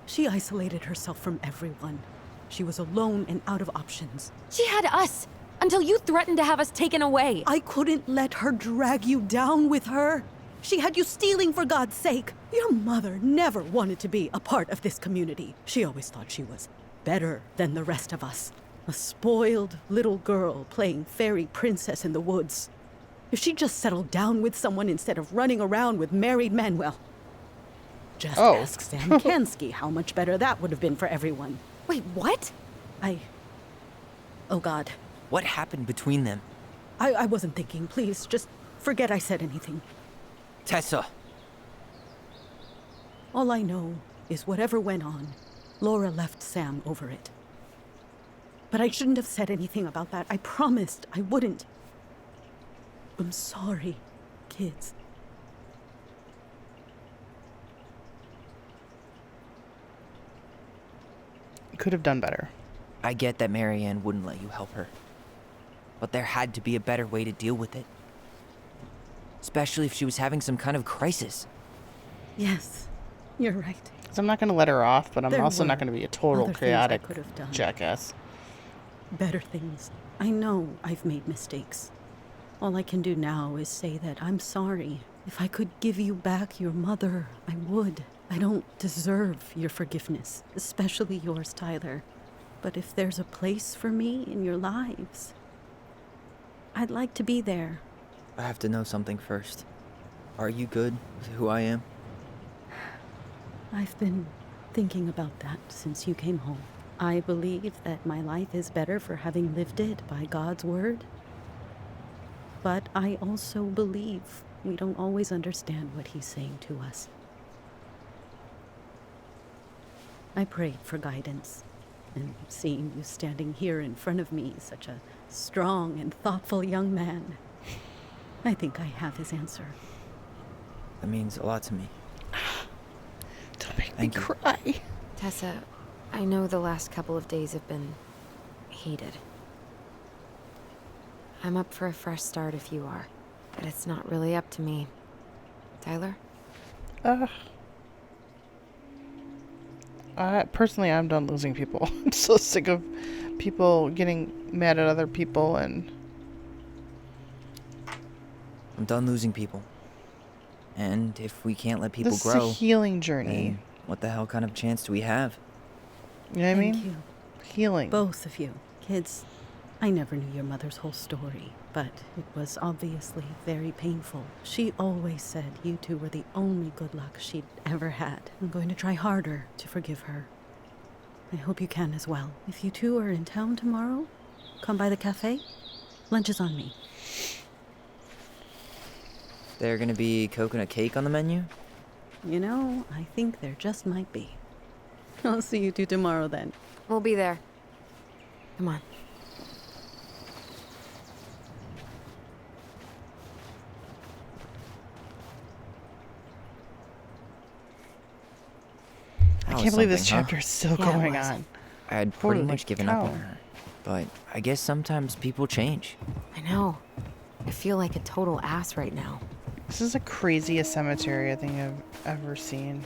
she isolated herself from everyone. She was alone and out of options. She had us, until you threatened to have us taken away. I couldn't let her drag you down with her. She had you stealing for God's sake. Your mother never wanted to be a part of this community. She always thought she was better than the rest of us. A spoiled little girl playing fairy princess in the woods. If she just settled down with someone instead of running around with married men, well, just ask Sam Kansky how much better that would have been for everyone. Wait, what? Oh God. What happened between them? I wasn't thinking. Please, just forget I said anything. Tessa! All I know is whatever went on, Laura left Sam over it. But I shouldn't have said anything about that. I promised I wouldn't. I'm sorry, kids. Could have done better. I get that Marianne wouldn't let you help her. But there had to be a better way to deal with it. Especially if she was having some kind of crisis. Yes, you're right. So I'm not going to let her off, but I'm There also were not going to be a total other things I chaotic could have done. jackass. Better things. I know I've made mistakes. All I can do now is say that I'm sorry. If I could give you back your mother, I would. I don't deserve your forgiveness, especially yours, Tyler. But if there's a place for me in your lives, I'd like to be there. I have to know something first. Are you good with who I am? I've been thinking about that since you came home. I believe that my life is better for having lived it by God's word. But I also believe we don't always understand what he's saying to us. I prayed for guidance, and seeing you standing here in front of me, such a strong and thoughtful young man, I think I have his answer. That means a lot to me. Don't make Thank me you. cry. Tessa, I know the last couple of days have been heated. I'm up for a fresh start if you are, but it's not really up to me. Tyler? Personally, I'm done losing people. I'm so sick of people getting mad at other people, and I'm done losing people. And if we can't let people this grow, is a healing journey. then what the hell kind of chance do we have? You know what I mean? Thank you. Healing. Both of you. Kids, I never knew your mother's whole story, but it was obviously very painful. She always said you two were the only good luck she'd ever had. I'm going to try harder to forgive her. I hope you can as well. If you two are in town tomorrow, come by the cafe. Lunch is on me. There gonna be coconut cake on the menu? You know, I think there just might be. I'll see you two tomorrow then. We'll be there. Come on. I That was can't believe this something, huh? chapter is still Yeah, it going was. on. I had pretty Holy much given up cow. on her. But I guess sometimes people change. I know. I feel like a total ass right now. This is the craziest cemetery I think I've ever seen.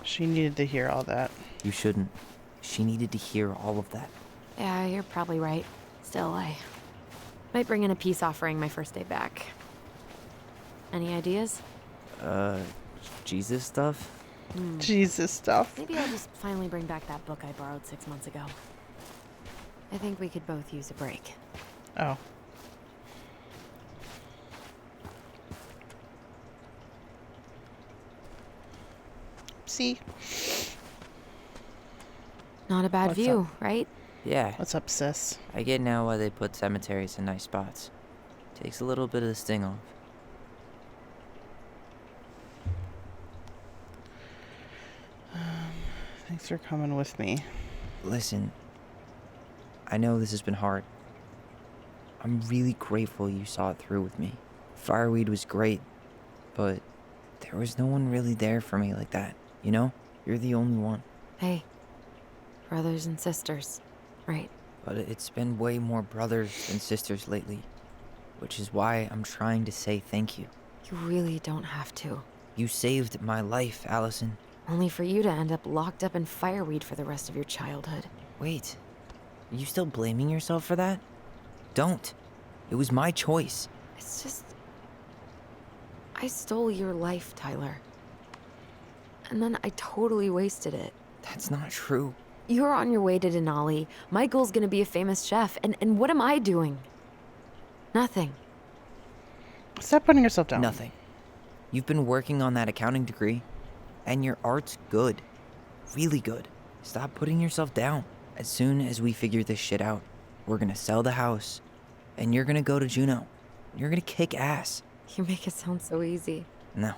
She needed to hear all that. You shouldn't. She needed to hear all of that. Yeah, you're probably right. Still, I might bring in a peace offering my first day back. Any ideas? Jesus stuff? Jesus stuff. Maybe I'll just finally bring back that book I borrowed 6 months ago. I think we could both use a break. Oh. See? Not a bad What's view, up? right? Yeah. What's up, sis? I get now why they put cemeteries in nice spots. Takes a little bit of the sting off. Thanks for coming with me. Listen, I know this has been hard. I'm really grateful you saw it through with me. Fireweed was great, but there was no one really there for me like that, you know? You're the only one. Hey, brothers and sisters, right? But it's been way more brothers than sisters lately, which is why I'm trying to say thank you. You really don't have to. You saved my life, Allison. Only for you to end up locked up in fireweed for the rest of your childhood. Wait, are you still blaming yourself for that? Don't. It was my choice. It's just... I stole your life, Tyler. And then I totally wasted it. That's not true. You're on your way to Denali. Michael's gonna be a famous chef, and what am I doing? Nothing. Stop putting yourself down. Nothing. You've been working on that accounting degree, and your art's good. Really good. Stop putting yourself down. As soon as we figure this shit out, we're gonna sell the house, and you're gonna go to Juneau. You're gonna kick ass. You make it sound so easy. No.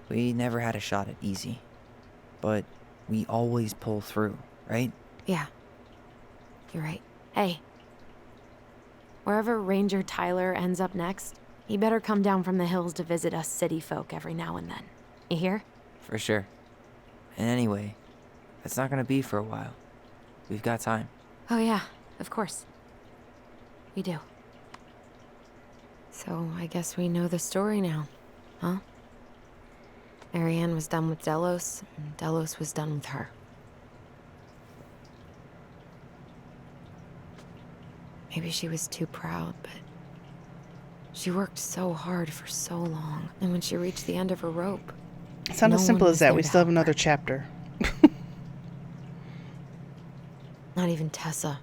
We never had a shot at easy. But we always pull through, right? Yeah. You're right. Hey. Wherever Ranger Tyler ends up next, he better come down from the hills to visit us city folk every now and then. You hear? For sure. And anyway, that's not gonna be for a while. We've got time. Oh yeah, of course. We do. So I guess we know the story now, huh? Marianne was done with Delos, and Delos was done with her. Maybe she was too proud, but she worked so hard for so long, and when she reached the end of her rope... It's not as simple as that. We still have another chapter. Not even Tessa.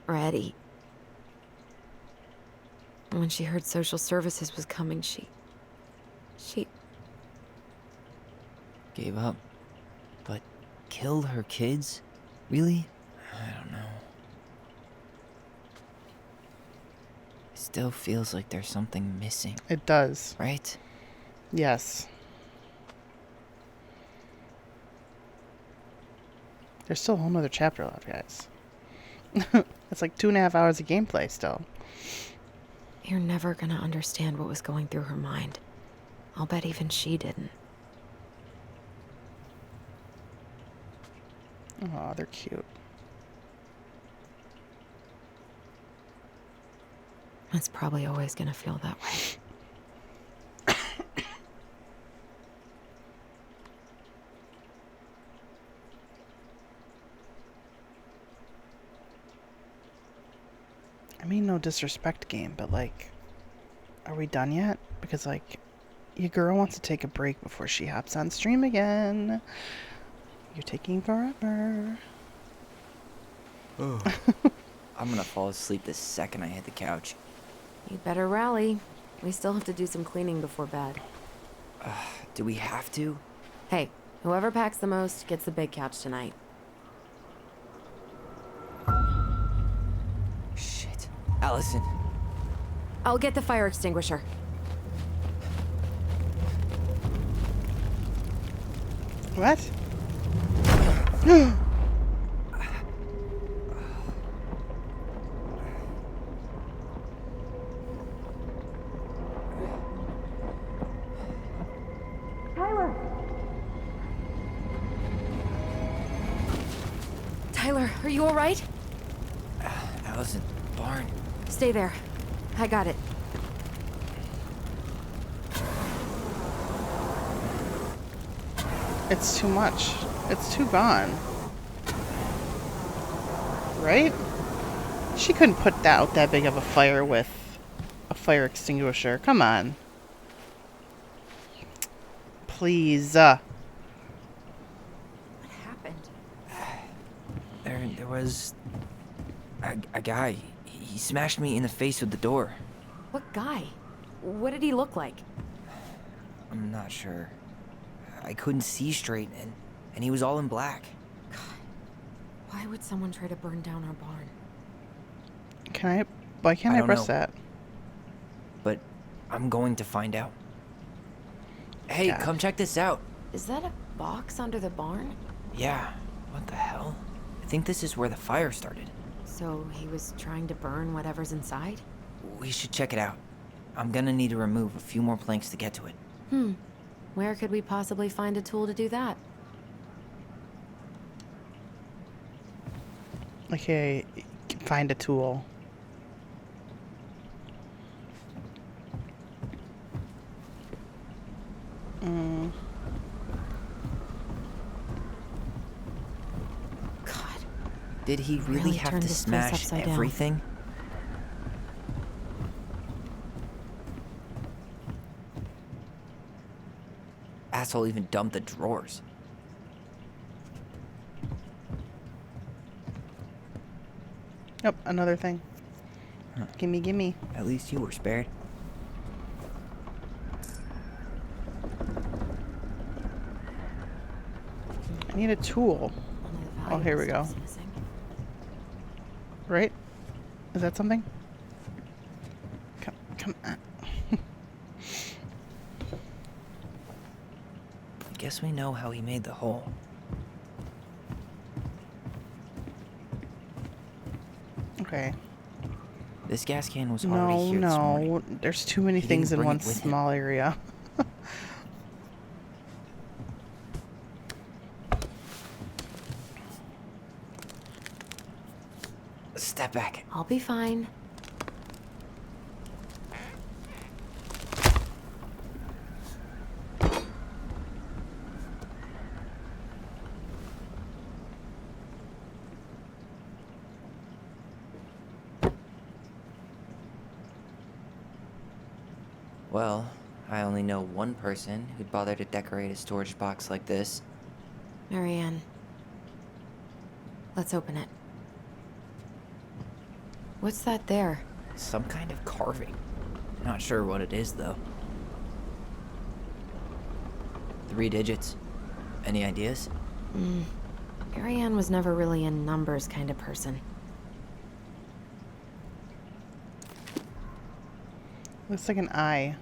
Or Eddie. And when she heard social services was coming, she... Gave up. But killed her kids? Really? I don't know. It still feels like there's something missing. It does. Right? Yes. There's still a whole nother chapter left, guys. That's like 2.5 hours of gameplay still. You're never gonna understand what was going through her mind. I'll bet even she didn't. Oh, they're cute. It's probably always gonna feel that way. I mean, no disrespect, game, but like, are we done yet? Because like, your girl wants to take a break before she hops on stream again. You're taking forever. I'm gonna fall asleep the second I hit the couch. You better rally. We still have to do some cleaning before bed. Do we have to? Hey, whoever packs the most gets the big couch tonight. Shit. Allison. I'll get the fire extinguisher. What? Tyler, are you all right? Allison, barn. Stay there. I got it. It's too much. It's too gone. Right? She couldn't put out that big of a fire with a fire extinguisher. Come on. Please. What happened? There was a guy. He smashed me in the face with the door. What guy? What did he look like? I'm not sure. I couldn't see straight, and he was all in black. God, why would someone try to burn down our barn? Why can't I don't press know. that? But I'm going to find out. Hey, God. come check this out. Is that a box under the barn? Yeah, what the hell? I think this is where the fire started. So he was trying to burn whatever's inside? We should check it out. I'm gonna need to remove a few more planks to get to it. Where could we possibly find a tool to do that? Okay, find a tool. Did he really have turned to this place smash upside down. everything? Asshole even dumped the drawers. Yep, another thing. Huh. Gimme, gimme. At least you were spared. I need a tool. Oh, here we go. Right? Is that something? Come on. I guess we know how he made the hole. Okay. This gas can was already here this morning. No. There's too many He things didn't in bring one it with him. small area. Step back. I'll be fine. Well, I only know one person who'd bother to decorate a storage box like this. Marianne. Let's open it. What's that there? Some kind of carving. Not sure what it is, though. 3 digits. Any ideas? Marianne was never really a numbers kind of person. Looks like an eye.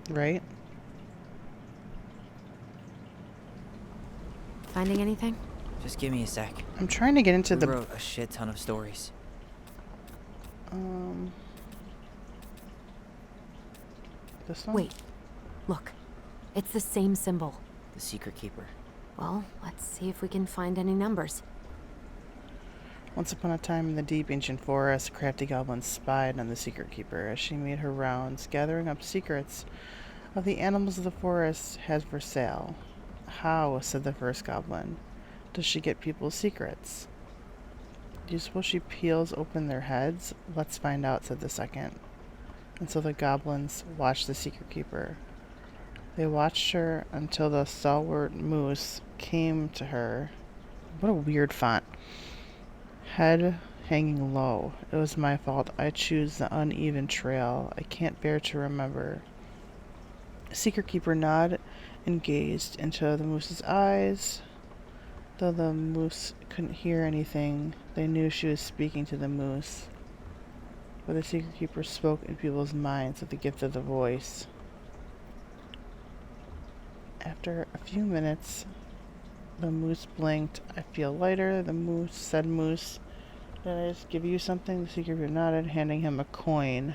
Right? Finding anything? Just give me a sec. I'm trying to get into We the... wrote a shit ton of stories. This one? Wait. Look. It's the same symbol. The Secret Keeper. Well, let's see if we can find any numbers. Once upon a time in the deep ancient forest, a crafty goblin spied on the Secret Keeper as she made her rounds, gathering up secrets of the animals of the forest had for sale. How, said the first goblin, does she get people's secrets? Do you suppose she peels open their heads? Let's find out, said the second. And so the goblins watched the Secret Keeper. They watched her until the stalwart moose came to her. What a weird font. Head hanging low. It was my fault. I choose the uneven trail. I can't bear to remember. Secret Keeper nodded and gazed into the moose's eyes. Though the moose couldn't hear anything, they knew she was speaking to the moose. But the Secret Keeper spoke in people's minds with the gift of the voice. After a few minutes, the moose blinked. I feel lighter. The moose said, Moose, did I just give you something? The Secret Keeper nodded, handing him a coin.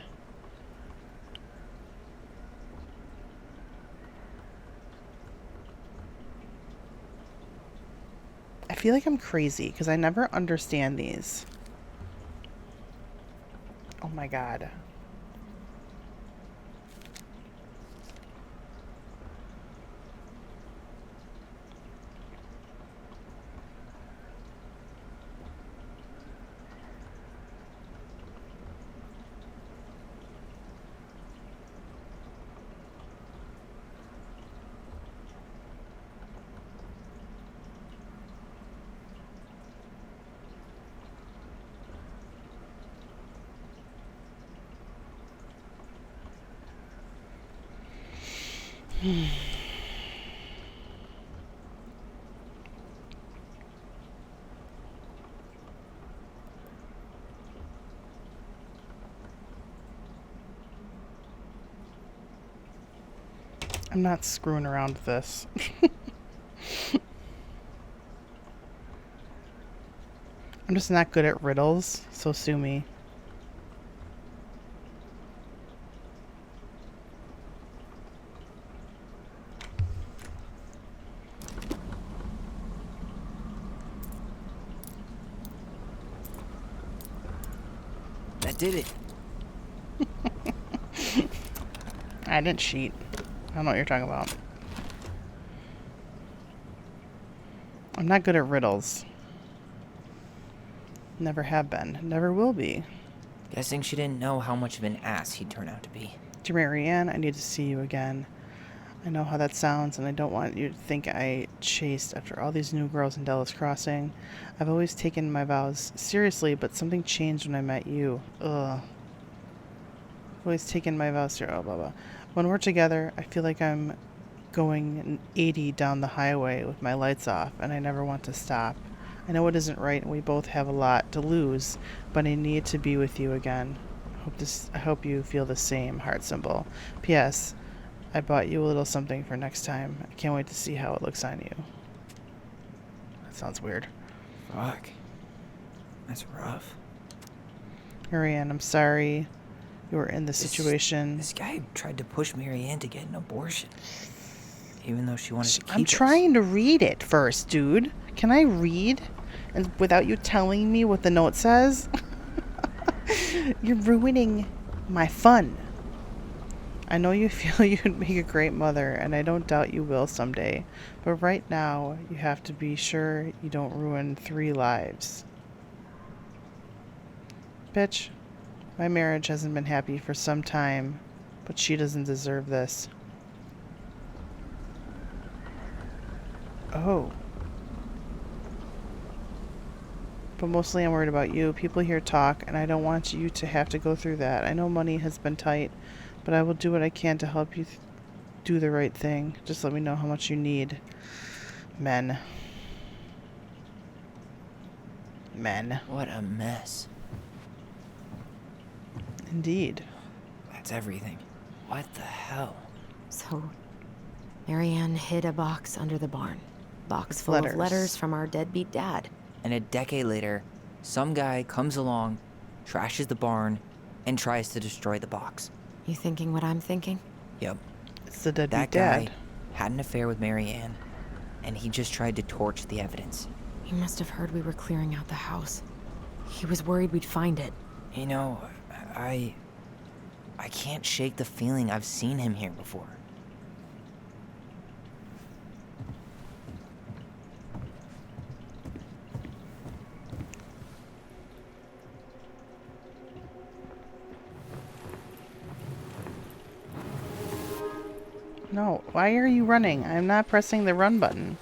I feel like I'm crazy because I never understand these. Oh my god. I'm not screwing around with this. I'm just not good at riddles, so sue me. That did it. I didn't cheat. I don't know what you're talking about. I'm not good at riddles. Never have been. Never will be. Guessing she didn't know how much of an ass he'd turn out to be. Dear Marianne, I need to see you again. I know how that sounds, and I don't want you to think I chased after all these new girls in Delos Crossing. I've always taken my vows seriously, but something changed when I met you. Ugh. Always taken my vows seriously. Oh, blah, blah. When we're together, I feel like I'm going 80 down the highway with my lights off, and I never want to stop. I know it isn't right, and we both have a lot to lose, but I need to be with you again. I hope you feel the same. Heart symbol. P.S. I bought you a little something for next time. I can't wait to see how it looks on you. That sounds weird. Fuck. That's rough. Marianne, I'm sorry you were in this situation. This guy tried to push Marianne to get an abortion. Even though she wanted to keep I'm trying to read it first, dude. Can I read? And without you telling me what the note says? You're ruining my fun. I know you feel you'd make a great mother, and I don't doubt you will someday. But right now, you have to be sure you don't ruin 3 lives. Bitch, my marriage hasn't been happy for some time, but she doesn't deserve this. Oh. But mostly I'm worried about you. People here talk, and I don't want you to have to go through that. I know money has been tight, but I will do what I can to help you do the right thing. Just let me know how much you need. Men. Men. What a mess. Indeed. That's everything. What the hell? So, Marianne hid a box under the barn. Box full of letters from our deadbeat dad. And a decade later, some guy comes along, trashes the barn, and tries to destroy the box. You thinking what I'm thinking? Yep. It's the deadbeat That dad. guy had an affair with Marianne, and he just tried to torch the evidence. He must have heard we were clearing out the house. He was worried we'd find it. You know, I can't shake the feeling I've seen him here before. No, why are you running? I'm not pressing the run button.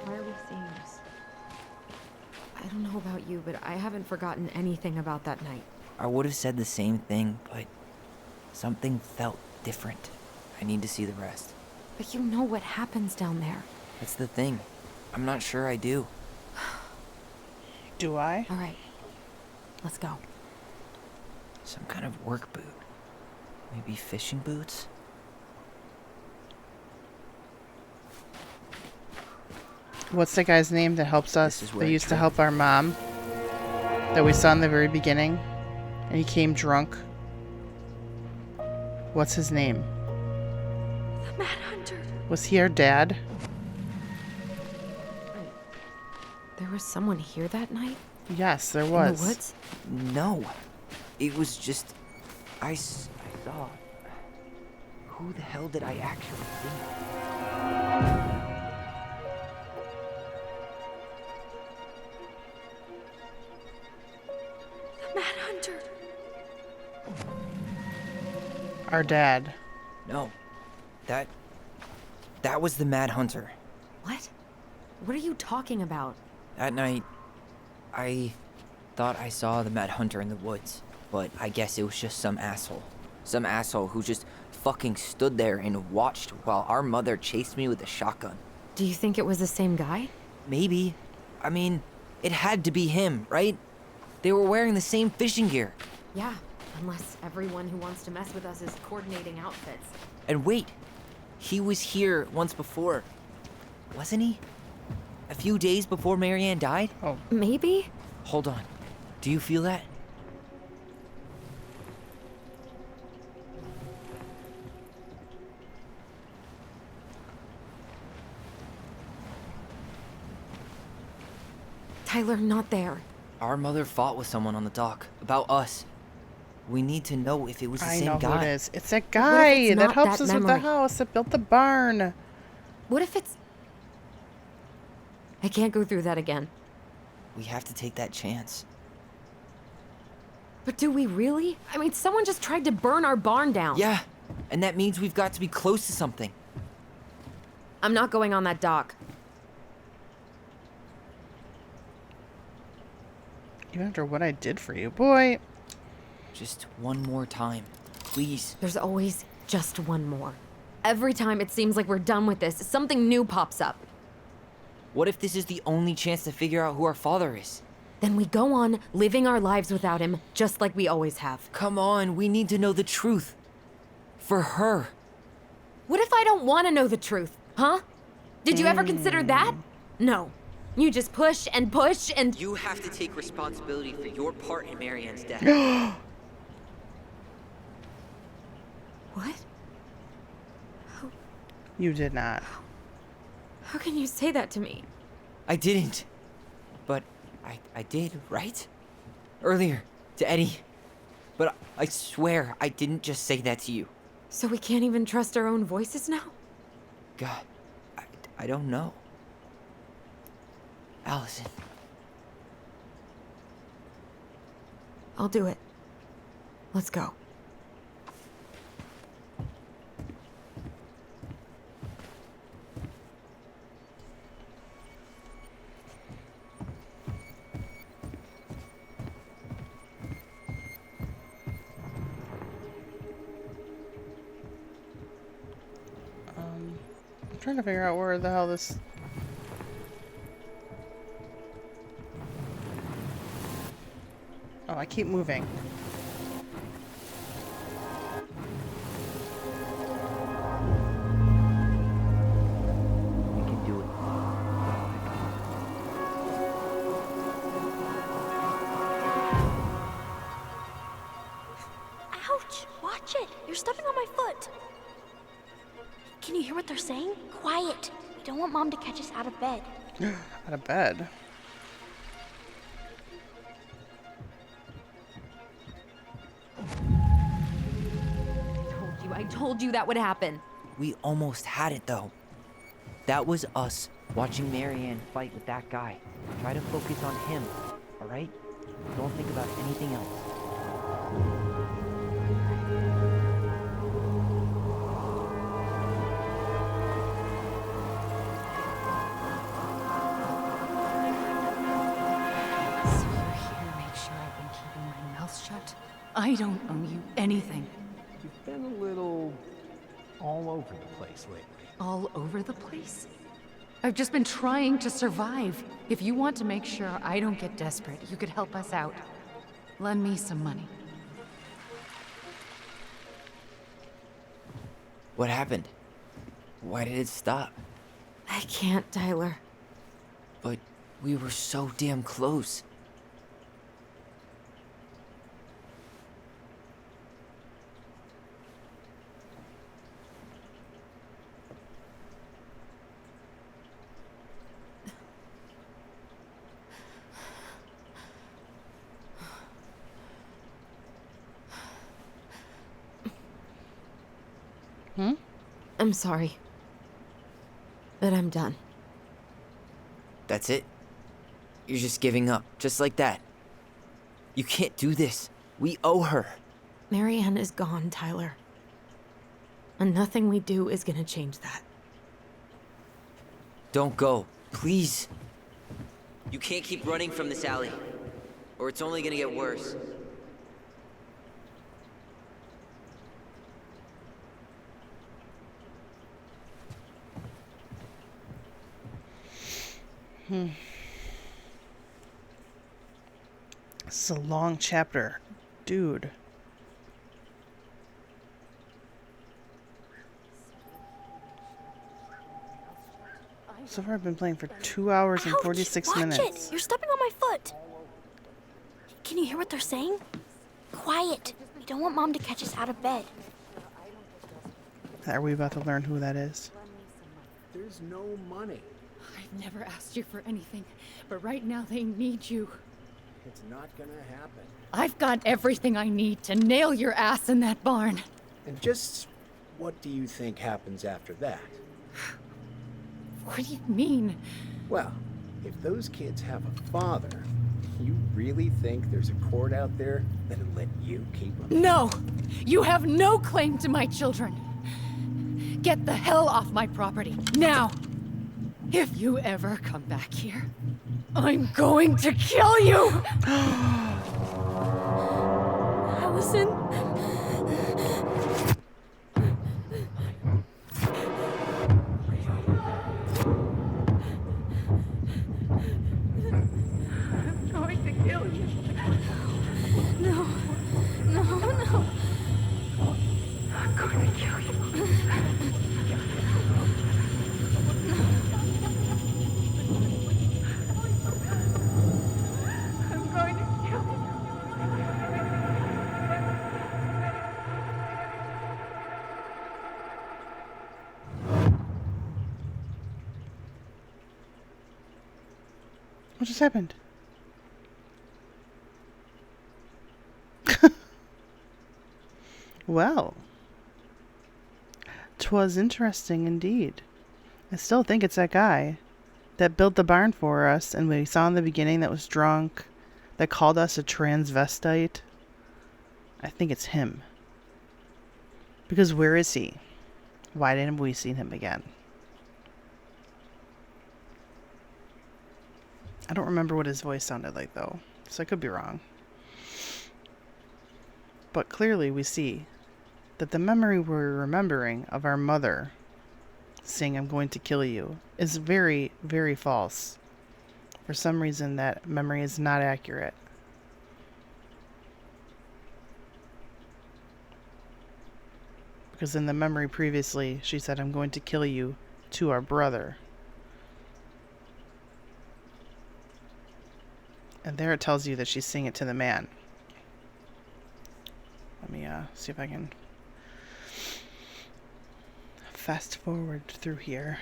Why are we seeing this? I don't know about you, but I haven't forgotten anything about that night. I would have said the same thing, but something felt different. I need to see the rest. But you know what happens down there. That's the thing. I'm not sure I do. Do I? All right. Let's go. Some kind of work boot. Maybe fishing boots? What's the guy's name that helps us? This is where That I used to trip. help our mom? That we saw in the very beginning? And he came drunk? What's his name? The Mad Hunter. Was he our dad? There was someone here that night? Yes, there In was. the woods? No. It was just... I saw... Who the hell did I actually see? The Mad Hunter. Our dad. No. That was the Mad Hunter. What? What are you talking about? That night, I thought I saw the Mad Hunter in the woods, but I guess it was just some asshole. Some asshole who just fucking stood there and watched while our mother chased me with a shotgun. Do you think it was the same guy? Maybe. I mean, it had to be him, right? They were wearing the same fishing gear. Yeah, unless everyone who wants to mess with us is coordinating outfits. And wait, he was here once before, wasn't he? A few days before Marianne died? Oh. Maybe? Hold on. Do you feel that? Tyler, not there. Our mother fought with someone on the dock about us. We need to know if it was the I same know guy. who it is. It's that What if guy it's that not helps that us with the memory? house, that built the barn. What if it's... I can't go through that again. We have to take that chance. But do we really? I mean, someone just tried to burn our barn down. Yeah, and that means we've got to be close to something. I'm not going on that dock. Even after what I did for you, boy. Just one more time, please. There's always just one more. Every time it seems like we're done with this, something new pops up. What if this is the only chance to figure out who our father is? Then we go on living our lives without him, just like we always have. Come on, we need to know the truth. For her. What if I don't want to know the truth, huh? Did you ever consider that? No. You just push and push and... You have to take responsibility for your part in Marianne's death. What? You did not. How can you say that to me? I didn't. But I did, right? Earlier, to Eddie. But I swear I didn't just say that to you. So we can't even trust our own voices now? God, I don't know. Allison. I'll do it. Let's go. I'm trying to figure out where the hell this... Oh, I keep moving. We can do it. Ouch! Watch it! You're stepping on my foot. Can you hear what they're saying? Quiet. We don't want Mom to catch us out of bed. Out of bed. I told you that would happen. We almost had it, though. That was us watching Marianne fight with that guy. Try to focus on him, all right? Don't think about anything else. So you're here to make sure I've been keeping my mouth shut? I don't owe you anything. You've been a little all over the place lately. All over the place? I've just been trying to survive. If you want to make sure I don't get desperate, you could help us out. Lend me some money. What happened? Why did it stop? I can't, Tyler. But we were so damn close. I'm sorry. But I'm done. That's it? You're just giving up, just like that. You can't do this. We owe her. Marianne is gone, Tyler. And nothing we do is gonna change that. Don't go, please. You can't keep running from this alley, or it's only gonna get worse. This is a long chapter. Dude. So far I've been playing for 2 hours and 46 Watch minutes. it! You're stepping on my foot! Can you hear what they're saying? Quiet! We don't want Mom to catch us out of bed. Are we about to learn who that is? There's no money. I've never asked you for anything, but right now they need you. It's not gonna happen. I've got everything I need to nail your ass in that barn. And just what do you think happens after that? What do you mean? Well, if those kids have a father, you really think there's a court out there that'll let you keep them? No! You have no claim to my children. Get the hell off my property, now! If you ever come back here, I'm going to kill you! Allison? I'm going to kill you. No. No, no. I'm going to kill you. I'm going to kill you. What just happened? Well, 'twas interesting indeed. I still think it's that guy that built the barn for us and we saw in the beginning that was drunk, that called us a transvestite. I think it's him. Because where is he? Why didn't we see him again? I don't remember what his voice sounded like though, so I could be wrong. But clearly we see that the memory we're remembering of our mother saying, "I'm going to kill you," is very, very false. For some reason, that memory is not accurate. Because in the memory previously, she said, "I'm going to kill you," to our brother. And there it tells you that she's saying it to the man. Let me see if I can fast forward through here.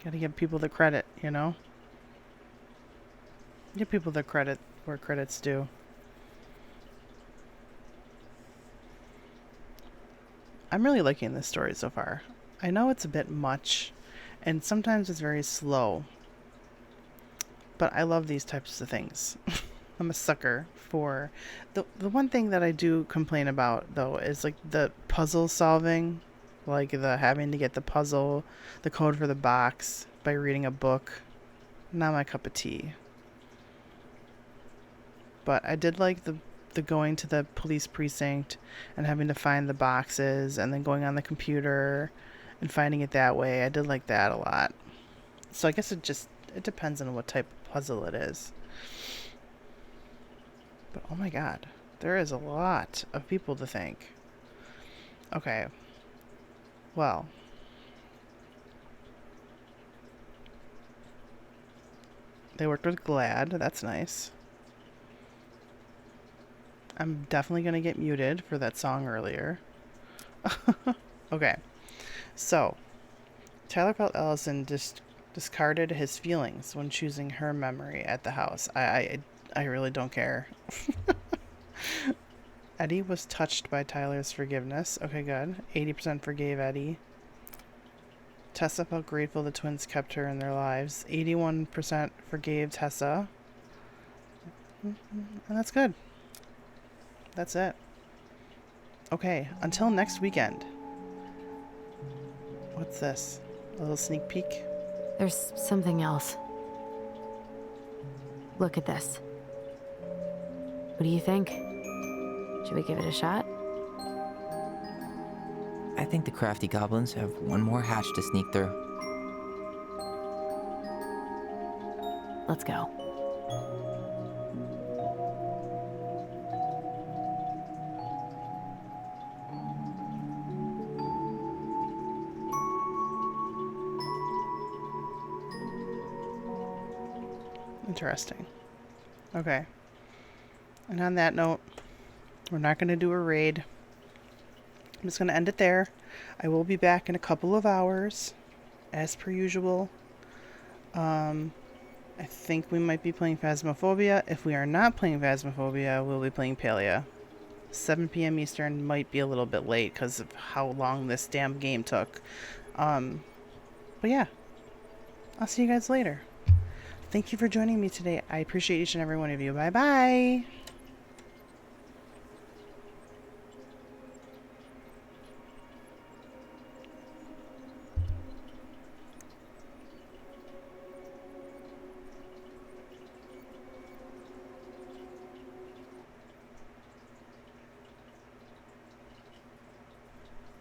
Gotta give people the credit, you know? Give people the credit where credit's due. I'm really liking this story so far. I know it's a bit much, and sometimes it's very slow. But I love these types of things. I'm a sucker for... The one thing that I do complain about, though, is like the puzzle solving. Like the having to get the puzzle, the code for the box by reading a book. Not my cup of tea. But I did like the going to the police precinct and having to find the boxes and then going on the computer and finding it that way. I did like that a lot. So I guess it depends on what type of puzzle it is. But oh my god, there is a lot of people to thank. Okay. Well, they worked with GLAAD. That's nice. I'm definitely going to get muted for that song earlier. Okay. So, Tyler felt Allison discarded his feelings when choosing her memory at the house. I really don't care. Eddie was touched by Tyler's forgiveness. Okay, good. 80% forgave Eddie. Tessa felt grateful the twins kept her in their lives. 81% forgave Tessa. And that's good. That's it. Okay, until next weekend. What's this? A little sneak peek? There's something else. Look at this. What do you think? Should we give it a shot? I think the crafty goblins have one more hatch to sneak through. Let's go. Interesting. Okay. And on that note, we're not going to do a raid. I'm just going to end it there. I will be back in a couple of hours, as per usual. I think we might be playing Phasmophobia. If we are not playing Phasmophobia, we'll be playing Palia. 7 p.m. Eastern might be a little bit late because of how long this damn game took. But yeah, I'll see you guys later. Thank you for joining me today. I appreciate each and every one of you. Bye-bye.